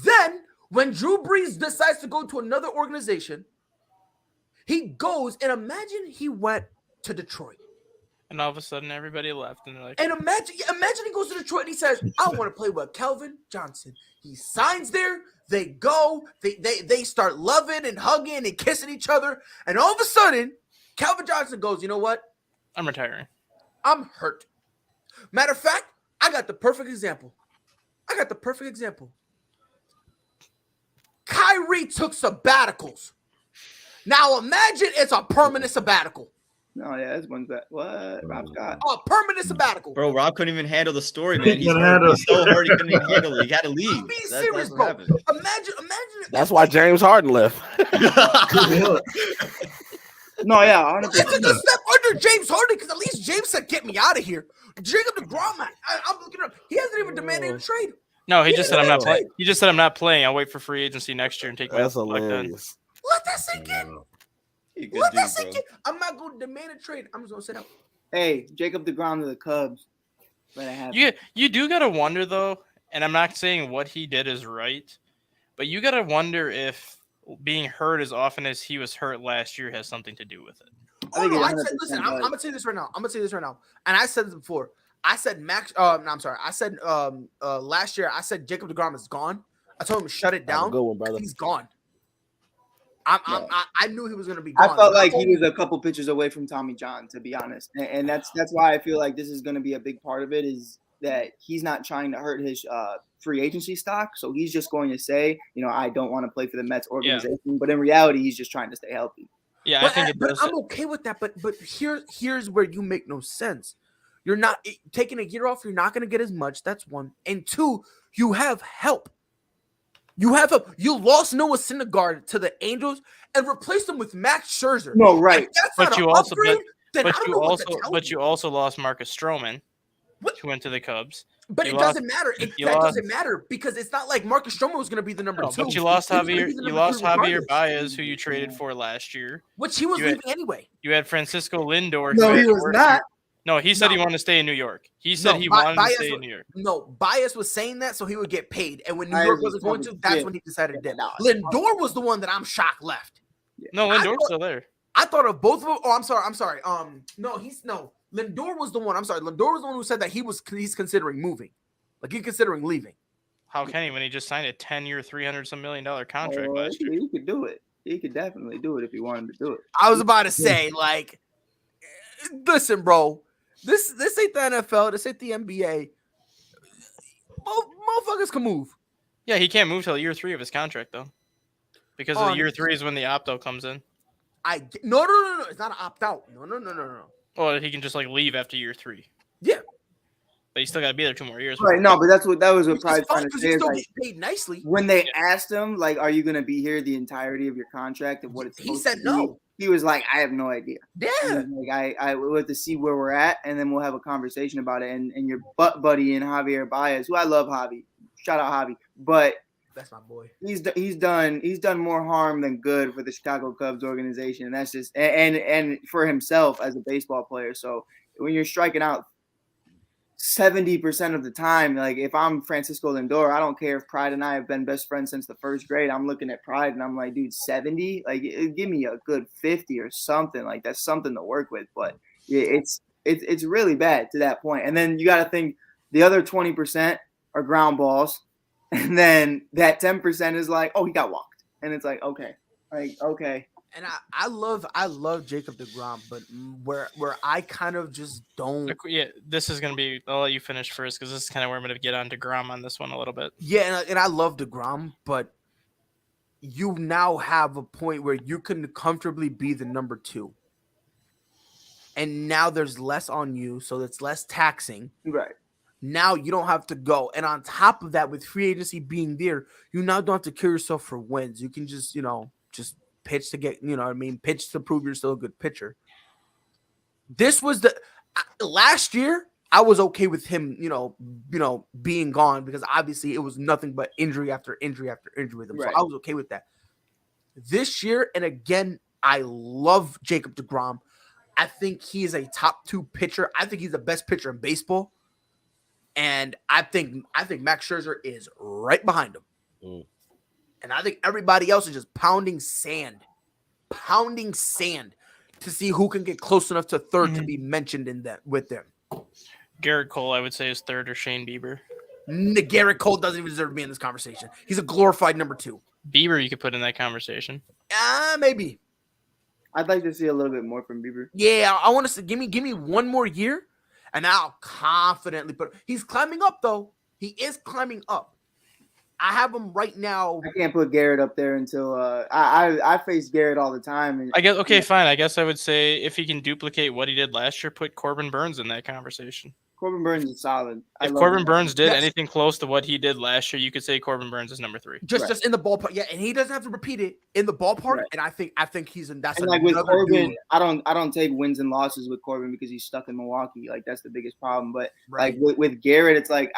Then, when Drew Brees decides to go to another organization, he goes and imagine he went to Detroit. And all of a sudden, everybody left, and they're like, And imagine he goes to Detroit and he says, I want to play with Calvin Johnson. He signs there, they go, they start loving and hugging and kissing each other. And all of a sudden, Calvin Johnson goes, you know what? I'm retiring. I'm hurt. Matter of fact, I got the perfect example. Kyrie took sabbaticals. Now imagine it's a permanent sabbatical. No, yeah, this one's that. What? Rob Scott. A permanent sabbatical. Bro, Rob couldn't even handle the story, man. He He's can hurt. handle He's so it. hurt he couldn't even handle it. He had to leave. I'm being serious, That's what bro. happened. Imagine if That's why James Harden left. No, yeah, 100%. I took a step under James Harden because at least James said, "Get me out of here." Jacob DeGrom, I'm looking up. He hasn't even demanded a trade. No, he Yeah, just said I'm not that's playing. right. He just said I'm not playing. I'll wait for free agency next year and take my That's like then. hilarious. Let that sink in. He a good Let that dude, sink bro. in. I'm not going to demand a trade. I'm just going to sit out. Hey, Jacob DeGrom to the Cubs. Let it happen. You do gotta wonder though, and I'm not saying what he did is right, but you gotta wonder if being hurt as often as he was hurt last year has something to do with it. I think it I 100% said, listen, I'm does. going to say this right now. And I said this before. I said Max. No, I'm sorry. I said last year. I said Jacob DeGrom is gone. I told him to shut it Have a down. good one, brother. He's gone. I knew he was going to be I gone. felt But like told he him- was a couple pitches away from Tommy John, to be honest, and that's why I feel like this is going to be a big part of it. Is that he's not trying to hurt his free agency stock, so he's just going to say, I don't want to play for the Mets organization, but in reality, he's just trying to stay healthy. Yeah, I But, think it but does. I'm okay with that. But here's where you make no sense. You're not taking a year off. You're not going to get as much. That's one. And two, you have help. You have help. You lost Noah Syndergaard to the Angels and replaced him with Max Scherzer. No, right. If that's But not you an also- upgrade, then I But don't you know what to also tell but you also lost Marcus Stroman, What? who went to the Cubs. But you it lost- doesn't matter. you That lost- doesn't matter because it's not like Marcus Stroman was going to be the number No, two. but you lost He was gonna Javier. be the You number lost three Javier regardless, Baez, who you traded for last year. which he was you had- leaving anyway. You had Francisco Lindor. No, who he had a was worse not. year. No, he said he No. wanted to stay in New York. He said No, he Ba- wanted to Baez stay was- in New York. No, Bias was saying that so he would get paid, and when New Baez York was wasn't going to, probably- that's yeah. when he decided to. No, Lindor was the one that I'm shocked left. No, I Lindor's thought- still there. I thought of both of them. Oh, I'm sorry. No. Lindor was the one. I'm sorry. Lindor was the one who said that he's considering moving, like he's considering leaving. How can he when he just signed a 10-year, $300 million contract Oh, last year? he could do it. He could definitely do it if he wanted to do it. I was about to say, like, listen, bro, this ain't the NFL. This ain't the NBA. Motherfuckers can move. Yeah, he can't move till year 3 of his contract though, because Oh, of year 3 is when the opt-out comes in. No. It's not an opt out. No. Well, he can just like leave after year 3, Yeah, but he's still got to be there 2 more years. Right, no, but that was what which Pride's is fine trying to because say. he Is still like, gets paid nicely. when they asked him, like, "Are you going to be here the entirety of your contract of what it's?" He supposed said to be?" no. He was like, "I have no idea." Yeah, Like, I will have to see where we're at, and then we'll have a conversation about it. And your butt buddy and Javier Baez, who I love, Javi, shout out Javi, but that's my boy. he's done more harm than good for the Chicago Cubs organization, and that's just and for himself as a baseball player. So when you're striking out 70% of the time, like if I'm Francisco Lindor, I don't care if Pride and I have been best friends since the first grade. I'm looking at Pride and I'm like, dude, 70, like give me a good 50 or something. Like that's something to work with. But it's really bad to that point. And then you got to think the other 20% are ground balls, and then that 10% is like, oh, he got walked, and it's like, okay. And I love Jacob DeGrom, but where I kind of just don't. Yeah, this is gonna be. I'll let you finish first because this is kind of where I'm gonna get on DeGrom on this one a little bit. Yeah, and I love DeGrom, but you now have a point where you can comfortably be the number 2. And now there's less on you, so it's less taxing. Right. Now you don't have to go. And on top of that, with free agency being there, you now don't have to kill yourself for wins. You can just, just pitch to get, pitch to prove you're still a good pitcher. This was last year, I was okay with him, being gone because obviously it was nothing but injury after injury after injury with him. Right. So I was okay with that. This year, and again, I love Jacob DeGrom. I think he is a top 2 pitcher. I think he's the best pitcher in baseball. And I think Max Scherzer is right behind him. And I think everybody else is just pounding sand to see who can get close enough to third to be mentioned in that with them. Garrett Cole, I would say, is third, or Shane Bieber. Garrett Cole doesn't even deserve to be in this conversation. He's a glorified number 2. Bieber, you could put in that conversation. Maybe. I'd like to see a little bit more from Bieber. Yeah, I want to give me one more year, and I'll confidently put. He's climbing up though. He is climbing up. I have him right now. I can't put Garrett up there until I face Garrett all the time. And I guess okay, fine. I guess I would say if he can duplicate what he did last year, put Corbin Burns in that conversation. Corbin Burns is solid. If Corbin Burns did Yes. anything close to what he did last year, you could say Corbin Burns is number 3. Just in the ballpark, yeah, and he doesn't have to repeat it in the ballpark. Right. And I think he's in. That's And like with another Corbin, dude. I don't take wins and losses with Corbin because he's stuck in Milwaukee. Like that's the biggest problem. But Right. like with Garrett, it's like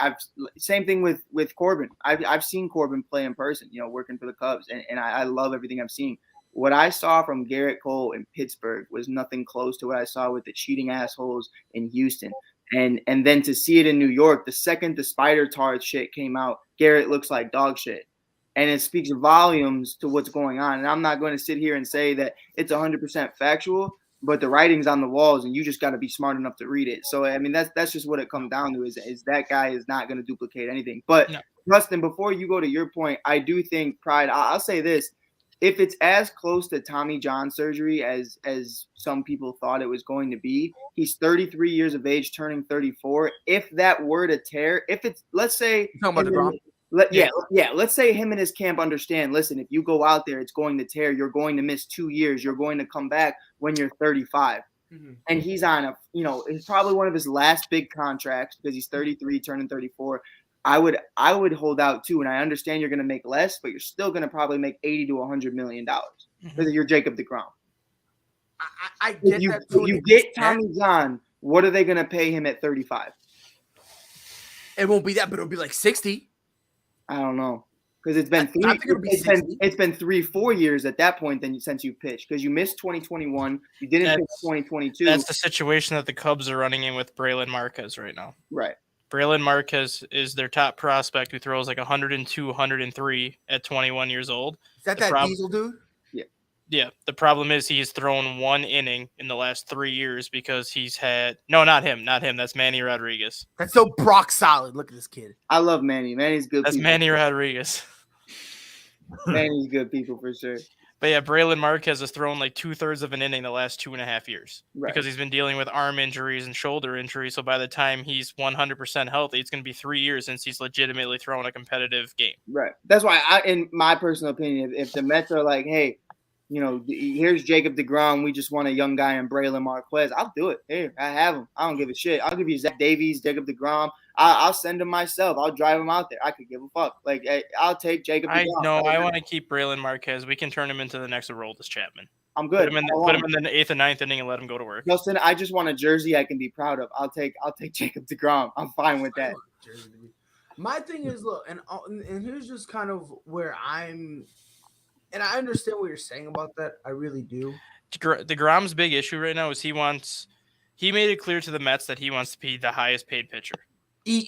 same thing with Corbin. I've seen Corbin play in person, working for the Cubs, and I love everything I've seen. What I saw from Garrett Cole in Pittsburgh was nothing close to what I saw with the cheating assholes in Houston. And then to see it in New York, the second the spider tar shit came out, Garrett looks like dog shit. And it speaks volumes to what's going on. And I'm not going to sit here and say that it's 100% factual, but the writing's on the walls and you just got to be smart enough to read it. So, I mean, that's just what it comes down to is that guy is not going to duplicate anything. But, Justin, before you go to your point, I do think Pride, I'll say this. If it's as close to Tommy John surgery as some people thought it was going to be, he's 33 years of age, turning 34. If that were to tear, if it's, let's say, You're talking about yeah, let's say him and his camp understand, listen, if you go out there, it's going to tear. You're going to miss 2 years. You're going to come back when you're 35. Mm-hmm. And he's on it's probably one of his last big contracts because he's 33, turning 34. I would hold out too, and I understand you're going to make less, but you're still going to probably make $80 to $100 million because you're Jacob deGrom. I get if that. you get Tommy John, what are they going to pay him at 35? It won't be that, but it'll be like 60. I don't know because it's been I think it'll be 60. it's been 3-4 years at that point since you pitched because you missed 2021, you didn't pitch 2022. That's the situation that the Cubs are running in with Braylon Marquez right now. Right. Braylon Marquez is their top prospect who throws like 102, 103 at 21 years old. Is that Diesel dude? Yeah. The problem is he's thrown 1 inning in the last 3 years because he's had – no, not him. That's Manny Rodriguez. That's so Brock solid. Look at this kid. I love Manny. Manny's good. That's people. Manny Rodriguez. Manny's good people for sure. But yeah, Braylon Marquez has thrown like 2/3 of an inning the last 2.5 years because he's been dealing with arm injuries and shoulder injuries. So by the time he's 100% healthy, it's going to be 3 years since he's legitimately thrown a competitive game. Right. That's why in my personal opinion, if the Mets are like, hey, here's Jacob deGrom, we just want a young guy in Braylon Marquez, I'll do it. Here, I have him. I don't give a shit. I'll give you Zach Davies, Jacob deGrom. I'll send him myself. I'll drive him out there. I could give a fuck. Like, I'll take Jacob deGrom. I want to keep Braylon Marquez. We can turn him into the next Aroldis Chapman. I'm good. Put him in the 8th and 9th inning and let him go to work. Justin, I just want a jersey I can be proud of. I'll take Jacob deGrom. I'm fine with that. My thing is, look, and here's just kind of where I'm, and I understand what you're saying about that. I really do. DeGrom's big issue right now is he made it clear to the Mets that he wants to be the highest paid pitcher. Now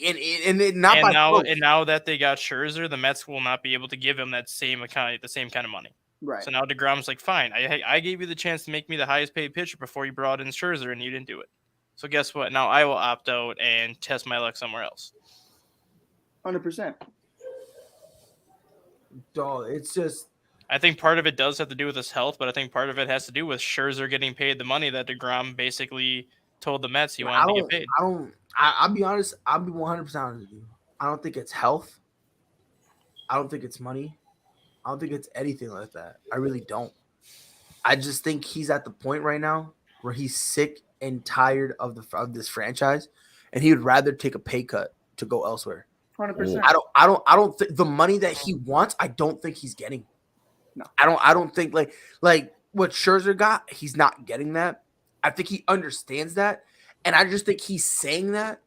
that they got Scherzer, the Mets will not be able to give him the same kind of money. Right. So now DeGrom's like, fine, I gave you the chance to make me the highest paid pitcher before you brought in Scherzer, and you didn't do it. So guess what? Now I will opt out and test my luck somewhere else. 100%. Dog, it's just. I think part of it does have to do with his health, but I think part of it has to do with Scherzer getting paid the money that DeGrom basically told the Mets he wanted to get paid. I'll be honest. I'll be 100% honest with you. I don't think it's health. I don't think it's money. I don't think it's anything like that. I really don't. I just think he's at the point right now where he's sick and tired of this franchise, and he would rather take a pay cut to go elsewhere. 100%. I don't think the money that he wants. I don't think he's getting. No, I don't think like what Scherzer got. He's not getting that. I think he understands that, and I just think he's saying that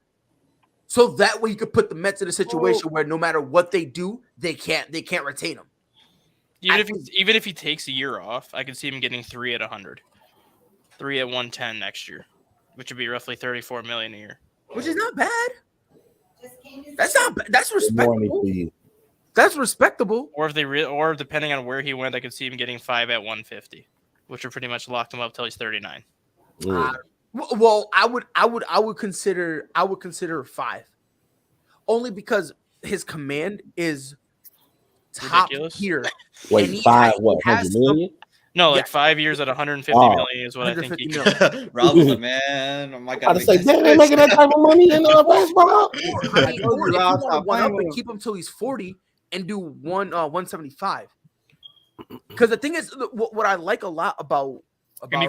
so that way he could put the Mets in a situation where no matter what they do, they can't retain him. Even if he takes a year off, I could see him getting 3 at 100, 3 at 110 next year, which would be roughly $34 million a year, which is not bad. That's not bad. That's respectable. That's respectable. Or or depending on where he went, I could see him getting 5 at 150, which would pretty much lock him up till he's 39. Well, I would consider 5, only because his command is top tier. Wait, 5 what? 100 million? No, like 5 years at 150 million is what I think. Rob was like, man, oh my God. I say, damn, they making that type of money in baseball. Keep him till he's 40, and do 175. Because the thing is, what I like a lot about and you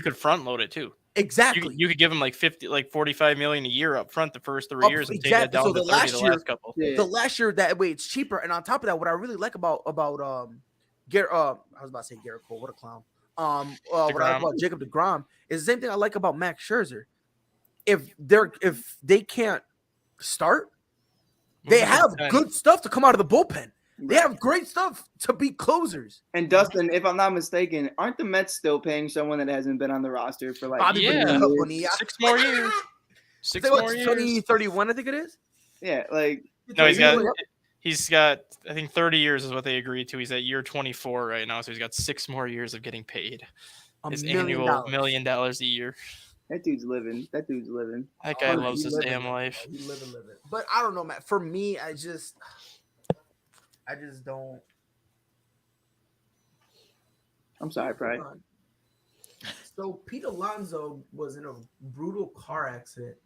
could front load it too. exactly. You could give him like 45 million a year up front the first 3 years and take that down So to 30 the last couple. The last year that way it's cheaper, and on top of that, what I really like about Garrett, I was about to say Garrett Cole, what a clown. What I like about Jacob deGrom is the same thing I like about Max Scherzer. If they can't start, they have good stuff to come out of the bullpen. They have great stuff to be closers. And Dustin, if I'm not mistaken, aren't the Mets still paying someone that hasn't been on the roster for like 6 more years? 6 more years. 2031, I think it is. Yeah, like no, he's got I think 30 years is what they agreed to. He's at year 24 right now, so he's got 6 more years of getting paid. His annual $1 million a year. That dude's living. That guy loves his damn life. He's living. But I don't know, man. For me, I just don't. I'm sorry, Pride. So Pete Alonso was in a brutal car accident.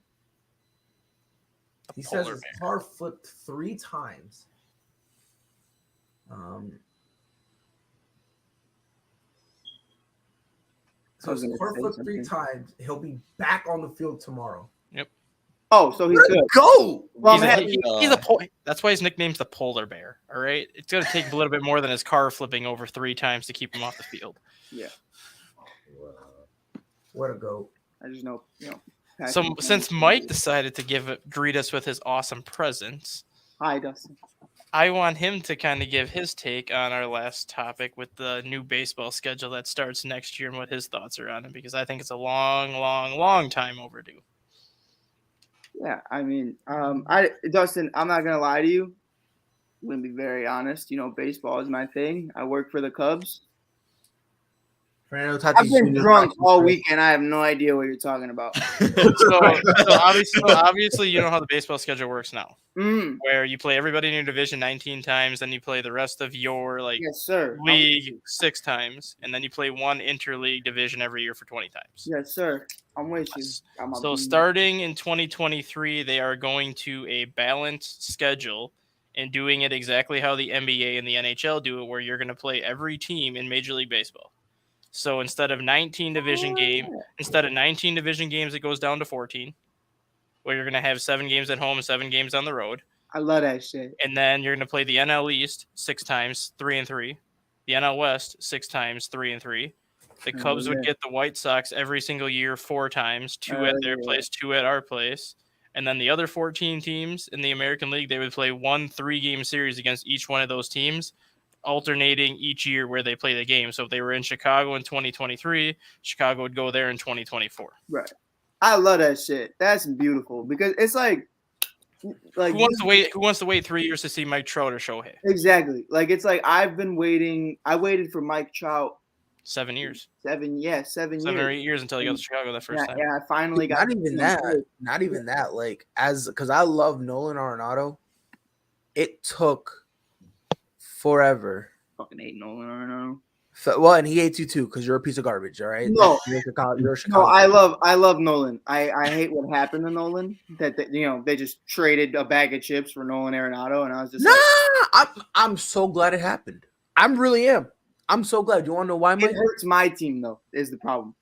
He says his car flipped 3 times. So his car flipped 3 times. He'll be back on the field tomorrow. Yep. Oh, so he's good. Go. Well, he's that's why his nickname's the Polar Bear. All right, it's gonna take a little bit more than his car flipping over 3 times to keep him off the field. Yeah. What a goat. I just know, So since Mike decided to greet us with his awesome presents, hi Dustin. I want him to kind of give his take on our last topic with the new baseball schedule that starts next year and what his thoughts are on it, because I think it's a long, long, long time overdue. Yeah, I mean, Dustin, I'm not gonna lie to you. I'm gonna be very honest. Baseball is my thing. I work for the Cubs. I've been drunk all weekend. I have no idea what you're talking about. so obviously, you know how the baseball schedule works now, where you play everybody in your division 19 times, then you play the rest of your league 6 times, and then you play one interleague division every year for 20 times. Yes, sir. I'm with you. So starting in 2023, they are going to a balanced schedule and doing it exactly how the NBA and the NHL do it, where you're going to play every team in Major League Baseball. So instead of 19 division games, it goes down to 14, where you're going to have 7 games at home and 7 games on the road. I love that shit. And then you're going to play the NL East 6 times, 3-3. The NL West 6 times, 3-3. The Cubs would get the White Sox every single year 4 times, 2 at their place, 2 at our place. And then the other 14 teams in the American League, they would play 1 3-game series against each one of those teams, alternating each year where they play the game. So if they were in Chicago in 2023, Chicago would go there in 2024. Right. I love that shit. That's beautiful because it's like who wants to wait 3 years to see Mike Trout or Shohei? Exactly. Like it's like I've been waiting. I waited for Mike Trout 7 years. 7 years. 7 or 8 years until he got to Chicago that first time. Yeah, I finally got. Not even that. Like because I love Nolan Arenado. It took forever. Fucking hate Nolan Arenado. Well, and he hates you too because you're a piece of garbage. All right. No, you're Chicago. No, I love Nolan. I hate what happened to Nolan. That they just traded a bag of chips for Nolan Arenado, and I was just I'm so glad it happened. I really am. I'm so glad. You want to know why, Mike? It hurts my team though. Is the problem?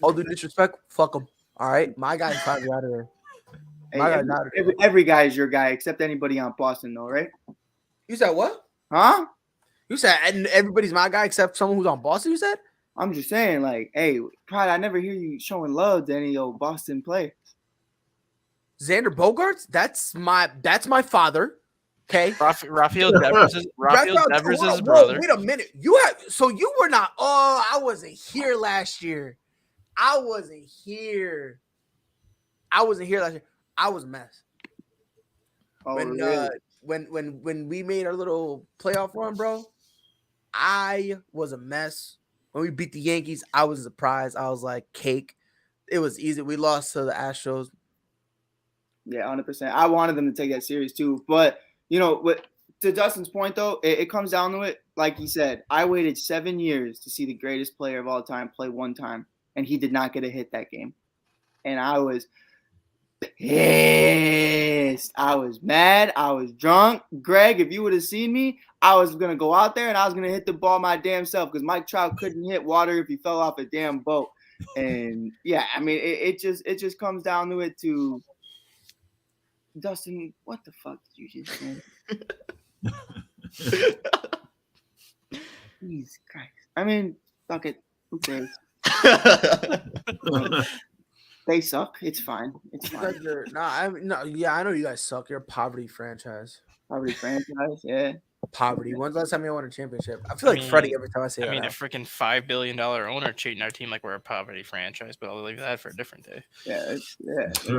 All due disrespect, fuck him. All right, my guy's probably out of there. Every guy is your guy except anybody on Boston, though, right? You said what? Huh? You said and everybody's my guy except someone who's on Boston. You said? I'm just saying, like, hey, probably I never hear you showing love to any old Boston players. Xander Bogaerts, that's my father. Okay, Rafael Devers is brother. Wait a minute, you were not. Oh, I wasn't here last year. I wasn't here last year. I was a mess. Oh, really? When we made our little playoff run, bro, I was a mess. When we beat the Yankees, I was surprised. I was like, cake. It was easy. We lost to the Astros. Yeah, 100%. I wanted them to take that series too. But, to Dustin's point, though, it comes down to it. Like he said, I waited 7 years to see the greatest player of all time play one time, and he did not get a hit that game. And I was pissed. I was mad. I was drunk. Greg, if you would have seen me, I was gonna go out there and I was gonna hit the ball my damn self because Mike Trout couldn't hit water if he fell off a damn boat. And yeah, I mean, it just comes down to it to Dustin. What the fuck did you just say? Jesus Christ. I mean, fuck it. Who cares? They suck. It's fine. It's You fine. guys are yeah, I know you guys suck. You're a poverty franchise. Probably franchise. Yeah. Poverty. When's the last time you won a championship? I feel like Freddie every time I say I that. mean, now. a freaking $5 billion owner treating our team like we're a poverty franchise, but I'll leave that for a different day. Yeah. Yeah. I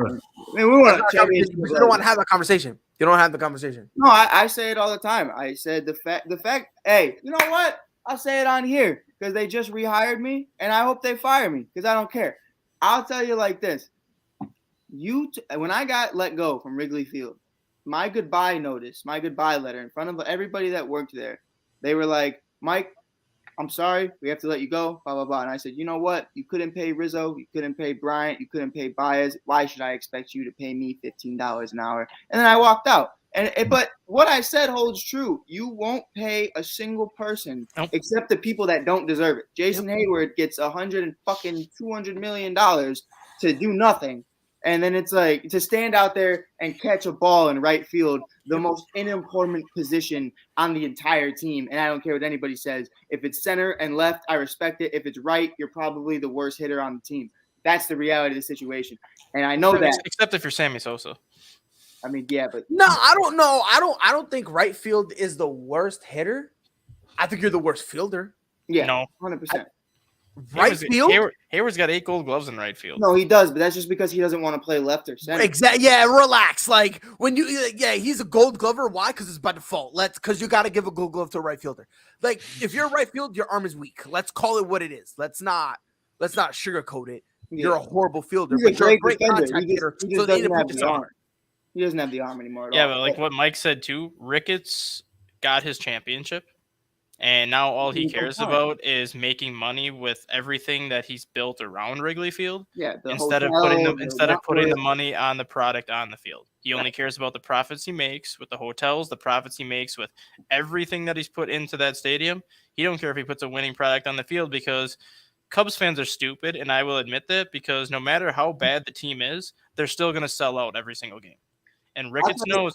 mean, we want a championship. You don't want to have that conversation. You don't have the conversation. No, I say it all the time. I said the fact. Hey, you know what? I'll say it on here because they just rehired me, and I hope they fire me because I don't care. I'll tell you like this: when I got let go from Wrigley Field, my goodbye notice, my goodbye letter in front of everybody that worked there, they were like, "Mike, I'm sorry, we have to let you go, blah, blah, blah." And I said, you know what? You couldn't pay Rizzo. You couldn't pay Bryant. You couldn't pay Baez. Why should I expect you to pay me $15 an hour? And then I walked out. But what I said holds true. You won't pay a single person except the people that don't deserve it. Jason Hayward gets $200 million to do nothing. And then it's like to stand out there and catch a ball in right field, the most unimportant position on the entire team. And I don't care what anybody says. If it's center and left, I respect it. If it's right, you're probably the worst hitter on the team. That's the reality of the situation. And I know that. Except if you're Sammy Sosa. I mean, yeah, but no, I don't know. I don't think right field is the worst hitter. I think you're the worst fielder. Yeah, no, 100%. Right field. Hayward's got 8 Gold Gloves in right field. No, he does, but that's just because he doesn't want to play left or center. Exactly. Yeah, relax. Like when he's a Gold Glover. Why? Because it's by default. Because you got to give a Gold Glove to a right fielder. Like if you're a right field, your arm is weak. Let's call it what it is. Let's not sugarcoat it. Yeah. You're a horrible fielder, but you're a great contact hitter. He just doesn't have the arm. He doesn't have the arm anymore. Yeah, but like what Mike said too, Ricketts got his championship. And now all he cares about is making money with everything that he's built around Wrigley Field. Yeah, instead of putting the money on the product on the field. He only cares about the profits he makes with the hotels, the profits he makes with everything that he's put into that stadium. He don't care if he puts a winning product on the field because Cubs fans are stupid, and I will admit that because no matter how bad the team is, they're still going to sell out every single game. And Ricketts knows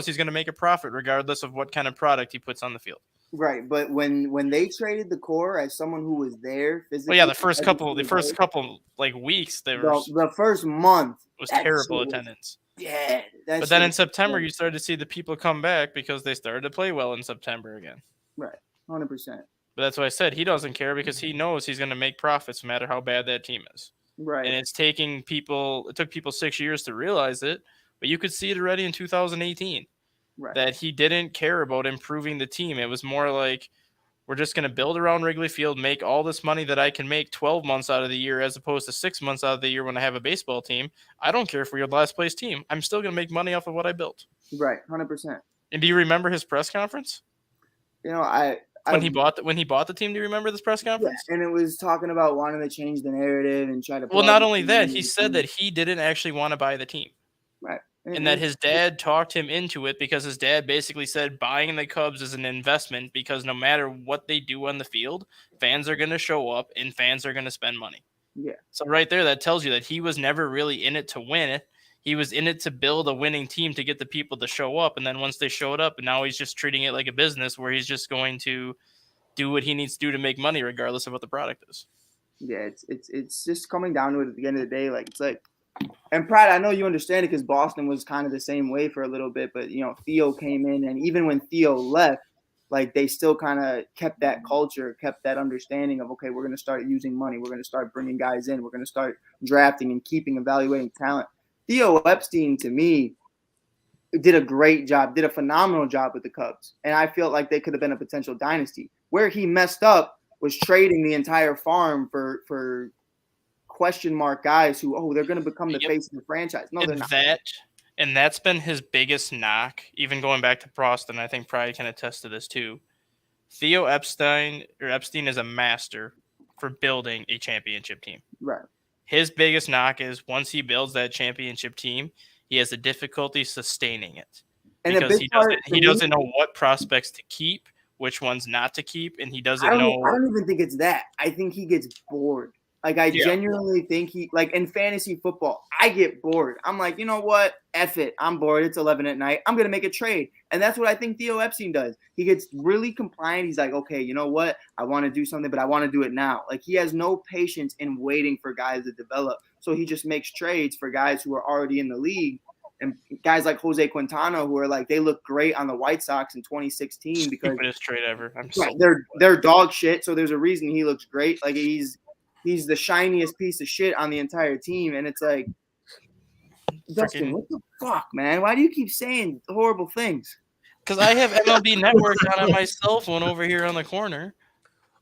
he's going to make a profit regardless of what kind of product he puts on the field. Right, but when they traded the core as someone who was there physically, well, yeah, the first couple like weeks, the first month was terrible attendance. Yeah, but then in September, you started to see the people come back because they started to play well in September again. Right, 100%. But that's why I said he doesn't care because he knows he's going to make profits no matter how bad that team is. Right, and it took people 6 years to realize it, but you could see it already in 2018. Right. That he didn't care about improving the team. It was more like, we're just going to build around Wrigley Field, make all this money that I can make 12 months out of the year as opposed to 6 months out of the year when I have a baseball team. I don't care if we're your last place team. I'm still going to make money off of what I built. Right, 100%. And do you remember his press conference? You know, when he bought the team, do you remember this press conference? Yeah, and it was talking about wanting to change the narrative and try to. Well, not only that, he said that he didn't actually want to buy the team. Right. And that his dad talked him into it because his dad basically said buying the Cubs is an investment because no matter what they do on the field, fans are going to show up and fans are going to spend money. Yeah. So right there, that tells you that he was never really in it to win it. He was in it to build a winning team to get the people to show up. And then once they showed up, and now he's just treating it like a business where he's just going to do what he needs to do to make money regardless of what the product is. Yeah, it's just coming down to it at the end of the day. Like, it's like, and Pratt, I know you understand it because Boston was kind of the same way for a little bit, but you know, Theo came in, and even when Theo left, like they still kind of kept that culture, kept that understanding of, okay, we're going to start using money, we're going to start bringing guys in, we're going to start drafting and evaluating talent. Theo Epstein, to me, did a great job, did a phenomenal job with the Cubs, and I feel like they could have been a potential dynasty. Where he messed up was trading the entire farm for question mark guys who, they're going to become the face of the franchise. No, they're not. And that's been his biggest knock, even going back to Proston. I think probably can attest to this too. Theo Epstein is a master for building a championship team. Right. his biggest knock is once he builds that championship team, he has a difficulty sustaining it And the because big part for he me, doesn't know what prospects to keep, which ones not to keep, and he I doesn't don't know. I don't even think it's that. I think he gets bored. Like I Yeah. genuinely think he like in fantasy football, I get bored. I'm like, you know what? F it. I'm bored. It's 11 at night. I'm gonna make a trade. And that's what I think Theo Epstein does. He gets really compliant. He's like, okay, you know what? I want to do something, but I want to do it now. Like he has no patience in waiting for guys to develop. So he just makes trades for guys who are already in the league. And guys like Jose Quintana, who are like they look great on the White Sox in 2016 because Stupidest trade ever. I'm yeah, so they're dog shit. So there's a reason he looks great. Like he's the shiniest piece of shit on the entire team, and it's like, Dustin, freaking what the fuck, man? Why do you keep saying horrible things? because I have MLB Network on my cell phone over here on the corner.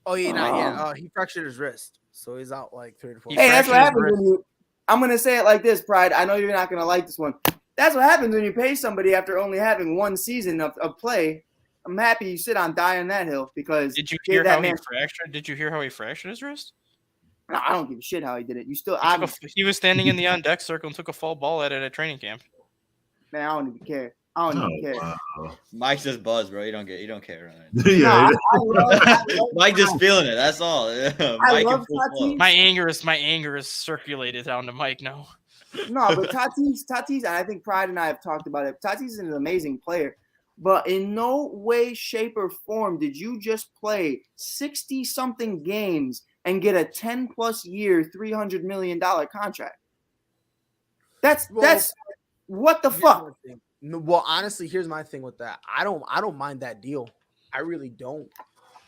Oh yeah, not yet. Oh. He fractured his wrist, so he's out like 3 to 4. He Hey, that's what fractured his happens when you. I'm gonna say it like this, Pride. I know you're not gonna like this one. That's what happens when you pay somebody after only having one season of play. I'm happy you sit on die on that hill because Did you gave hear that how he man. fractured? Did you hear how he fractured his wrist? No, I don't give a shit how he did it. You still, He was standing in the on deck circle and took a fall ball at it at training camp. man, I don't even care. I don't Oh, even care. wow. Mike's just buzz, bro. You don't care. Yeah, I love Mike just feeling it. That's all. Mike in love full Tatis. flow. My anger is circulated down to Mike now. No, but Tatis, and I think Pride and I have talked about it. Tatis is an amazing player, but in no way, shape, or form did you just play 60-something games and get a 10-plus year, $300 million contract. That's what the Here's fuck. my thing. No, well, honestly, here's my thing with that. I don't mind that deal. I really don't.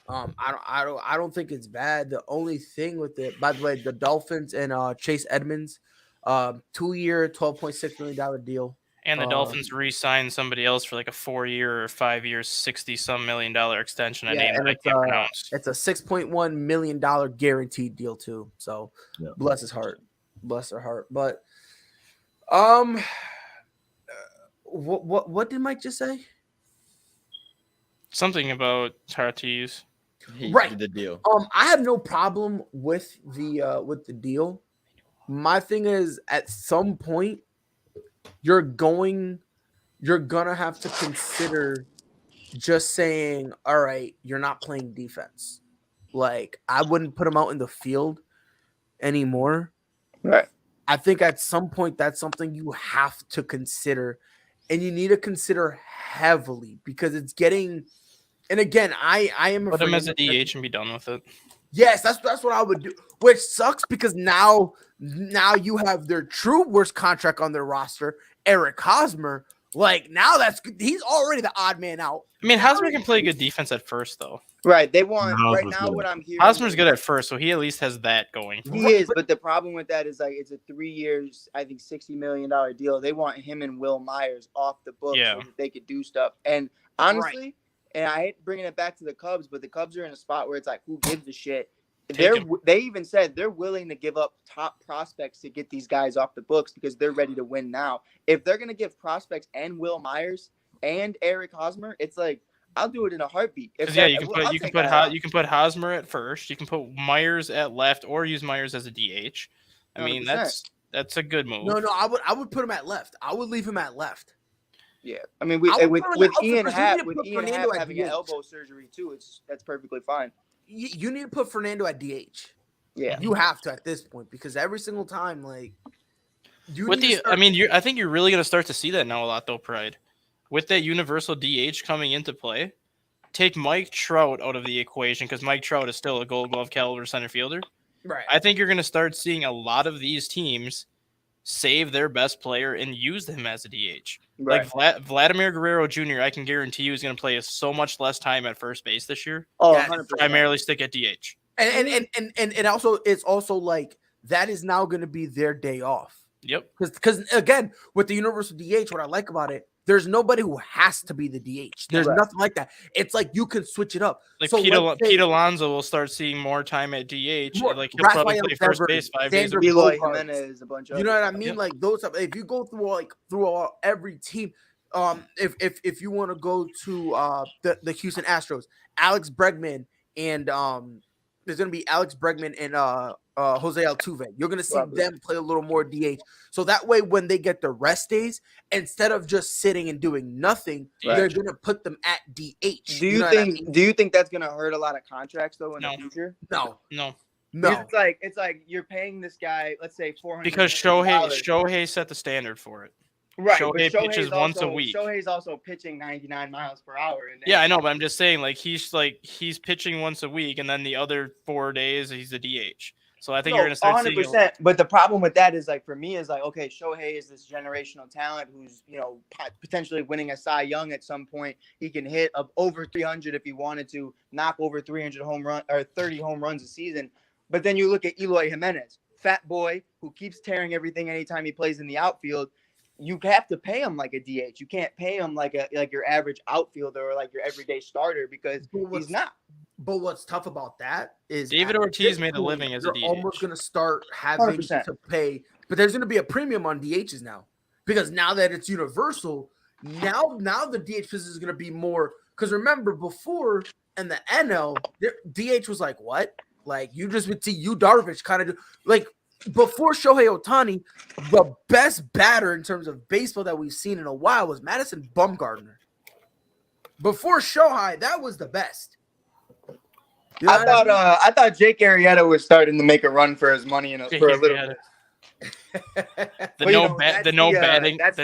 I don't think it's bad. The only thing with it, by the way, the Dolphins and Chase Edmonds, 2-year, $12.6 million deal. And the Dolphins re-signed somebody else for like a 4-year or 5 year, $60-some million extension. Yeah, and I can't pronounce. it's a $6.1 million guaranteed deal too. So Yeah. bless his heart, bless her heart. But what did Mike just say? Something about Tatis. He Right. did the deal. I have no problem with the deal. My thing is, at some point, you're gonna have to consider just saying, all right, you're not playing defense. Like, I wouldn't put him out in the field anymore. Right. I think at some point that's something you have to consider, and you need to consider heavily because it's getting. And again, I am Put him as a Fernando- DH and be done with it. Yes, that's what I would do. Which sucks because now you have their true worst contract on their roster, Eric Hosmer. Like now he's already the odd man out. I mean, Hosmer can play good defense at first, though. Right. They want No, right for now sure. what I'm hearing. Hosmer's good at first, so he at least has that going. He is, but the problem with that is like it's a 3 years, I think $60 million deal. They want him and Will Myers off the books Yeah. so that they could do stuff. And honestly, and I hate bringing it back to the Cubs, but the Cubs are in a spot where it's like, who gives a shit? They even said they're willing to give up top prospects to get these guys off the books because they're ready to win now. If they're gonna give prospects and Will Myers and Eric Hosmer, it's like I'll do it in a heartbeat. Because yeah, you can put Hosmer at first. You can put Myers at left, or use Myers as a DH. I mean, 100%. that's a good move. No, I would put him at left. I would leave him at left. Yeah, I mean, I would with put him Ian because Happ, you need to with put Ian Fernando Happ at having an DH. elbow surgery too, that's perfectly fine. You need to put Fernando at DH. Yeah, You have to at this point because every single time, like, I think you're really gonna start to see that now a lot, though. Pride, with that universal DH coming into play, take Mike Trout out of the equation because Mike Trout is still a Gold Glove caliber center fielder. right. I think you're gonna start seeing a lot of these teams save their best player and use them as a DH. right. Like Vladimir Guerrero Jr., I can guarantee you is going to play so much less time at first base this year. Oh, Yeah, 100%. Primarily stick at DH. And also it's also like that is now going to be their day off. Yep. Because again, with the universal DH, what I like about it, there's nobody who has to be the DH. There's Right. nothing like that. It's like you can switch it up. Like So Pete let's say- Alonso will start seeing more time at DH. More- Like he'll probably Rafael play first Devers, base 5 days a Xander week. Eloy Bogaerts. Jimenez, a bunch of You know what I mean? Yep. Like those. If you go through every team, if you want to go to the Houston Astros, Alex Bregman and there's gonna be Alex Bregman and Jose Altuve. You're gonna see Probably. them play a little more DH. So that way, when they get the rest days, instead of just sitting and doing nothing, they're gonna put them at DH. Do you know what I think? mean? Do you think that's gonna hurt a lot of contracts though in No. the future? No, No, no. It's like you're paying this guy, let's say $400 because Shohei set the standard for it. right? Shohei but pitches once a week. Shohei's also pitching 99 miles per hour. Yeah, I know, but I'm just saying, he's pitching once a week, and then the other 4 days he's a DH. So I think you're gonna start 100%. But the problem with that is for me is okay, Shohei is this generational talent who's potentially winning a Cy Young at some point. He can hit up over 300 if he wanted to, knock over 300 home run or 30 home runs a season. But then you look at Eloy Jimenez, fat boy who keeps tearing everything anytime he plays in the outfield. You have to pay him like a DH. You can't pay him like your average outfielder or like your everyday starter because he's not. But what's tough about that is David Ortiz made a living as a DH. You're almost going to start having 100%. to pay, but there's going to be a premium on DHs now because now that it's universal, now the DH position is going to be more. Because remember, before in the NL, DH was like what? Like you just would see Darvish kind of before Shohei Ohtani, the best batter in terms of baseball that we've seen in a while was Madison Bumgarner. Before Shohei, that was the best. You know I thought Jake Arrieta was starting to make a run for his money for a little bit. The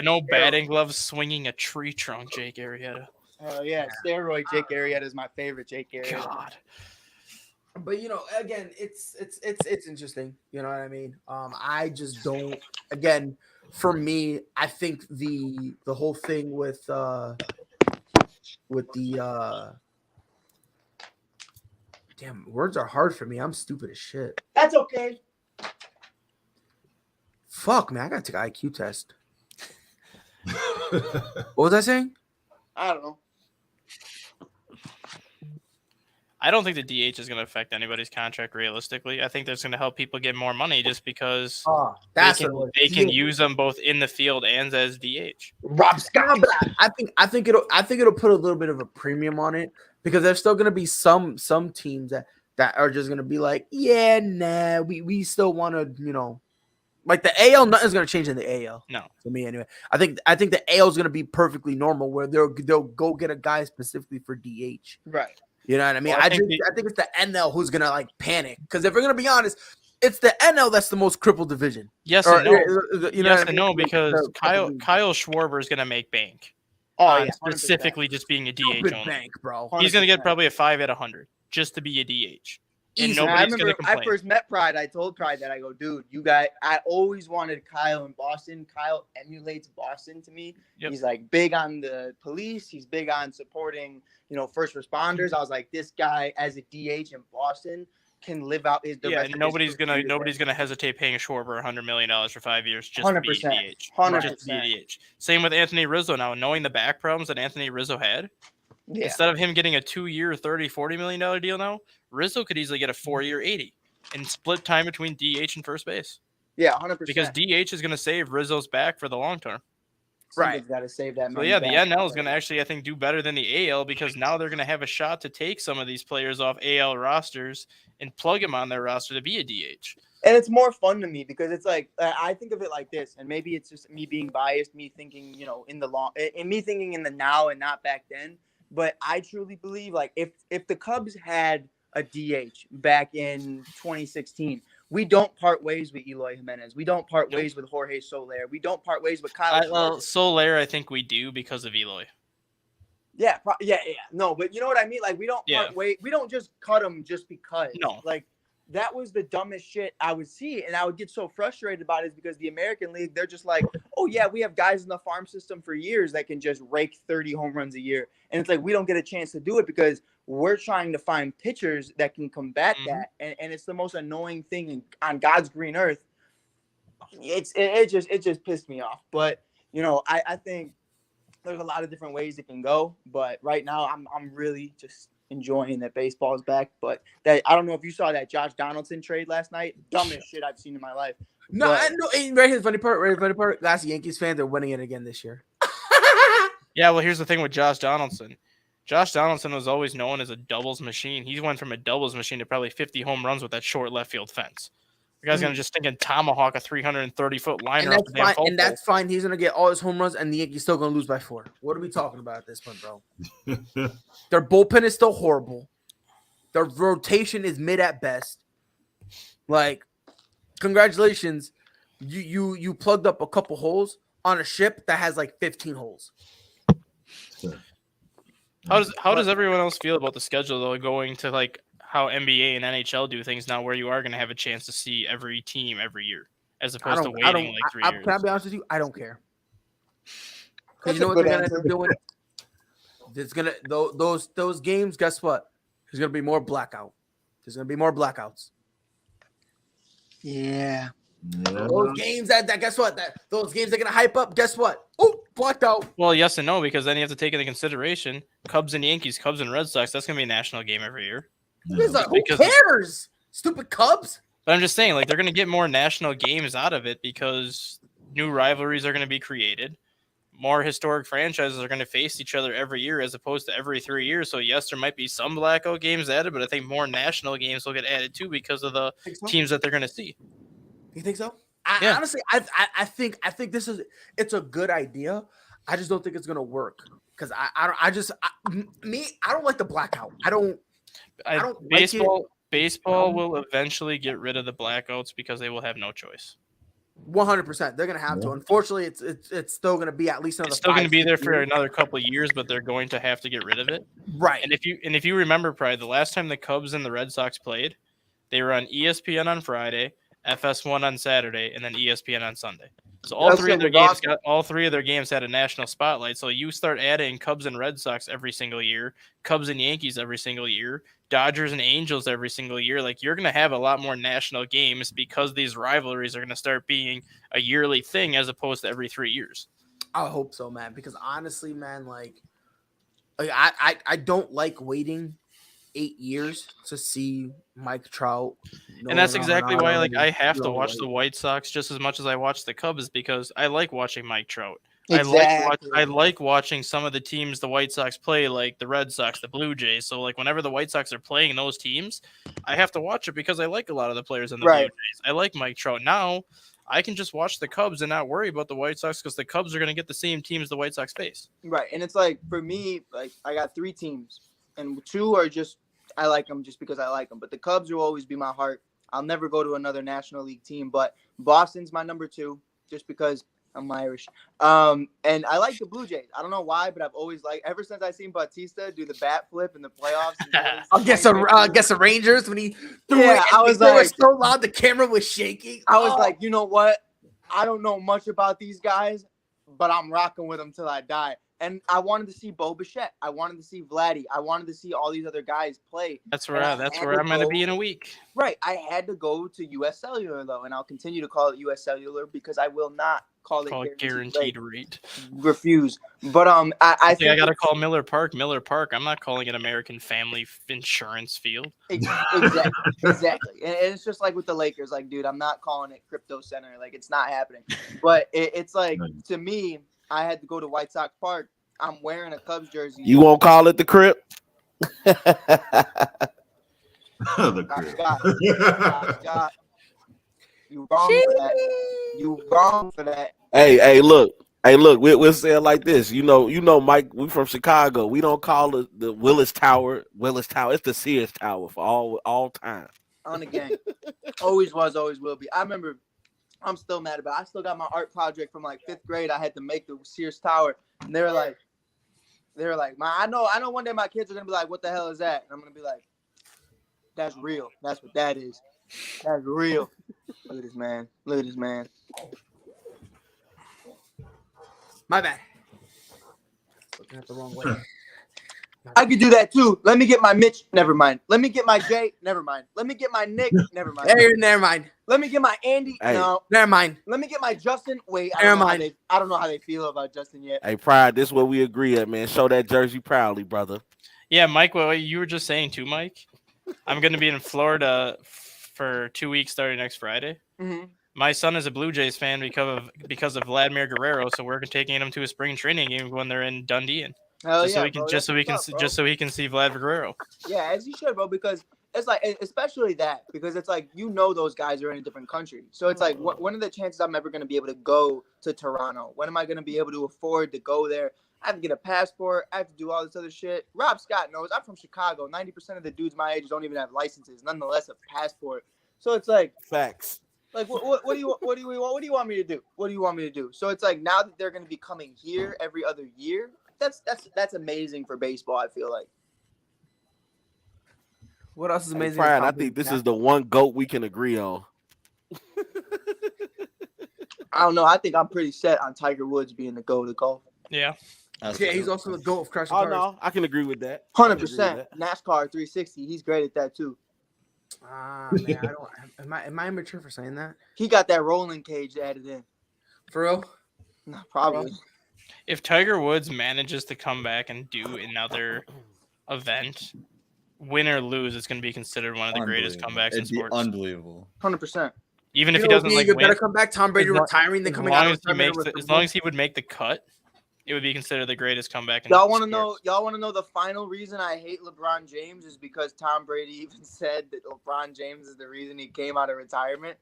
no batting gloves swinging a tree trunk, Jake Arrieta. Oh yeah, steroid Jake Arrieta is my favorite Jake Arrieta. God. But again, it's interesting. You know what I mean? I just don't. Again, for me, I think the whole thing with the damn words are hard for me. I'm stupid as shit. That's okay. Fuck, man, I gotta take an IQ test. What was I saying? I don't know. I don't think the DH is going to affect anybody's contract realistically. I think that's going to help people get more money just because they can use them both in the field and as DH. Rob Scott, but I think it'll put a little bit of a premium on it because there's still going to be some teams that are just going to be like, yeah, nah, we still want to, like the AL. Nothing's going to change in the AL. No, for me anyway. I think the AL is going to be perfectly normal where they'll go get a guy specifically for DH. Right. You know what I mean? Well, I think it's the NL who's gonna panic because if we're gonna be honest, it's the NL that's the most crippled division. Yes and no. Because Kyle Schwarber is gonna make bank. Oh yeah, specifically 100%. Just being a DH only. Bank, bro. 100%. He's gonna get probably a 5 at 100 just to be a DH. And nobody's gonna complain. I first met Pride. I told Pride that I go, dude, I always wanted Kyle in Boston. Kyle emulates Boston to me. Yep. He's big on the police. He's big on supporting, first responders. I was like, this guy as a DH in Boston can live out his. Nobody's gonna hesitate paying Schwarber $100 million for 5 years just 100%, to be a DH. 100%. Just to be a DH. Same with Anthony Rizzo now, knowing the back problems that Anthony Rizzo had. Yeah. Instead of him getting a 2-year, $30-40 million deal now, Rizzo could easily get a 4-year, $80 and split time between DH and first base. Yeah, 100%. Because DH is going to save Rizzo's back for the long term. Somebody's got to save that money. So the NL is going to actually, I think, do better than the AL because now they're going to have a shot to take some of these players off AL rosters and plug them on their roster to be a DH. And it's more fun to me because it's I think of it like this, and maybe it's just me being biased, me thinking, me thinking in the now and not back then. But I truly believe if the Cubs had a DH back in 2016, we don't part ways with Eloy Jimenez. We don't part ways with Jorge Soler. We don't part ways with Kyle. Soler, I think we do because of Eloy. Yeah. No, but you know what I mean? We don't part ways. We don't just cut him just because. No. That was the dumbest shit I would see. And I would get so frustrated about it because the American League, they're just like, oh, yeah, we have guys in the farm system for years that can just rake 30 home runs a year. And it's we don't get a chance to do it because we're trying to find pitchers that can combat that. And it's the most annoying thing on God's green earth. It just pissed me off. But, I think there's a lot of different ways it can go. But right now, I'm really just enjoying that baseball is back, but that I don't know if you saw that Josh Donaldson trade last night. Dumbest shit I've seen in my life. No, I know. Right here's the funny part. Last Yankees fans are winning it again this year. Yeah, well, here's the thing with Josh Donaldson. Josh Donaldson was always known as a doubles machine. He went from a doubles machine to probably 50 home runs with that short left field fence. The guy's gonna just thinking tomahawk a 330-foot liner And off that's the damn fine. pole. And that's fine. He's gonna get all his home runs, and the Yankees still gonna lose by 4. What are we talking about at this point, bro? Their bullpen is still horrible. Their rotation is mid at best. Like, congratulations, you plugged up a couple holes on a ship that has like 15 holes. How does everyone else feel about the schedule though, going to like how NBA and NHL do things now, where you are going to have a chance to see every team every year, as opposed to waiting like 3 years? Can I be honest with you? I don't care. That's Because you know a what good they're gonna answer. end up doing? There's gonna those games. Guess what? There's gonna be more blackout. There's gonna be more blackouts. Yeah. Those games that guess what? Those games they're gonna hype up. Guess what? Oh, blacked out. Well, yes and no, because then you have to take into consideration Cubs and Yankees, Cubs and Red Sox. That's going to be a national game every year. Who Because- cares? Stupid Cubs. But I'm just saying, like, they're going to get more national games out of it because new rivalries are going to be created. More historic franchises are going to face each other every year as opposed to every 3 years. So, yes, there might be some blackout games added, but I think more national games will get added too because of the teams that they're going to see. You think so? Yeah. Honestly, I think it's a good idea. I just don't think it's gonna work because I don't like the blackout. I don't Baseball will eventually get rid of the blackouts because they will have no choice. 100%. They're gonna have to. Unfortunately, it's still gonna be at least another. It's still going to be 5-6 there for years. another couple of years, but they're going to have to get rid of it. Right. And if you remember, probably the last time the Cubs and the Red Sox played, they were on ESPN on Friday, FS1 on Saturday, and then ESPN on Sunday. So all That's three of their gonna be games got all three of their games had a national spotlight. So you start adding Cubs and Red Sox every single year, Cubs and Yankees every single year, Dodgers and Angels every single year. Like, you're going to have a lot more national games because these rivalries are going to start being a yearly thing as opposed to every 3 years. I hope so, man. Because honestly, man, like I don't like waiting 8 years to see Mike Trout. And that's exactly why, like, I have to know, watch like- the White Sox just as much as I watch the Cubs because I like watching Mike Trout. Exactly. I like watching some of the teams the White Sox play, like the Red Sox, the Blue Jays. So, like, whenever the White Sox are playing those teams, I have to watch it because I like a lot of the players in the Blue Right. Jays. I like Mike Trout. Now, I can just watch the Cubs and not worry about the White Sox because the Cubs are going to get the same teams the White Sox face. Right. And it's like, for me, like, I got 3 teams, and 2 are just, I like them just because I like them. But the Cubs will always be my heart. I'll never go to another National League team, but Boston's my number 2 just because I'm Irish. And I like the Blue Jays. I don't know why, but I've always liked, ever since I seen Bautista do the bat flip in the playoffs. I guess the Rangers when he threw Yeah, it. I was they were like- so loud, the camera was shaking. I was Oh. like, you know what? I don't know much about these guys, but I'm rocking with them till I die. And I wanted to see Bo Bichette. I wanted to see Vladdy. I wanted to see all these other guys play. That's where And I I'm had going to go- be in a week. Right. I had to go to U.S. Cellular, though, and I'll continue to call it U.S. Cellular because I will not call it Guaranteed rate. Refuse. But I think I got to call Miller Park. Miller Park. I'm not calling it American Family Insurance Field. Exactly. And it's just like with the Lakers. Like, dude, I'm not calling it Crypto Center. Like, it's not happening. But it's like, to me, I had to go to White Sox Park. I'm wearing a Cubs jersey. You won't call it the Crip? The Scott, you wrong for that. You wrong for that. Hey, look. We'll say it like this. You know, Mike, we from Chicago. We don't call it the Willis Tower. It's the Sears Tower for all time. On the gang. Always was, always will be. I remember, I'm still mad about it. I still got my art project from like 5th grade. I had to make the Sears Tower. And they were like, I know one day my kids are gonna be like, what the hell is that? And I'm gonna be like, that's real. That's what that is. That's real. Look at this man. Look at this man. My bad. Looking at the wrong way. I could do that too. Let me get my Mitch. Never mind. Let me get my Jay. Never mind. Let me get my Nick. Never mind. Never mind. Let me get my Andy. Hey. No. Never mind. Let me get my Justin. Wait. Never mind. I don't know how they feel about Justin yet. Hey, Pride, this is what we agree at, man. Show that jersey proudly, brother. Yeah, Mike, what you were just saying too, Mike. I'm going to be in Florida for 2 weeks starting next Friday. Mm-hmm. My son is a Blue Jays fan because of Vladimir Guerrero, so we're taking him to a spring training game when they're in Dundee, Hell just yeah, so he can bro. just so That's he can what's up, bro. just so he can see Vlad Guerrero. Yeah, as you should, bro. Because it's like especially that because it's like those guys are in a different country. So it's like what are the chances I'm ever going to be able to go to Toronto? When am I going to be able to afford to go there? I have to get a passport. I have to do all this other shit. Rob Scott knows I'm from Chicago. 90% of the dudes my age don't even have licenses, nonetheless a passport. So it's like Facts. like what do you want me to do? What do you want me to do? So it's like now that they're going to be coming here every other year. That's amazing for baseball. I feel like. What else is Hey, amazing? Brian, I think this is the one GOAT we can agree on. I don't know. I think I'm pretty set on Tiger Woods being the GOAT of golf. Yeah. Yeah, he's also the GOAT of crashing Oh cars. no, I can agree with that. 100%. NASCAR 360. He's great at that too. Ah, man, I don't. Am I immature for saying that? He got that rolling cage added in. For real? No, probably. If Tiger Woods manages to come back and do another event, win or lose, it's going to be considered one of the greatest comebacks in It'd be sports. Unbelievable. 100%. Even if he doesn't like you win, better come back. Tom Brady retiring, then coming out. As long as he would make the cut, it would be considered the greatest comeback. Y'all want to know? Y'all want to know the final reason I hate LeBron James is because Tom Brady even said that LeBron James is the reason he came out of retirement.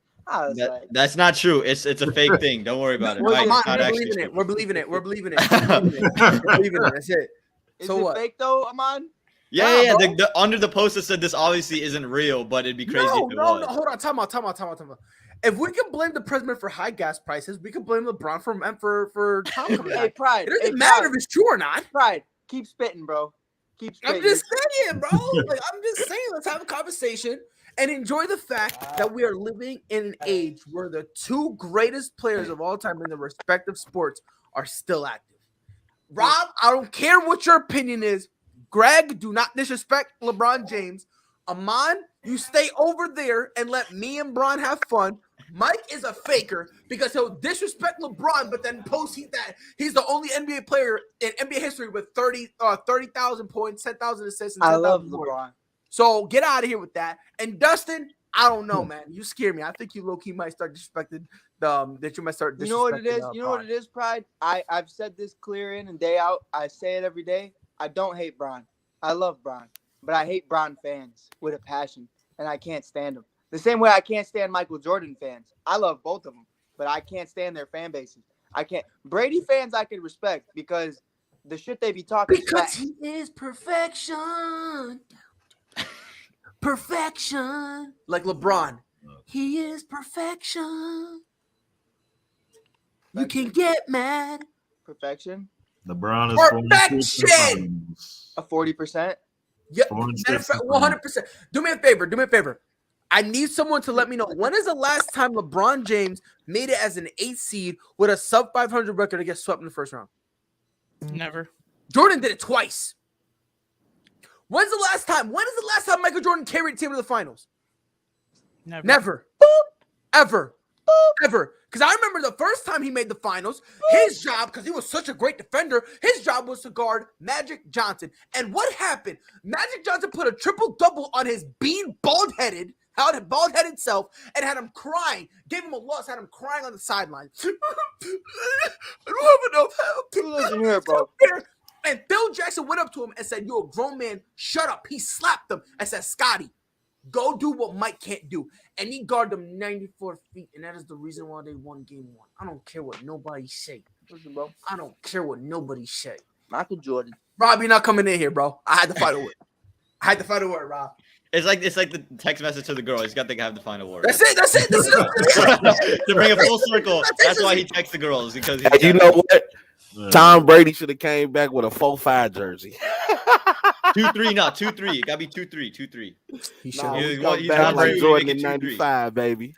That's not true. It's a fake thing. Don't worry about it. We're believing it. We're believing it. That's it. Is so it what? fake though, Amon? Yeah. Under the post it said this obviously isn't real, but it'd be crazy if it was. No. Hold on. Time out. If we can blame the president for high gas prices, we can blame LeBron for Tom coming back. Pride. It doesn't matter if it's true or not. Pride. Keep spitting, bro. Keep spitting. I'm just saying, bro. I'm just saying. Let's have a conversation and enjoy the fact that we are living in an age where the two greatest players of all time in their respective sports are still active. Rob, I don't care what your opinion is. Greg, do not disrespect LeBron James. Amon, you stay over there and let me and Bron have fun. Mike is a faker because he'll disrespect LeBron, but then post he's the only NBA player in NBA history with 30,000 points, 10,000 assists, and 10,000 I love more. LeBron. So get out of here with that. And Dustin, I don't know, man. You scare me. I think you low-key might start disrespecting that you might start disrespecting. You know what it is? You know what it is, Pride? I've said this clear in and day out. I say it every day. I don't hate Bron. I love Bron. But I hate Bron fans with a passion, and I can't stand them. The same way I can't stand Michael Jordan fans. I love both of them, but I can't stand their fan bases. I can't. Brady fans I can respect because the shit they be talking because he is perfection. Perfection. Like LeBron. He is perfection. You can get mad. Perfection. LeBron is perfection. A 40%. Yeah, 100%. Do me a favor. I need someone to let me know when is the last time LeBron James made it as an 8th seed with a sub 500 record to get swept in the first round. Never. Jordan did it twice. When is the last time Michael Jordan carried the team to the finals? Never. Ever. Because I remember the first time he made the finals, his job, because he was such a great defender, his job was to guard Magic Johnson. And what happened? Magic Johnson put a triple-double on his bald-headed self and had him crying. Gave him a loss, had him crying on the sideline. I don't have enough help. Listen here, bro. And Phil Jackson went up to him and said, "You're a grown man. Shut up." He slapped him and said, "Scotty, go do what Mike can't do." And he guarded them 94 feet. And that is the reason why they won game 1. I don't care what nobody say. Listen, bro. I don't care what nobody say. Michael Jordan. Rob, you're not coming in here, bro. I had to fight a word. Rob. It's like the text message to the girl. He's got to have the final word. That's it. To bring it full circle, that's why he texts the girls because you know what? Tom Brady should have came back with a 4-5 jersey. 2-3, not 2-3. It gotta be 2-3. 2-3. He should. No, He's back like Jordan in 2-3. '95, baby.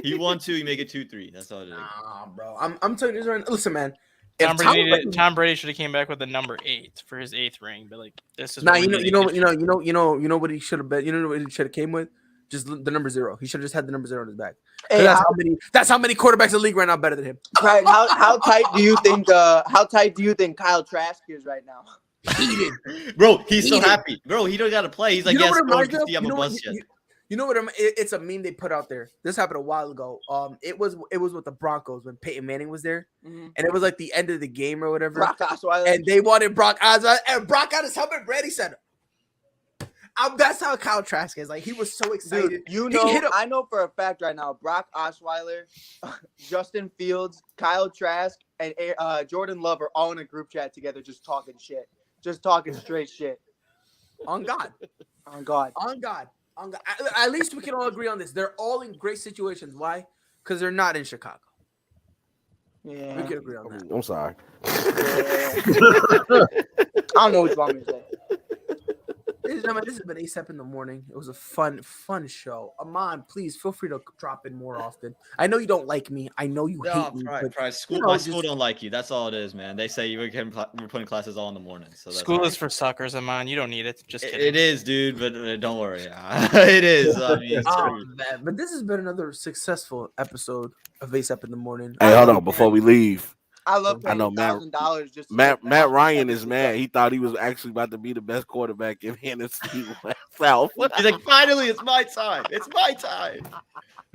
He won 2. You make it 2-3. That's all it is. Nah, bro. I'm telling you this right now. Listen, man. Tom Brady should have came back with the number 8 for his 8th ring, but like this is. Nah, you know what he should have been. You know what he should have came with? Just the number 0. He should have just had the number 0 on his back. Hey, that's how many quarterbacks in the league right now better than him. Right? How tight do you think? How tight do you think Kyle Trask is right now? Heated. Bro, he's so happy. Bro, he don't got to play. He's like, yes, bro, you can see I'm a bust yet. You know what? It's a meme they put out there. This happened a while ago. It was with the Broncos when Peyton Manning was there, and it was like the end of the game or whatever. Brock Osweiler. And they wanted Brock Osweiler, and Brock got his helmet ready. Said, That's how Kyle Trask is. Like he was so excited. Dude, He hit him. I know for a fact right now, Brock Osweiler, Justin Fields, Kyle Trask, and Jordan Love are all in a group chat together, just talking shit, just talking straight shit. On God. On God. On God. On God. At least we can all agree on this. They're all in great situations. Why? Because they're not in Chicago. Yeah. We can agree on that. I'm sorry. I don't know what you want me to say. Ladies and gentlemen, this has been ASAP in the morning. It was a fun show. Amon, please feel free to drop in more often. I know you don't like me. I know you hate me. Right, but, right. School, you know, my just- school don't like you. That's all it is, man. They say we're putting classes all in the morning. So that's School all. is for suckers, Amon. You don't need it. Just kidding. It is, dude. But don't worry. It is. I mean, it's Oh, true. man. But this has been another successful episode of ASAP in the morning. Hey, hold on. Before we leave, I love I know paying Matt- $1,000 just to Matt get the Ryan house is mad. He thought he was actually about to be the best quarterback in NFC South. He's like, finally, it's my time. It's my time.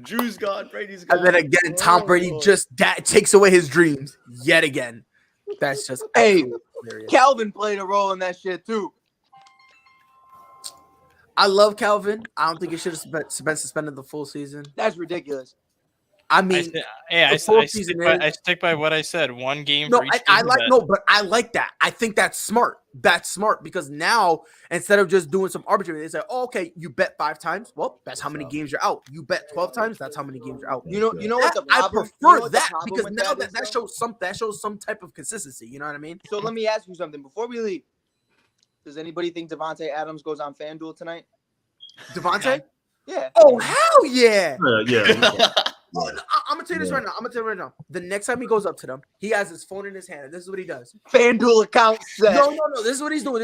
Drew's gone. Brady's gone. And then again, Tom Brady Oh. just takes away his dreams yet again. That's just Hey, absolutely hilarious. Calvin played a role in that shit too. I love Calvin. I don't think he should have been suspended the full season. That's ridiculous. I I, mean, st- yeah, the full season is- I stick by what I said. One game no, for each I team, like but no, but I like that. I think that's smart. That's smart because now instead of just doing some arbitrary, they say, oh, "Okay, you bet 5 times. Well, that's how many games you're out. You bet 12 times. That's how many games you're out." You know what the I problem? prefer you know what the that problem because with now that is, that though? shows some type of consistency. You know what I mean? So let me ask you something before we leave. Does anybody think Devontae Adams goes on FanDuel tonight? Devontae? Yeah. Oh hell yeah! Yeah. I'm gonna tell you this right now. I'm gonna tell you right now. The next time he goes up to them, he has his phone in his hand, and this is what he does. FanDuel account set. No. This is what he's doing.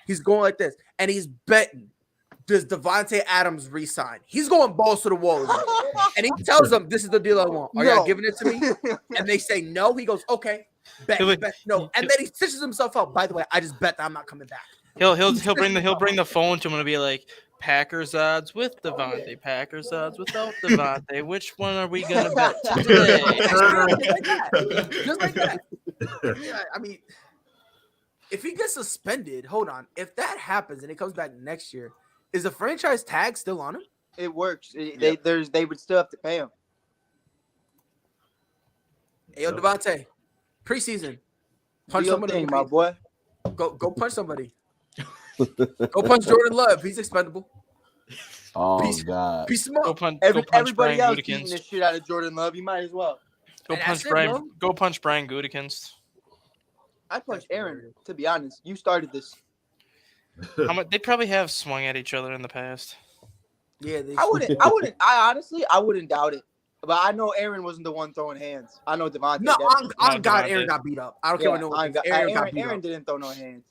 He's going like this, and he's betting. Does Devontae Adams resign? He's going balls to the wall, and he tells them, "This is the deal I want. Are y'all No. giving it to me?" And they say no. He goes, "Okay, bet, no." And then he stitches himself out. By the way, I just bet that I'm not coming back. he'll bring the phone to him and be like, Packers odds with Devontae, Packers odds without Devontae. Which one are we gonna bet today? Just like that. Yeah, I mean, if he gets suspended, hold on. If that happens and it comes back next year, is the franchise tag still on him? It works. They would still have to pay him. Hey, yo, Devontae, preseason, punch Do your somebody, thing, my boy. Go punch somebody. Go punch Jordan Love. He's expendable. Oh Peace- God. Piece him up. Go punch Everybody Brian else eating Gutekunst. this shit out of Jordan Love. You might as well. Go And punch that's it, Brian. bro. Go punch Brian Gutekunst. I punched Aaron. To be honest, you started this. How much? They probably have swung at each other in the past. Yeah, they I honestly wouldn't doubt it. But I know Aaron wasn't the one throwing hands. I know Devontae. No, definitely. on God, Devontae. Aaron got beat up. I don't care what no one thinks. Aaron didn't throw no hands.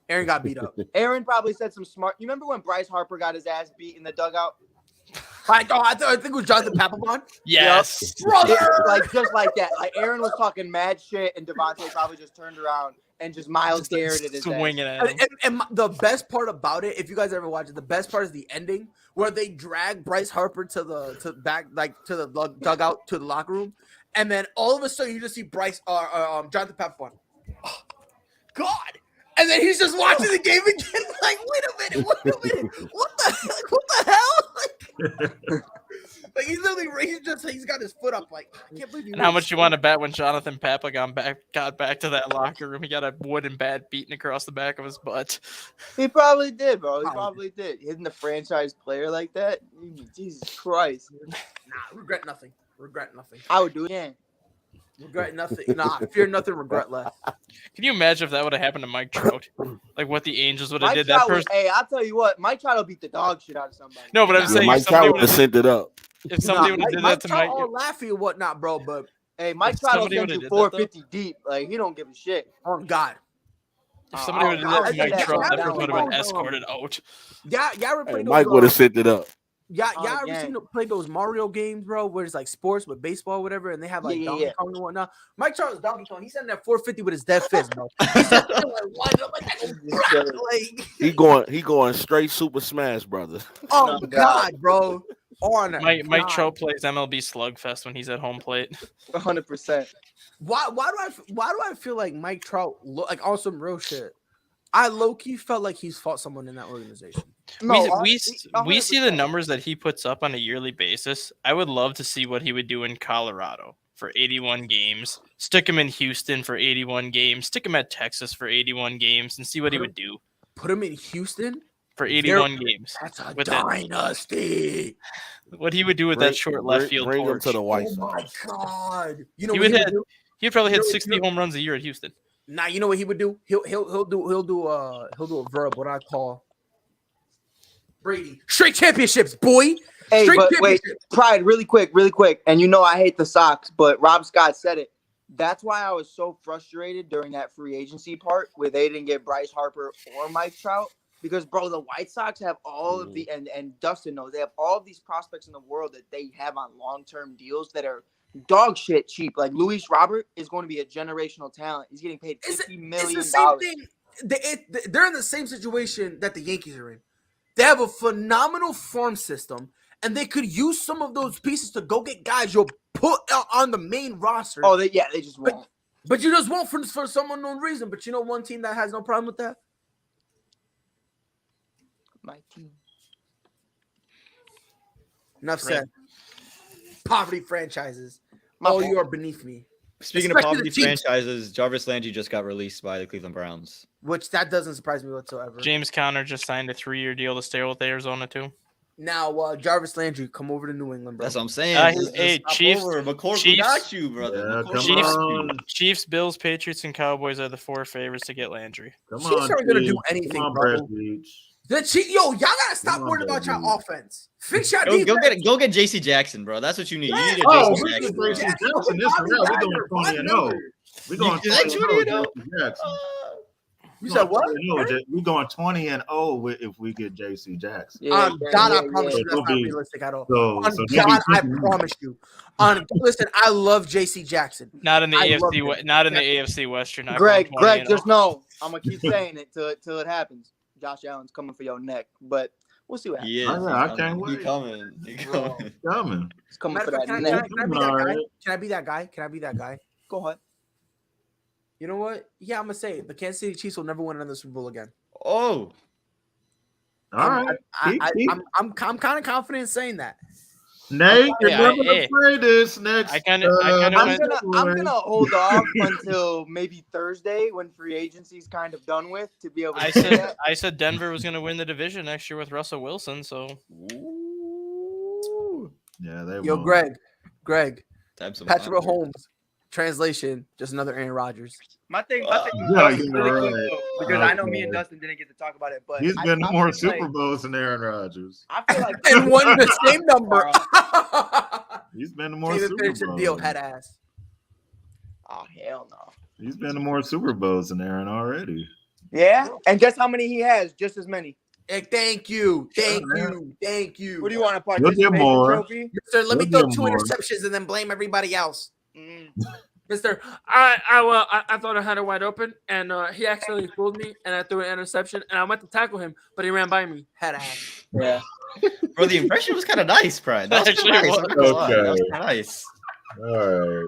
Aaron got beat up. Aaron probably said some smart. You remember when Bryce Harper got his ass beat in the dugout? I think it was Jonathan Papelbon. Yes. Brother! Like just like that. Like Aaron was talking mad shit, and Devontae probably just turned around and just mild dared at his ass. Swinging at him. And the best part about it, if you guys ever watch it, the best part is the ending where they drag Bryce Harper to the dugout to the locker room, and then all of a sudden you just see Jonathan Papelbon. Oh, God. And then he's just watching the game again, like, wait a minute, what the hell? Like he's literally, he's got his foot up, like, I can't believe you. And how much you want to bet when Jonathan Papa got back to that locker room? He got a wooden bat beaten across the back of his butt. He probably did, bro. He probably did. Hitting the franchise player like that, Jesus Christ. Nah, regret nothing. I would do it again. Regret nothing. Nah, fear nothing, regret less. Can you imagine if that would have happened to Mike Trout? Like what the Angels would have Mike did Trout that was, person. hey, I'll tell you what, Mike Trout will beat the dog shit out of somebody. No, but I'm saying Mike if somebody Trout would have sent it up. if somebody would have did Mike that to Trout Mike, all laughy and whatnot, bro, but Hey, Mike If Trout will somebody send would've you did that, 450 deep. Like, he don't give a shit. on God. if somebody would have did that to I think Mike Trout, that that person would have was- been escorted out. Y'all ever Hey, played Mike those, would have sent it up. y'all Oh, ever yeah. seen play those Mario games, bro, where it's like sports with baseball or whatever, and they have like Yeah, Donkey yeah. Kong and whatnot? Mike Trout is Donkey Kong. He's sending that 450 with his dead fist, bro. He's sending it like, He going straight Super Smash Brothers. oh No, God, bro. On Mike God. Trout plays MLB Slugfest when he's at home plate. 100%. Why do I feel like Mike Trout look like on some real shit? I low-key felt like he's fought someone in that organization. We see the numbers that he puts up on a yearly basis. I would love to see what he would do in Colorado for 81 games. Stick him in Houston for 81 games. Stick him at Texas for 81 games and see what he would do Put him in Houston for 81 games. That's a with that, dynasty. what he would do with that short left field bring him torch. to the White Oh my Sox. god! You know He what would he would do? He'd probably You hit know- 60 home runs a year at Houston. Nah, you know what he would do? He'll do a verb. What I call Brady straight championships, boy. Hey, Straight but wait, championships. Pride, really quick. And you know I hate the Sox, but Rob Scott said it. That's why I was so frustrated during that free agency part where they didn't get Bryce Harper or Mike Trout. Because, bro, the White Sox have all of the and Dustin knows they have all of these prospects in the world that they have on long-term deals that are dog shit cheap. Like Luis Robert is going to be a generational talent. He's getting paid $50 million. It's the same thing. They're in the same situation that the Yankees are in. They have a phenomenal farm system, and they could use some of those pieces to go get guys you'll put on the main roster. Oh, they just won't. But you just won't for some unknown reason. But you know one team that has no problem with that? My team. Enough said. Poverty franchises. My Oh, fault. you are beneath me. Speaking of Especially poverty the Chiefs. franchises, Jarvis Landry just got released by the Cleveland Browns. Which that doesn't surprise me whatsoever. James Conner just signed a 3-year deal to stay with Arizona too. Now, Jarvis Landry, come over to New England, bro. That's what I'm saying. Hey, Stop Chiefs- over. McCorkle Chiefs- got you, brother. Yeah, McCorkle come got on. you. Chiefs, Bills, Patriots, and Cowboys are the 4 favorites to get Landry. Come Chiefs on, aren't gonna Chiefs. do anything, Come on, bro. Brett Beach. Y'all gotta stop Come on, worrying about your baby. offense. Fix your Go defense. get JC Jackson, bro. That's what you need. You need a Oh, JC we Jackson. can bro. JC Jackson this round. We're going 20 and 0. We're going Is that 20 20 and and 0. JC Jackson. You said what? We're going 20 and 0 if we get JC Jackson. God, I promise you So that's not it'll be- realistic at all. So, On so God, I promise you. Listen, I love JC Jackson. Not in the I love AFC. him. Not in the AFC West. You're not Greg, going 20 and just 0. know I'm gonna keep saying it till it happens. Josh Allen's coming for your neck, but we'll see what happens. He is. Oh, yeah, I He's can't coming. He wait. coming. He coming. coming. He's coming Matter for of that fact, neck. can I be that guy? Can I be that guy? Can I be that guy? Go ahead. You know what? Yeah, I'm gonna say it. The Kansas City Chiefs will never win another Super Bowl again. Oh, All right. I'm kind of confident in saying that. Nate, you're Yeah, never going hey. to play this next. I kinda went- I'm gonna hold off until maybe Thursday when free agency's kind of done with to be able to say that. I said Denver was going to win the division next year with Russell Wilson. So Yeah, they Yo, won't. Greg, Type some Patrick fire. Mahomes. Translation: just another Aaron Rodgers. My thing Yeah, is you're really quick, right. though, because I know me and Okay. Dustin didn't get to talk about it, but He's been I more feel like- Super Bowls than Aaron Rodgers. I feel like And won the same number. He's been to more David Super finished the Bowls. deal, head ass. Oh hell no. He's been to more Super Bowls than Aaron already. Yeah, and guess how many he has? Just as many. Hey, thank you. What do you want, a You'll participation get more. trophy? Mister, let me You'll throw get 2 more. interceptions and then blame everybody else. Mm. Mister, I thought I had it wide open, and he accidentally fooled me, and I threw an interception, and I went to tackle him, but he ran by me. Head ass. Yeah. Bro, the impression was kind of nice, Brian. That was Actually, nice. it was. I'm not gonna lie. That was Okay. kinda nice. All right.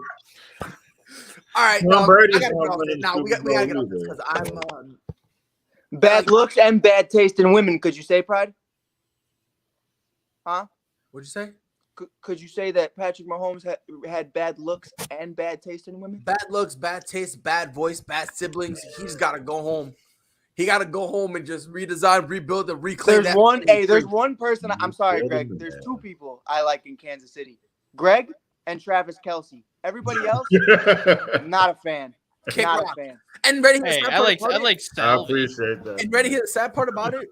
All right, Tom no, Brady's I gotta not get off winning this. Now we Super gotta get Bowl off this either. because I'm. Bad looks and bad taste in women. Could you say, Pride? Huh? What'd you say? Could you say that Patrick Mahomes had bad looks and bad taste in women? Bad looks, bad taste, bad voice, bad siblings. He's got to go home. He got to go home and just redesign, rebuild, and reclaim There's that. one. fucking Hey, there's tree. one person. I'm sorry, Greg. There's 2 people I like in Kansas City: Greg and Travis Kelsey. Everybody else, not a fan. Kick Not rock. a fan. And ready? hey, I like I Salvi. appreciate that. And ready? Hear the sad part about it?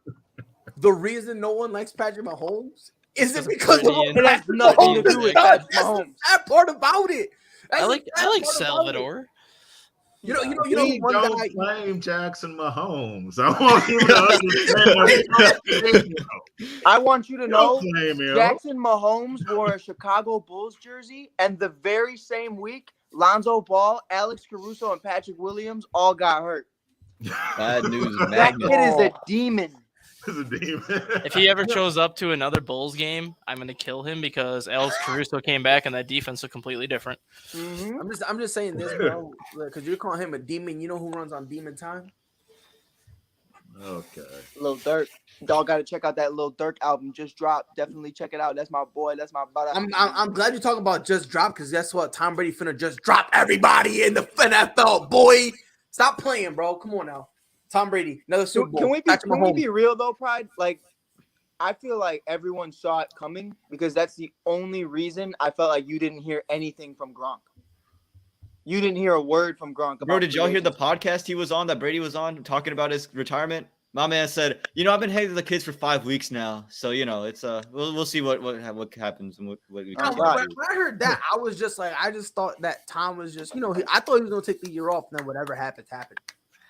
The reason no one likes Patrick Mahomes isn't Because because of of Brady It has nothing to Mahomes. do with That's Patrick Mahomes. the sad part about it. That's I the like sad part about it. Salvador. You know We one don't guy. claim Jackson Mahomes. I want you to understand. I want you to know Don't claim him. Jackson Mahomes wore a Chicago Bulls jersey, and the very same week, Lonzo Ball, Alex Caruso, and Patrick Williams all got hurt. Bad news, That magnet. kid is a demon. He's a demon. If he ever shows up to another Bulls game, I'm gonna kill him because Alex Caruso came back and that defense looked completely different. Mhm. I'm just saying this, bro, because you're calling him a demon. You know who runs on demon time? Okay. Lil Durk. Y'all got to check out that Lil Durk album. Just dropped. Definitely check it out. That's my boy. That's my brother. I'm glad you talk about just drop because guess what? Tom Brady finna just drop everybody in the NFL, boy. Stop playing, bro. Come on now. Tom Brady, another Super Bowl. Can we be real though, Pride? Like, I feel like everyone saw it coming because that's the only reason I felt like you didn't hear anything from Gronk. You didn't hear a word from Gronk. Bro, did y'all hear the free agency. podcast he was on that Brady was on talking about his retirement? My man said, I've been hanging with the kids for 5 weeks now, so it's we'll see what happens and what we When continue to do. I heard that, I was just like, I just thought that Tom was just, I thought he was gonna take the year off, and then whatever happens, happened.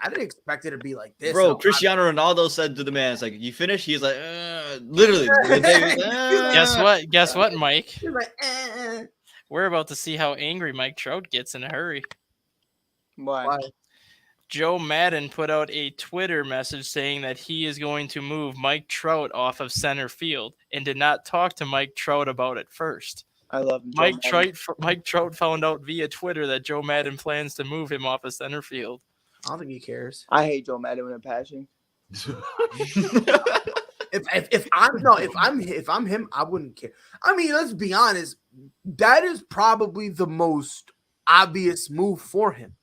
I didn't expect it to be like this. Bro, Cristiano Ronaldo said to the man, "It's like you finished." He's like, literally. Guess what, Mike? He's like, We're about to see how angry Mike Trout gets in a hurry. Why? Joe Madden put out a Twitter message saying that he is going to move Mike Trout off of center field and did not talk to Mike Trout about it first. I love him. Mike Trout found out via Twitter that Joe Madden plans to move him off of center field. I don't think he cares. I hate Joe Madden with a passion. If I'm him, I wouldn't care. I mean, let's be honest. That is probably the most obvious move for him.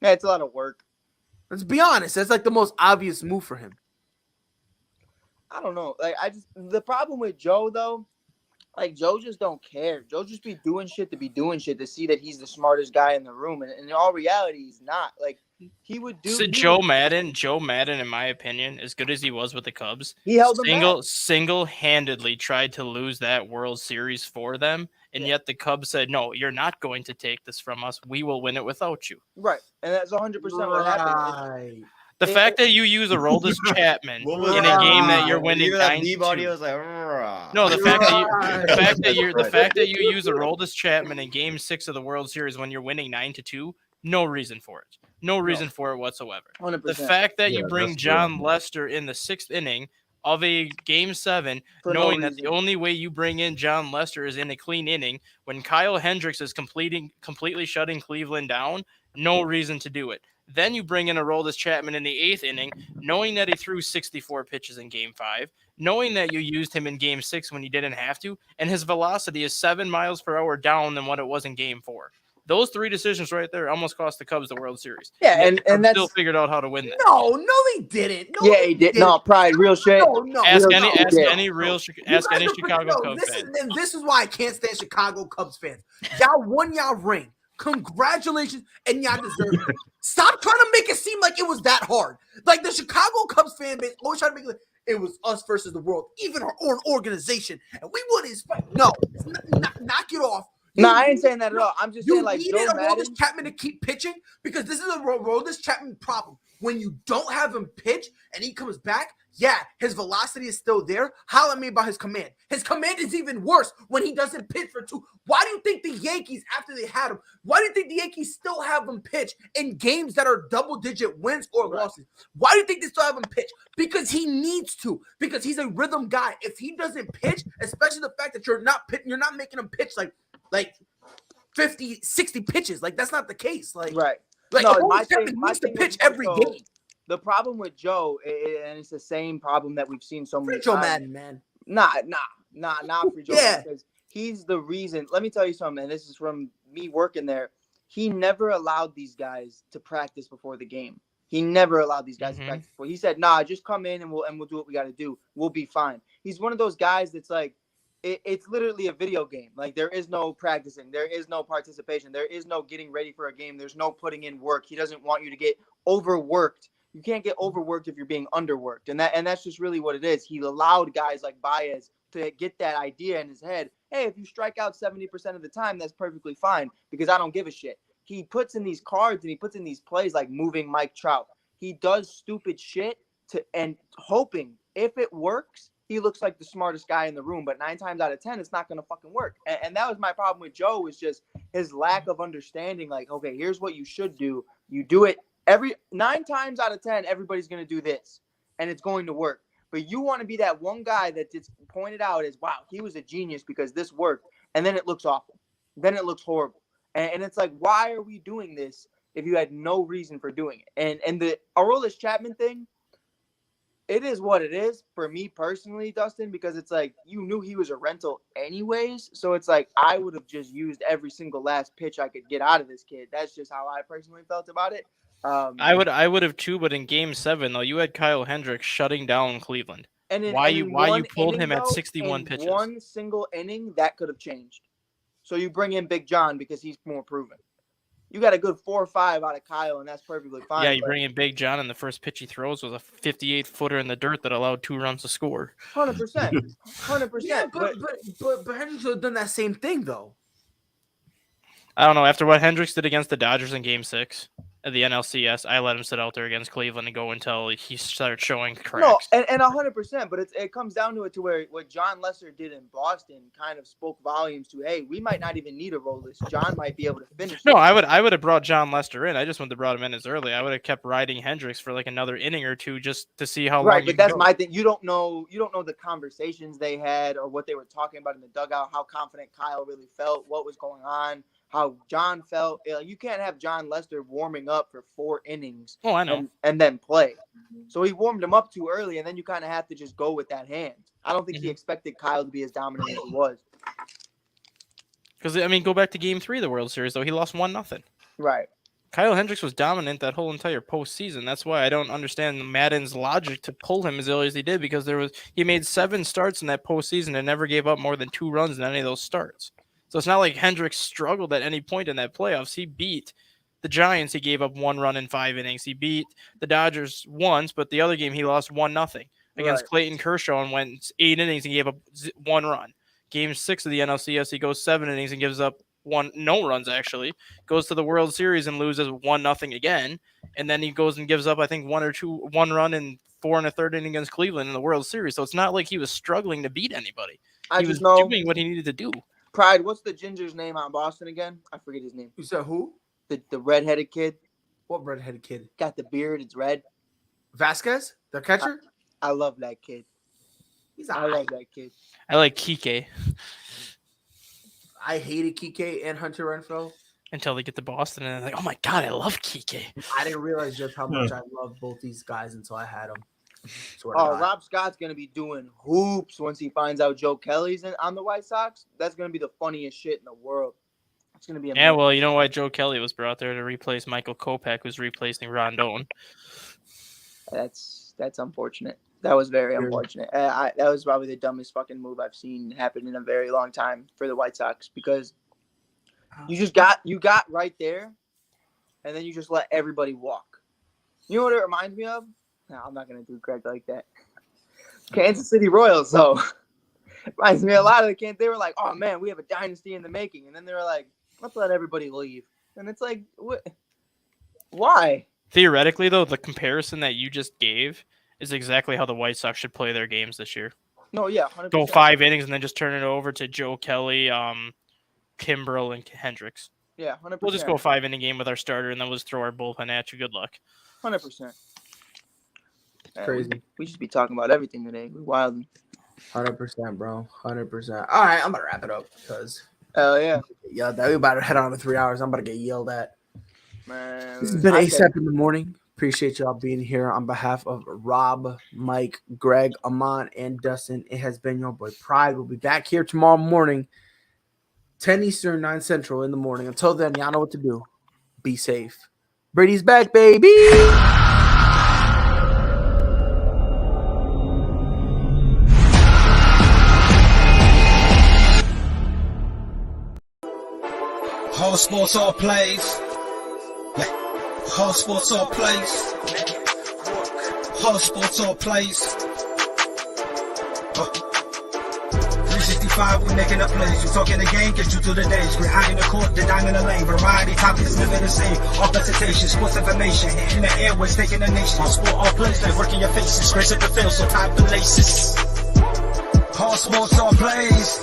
Yeah, it's a lot of work. Let's be honest. That's like the most obvious move for him. I don't know. Like, the problem with Joe though, like Joe just don't care. Joe just be doing shit to be doing shit to see that he's the smartest guy in the room, and in all reality, he's not. Like, he would do. So Joe Madden, in my opinion, as good as he was with the Cubs, he held them back. Single-handedly tried to lose that World Series for them, and yet the Cubs said, "No, you're not going to take this from us. We will win it without you." Right, and that's 100% what happened. The fact that you use Aroldis Chapman in a game that you're winning 9-2. No, the fact that you use Aroldis Chapman in Game 6 of the World Series when you're winning 9-2, no reason for it. No reason for it whatsoever. 100%. The fact that you bring John Lester in the 6th inning of a Game 7, knowing that the only way you bring in John Lester is in a clean inning, when Kyle Hendricks is completely shutting Cleveland down, no reason to do it. Then you bring in Aroldis Chapman in the 8th inning, knowing that he threw 64 pitches in Game 5, knowing that you used him in Game 6 when you didn't have to, and his velocity is 7 miles per hour down than what it was in Game 4. Those 3 decisions right there almost cost the Cubs the World Series. Yeah, and that's still figured out how to win that. No, they didn't. No, yeah, he did. No, Pride, real shit. No. Ask any Chicago Cubs fan. And this is why I can't stand Chicago Cubs fans. Y'all won y'all ring. Congratulations, and y'all deserve it. Stop trying to make it seem like it was that hard. Like the Chicago Cubs fan base always trying to make it was us versus the world, even our own organization, and we wouldn't expect. No, knock it off. I ain't saying that at all. I'm just saying, like, you needed Aroldis Chapman to keep pitching because this is a Aroldis Chapman problem. When you don't have him pitch and he comes back, yeah, his velocity is still there. Holler at me about his command. His command is even worse when he doesn't pitch for 2. Why do you think the Yankees, after they had him, why do you think the Yankees still have him pitch in games that are double-digit wins or losses? Why do you think they still have him pitch? Because he needs to. Because he's a rhythm guy. If he doesn't pitch, especially the fact that you're not making him pitch like 50, 60 pitches. Like, that's not the case. Like, right. Like, no, my thing needs to pitch every game. The problem with Joe, and it's the same problem that we've seen so many times. Joe Madden, man. Nah, free Joe. Yeah. Because he's the reason. Let me tell you something, and this is from me working there. He never allowed these guys to practice before the game. He never allowed these guys to practice before. He said, "Nah, just come in and we'll do what we got to do. We'll be fine." He's one of those guys that's like, it's literally a video game. Like, there is no practicing. There is no participation. There is no getting ready for a game. There's no putting in work. He doesn't want you to get overworked. You can't get overworked if you're being underworked. And that's just really what it is. He allowed guys like Baez to get that idea in his head. Hey, if you strike out 70% of the time, that's perfectly fine because I don't give a shit. He puts in these cards and he puts in these plays like moving Mike Trout. He does stupid shit and hoping if it works, he looks like the smartest guy in the room, but 9 times out of 10, it's not going to fucking work. And that was my problem with Joe, is just his lack of understanding. Like, okay, here's what you should do. You do it 9 times out of 10, everybody's going to do this, and it's going to work. But you want to be that one guy that gets pointed out as, wow, he was a genius because this worked, and then it looks awful. Then it looks horrible. And it's like, why are we doing this if you had no reason for doing it. And the Aroldis Chapman thing, it is what it is for me personally, Dustin, because it's like you knew he was a rental anyways. So it's like I would have just used every single last pitch I could get out of this kid. That's just how I personally felt about it. I would have too, but in Game 7 though, you had Kyle Hendricks shutting down Cleveland. And why you pulled him at 61 pitches? One single inning that could have changed. So you bring in Big John because he's more proven. You got a good 4 or 5 out of Kyle, and that's perfectly fine. Yeah, you bring in Big John, and the first pitch he throws was a 58-footer in the dirt that allowed 2 runs to score. 100%. 100%. Yeah, but Hendricks would have done that same thing, though. I don't know. After what Hendricks did against the Dodgers in Game 6 of the NLCS, I let him sit out there against Cleveland and go until he started showing cracks. No, and 100%, but it comes down to it to where what John Lester did in Boston kind of spoke volumes to, hey, we might not even need a Aroldis. John might be able to finish. No, I would have brought John Lester in. I just wouldn't have brought him in as early. I would have kept riding Hendricks for like another inning or two just to see how long. Right, but that's my thing. You don't know the conversations they had or what they were talking about in the dugout, how confident Kyle really felt, what was going on, how John felt. You can't have John Lester warming up for 4 innings. Oh, I know. And then play. So he warmed him up too early, and then you kind of have to just go with that hand. I don't think he expected Kyle to be as dominant as he was. Because, I mean, go back to Game 3 of the World Series, though. He lost 1-0. Right. Kyle Hendricks was dominant that whole entire postseason. That's why I don't understand Madden's logic to pull him as early as he did, because he made 7 starts in that postseason and never gave up more than 2 runs in any of those starts. So it's not like Hendricks struggled at any point in that playoffs. He beat the Giants. He gave up 1 run in 5 innings. He beat the Dodgers once, but the other game he lost 1-0 against Clayton Kershaw and went 8 innings and gave up 1 run. Game 6 of the NLCS, he goes 7 innings and gives up no runs actually. Goes to the World Series and loses 1-0 again, and then he goes and gives up I think 1 run in 4 1/3 inning against Cleveland in the World Series. So it's not like he was struggling to beat anybody. He was doing what he needed to do. Pride, what's the ginger's name on Boston again? I forget his name. You said who? The redheaded kid. What redheaded kid? Got the beard. It's red. Vasquez, the catcher? I love that kid. I love that kid. I like Kike. I hated Kike and Hunter Renfroe. Until they get to Boston and they're like, oh my God, I love Kike. I didn't realize just how much I loved both these guys until I had them. Rob Scott's going to be doing hoops once he finds out Joe Kelly's on the White Sox. That's going to be the funniest shit in the world. It's going to be amazing. Yeah, well, you know why Joe Kelly was brought there to replace Michael Kopech, who's replacing Rondon. That's unfortunate. That was very unfortunate. That was probably the dumbest fucking move I've seen happen in a very long time for the White Sox, because you got right there, and then you just let everybody walk. You know what it reminds me of? No, I'm not gonna do Greg like that. Kansas City Royals, though. Reminds me a lot of the Kansas. They were like, "Oh man, we have a dynasty in the making," and then they were like, "Let's let everybody leave." And it's like, what? Why? Theoretically, though, the comparison that you just gave is exactly how the White Sox should play their games this year. No, yeah, 100%. Go 5 innings and then just turn it over to Joe Kelly, Kimbrel, and Hendricks. Yeah, 100%. We'll just go 5-inning game with our starter, and then we'll just throw our bullpen at you. Good luck. 100%. Crazy. We should be talking about everything today. We wild. 100%, bro. 100%. All right, I'm gonna wrap it up because. Hell yeah. Yeah, we about to head on to 3 hours. I'm about to get yelled at. Man, this has been ASAP in the morning. Appreciate y'all being here on behalf of Rob, Mike, Greg, Amon, and Dustin. It has been your boy Pride. We'll be back here tomorrow morning, 10 Eastern, 9 Central in the morning. Until then, y'all know what to do. Be safe. Brady's back, baby. Whole sports all plays. Yeah. Whole sports all plays. Whole sports all plays. 365, we making up plays. We talking the game, get you through the days. We're high in the court, the dime in the lane. Variety topics, living the same. All presentation, sports information. Hitting the airways, taking the nation. All sport, all plays, like working your faces. Grace at the field, so tie the laces. Whole sports all plays.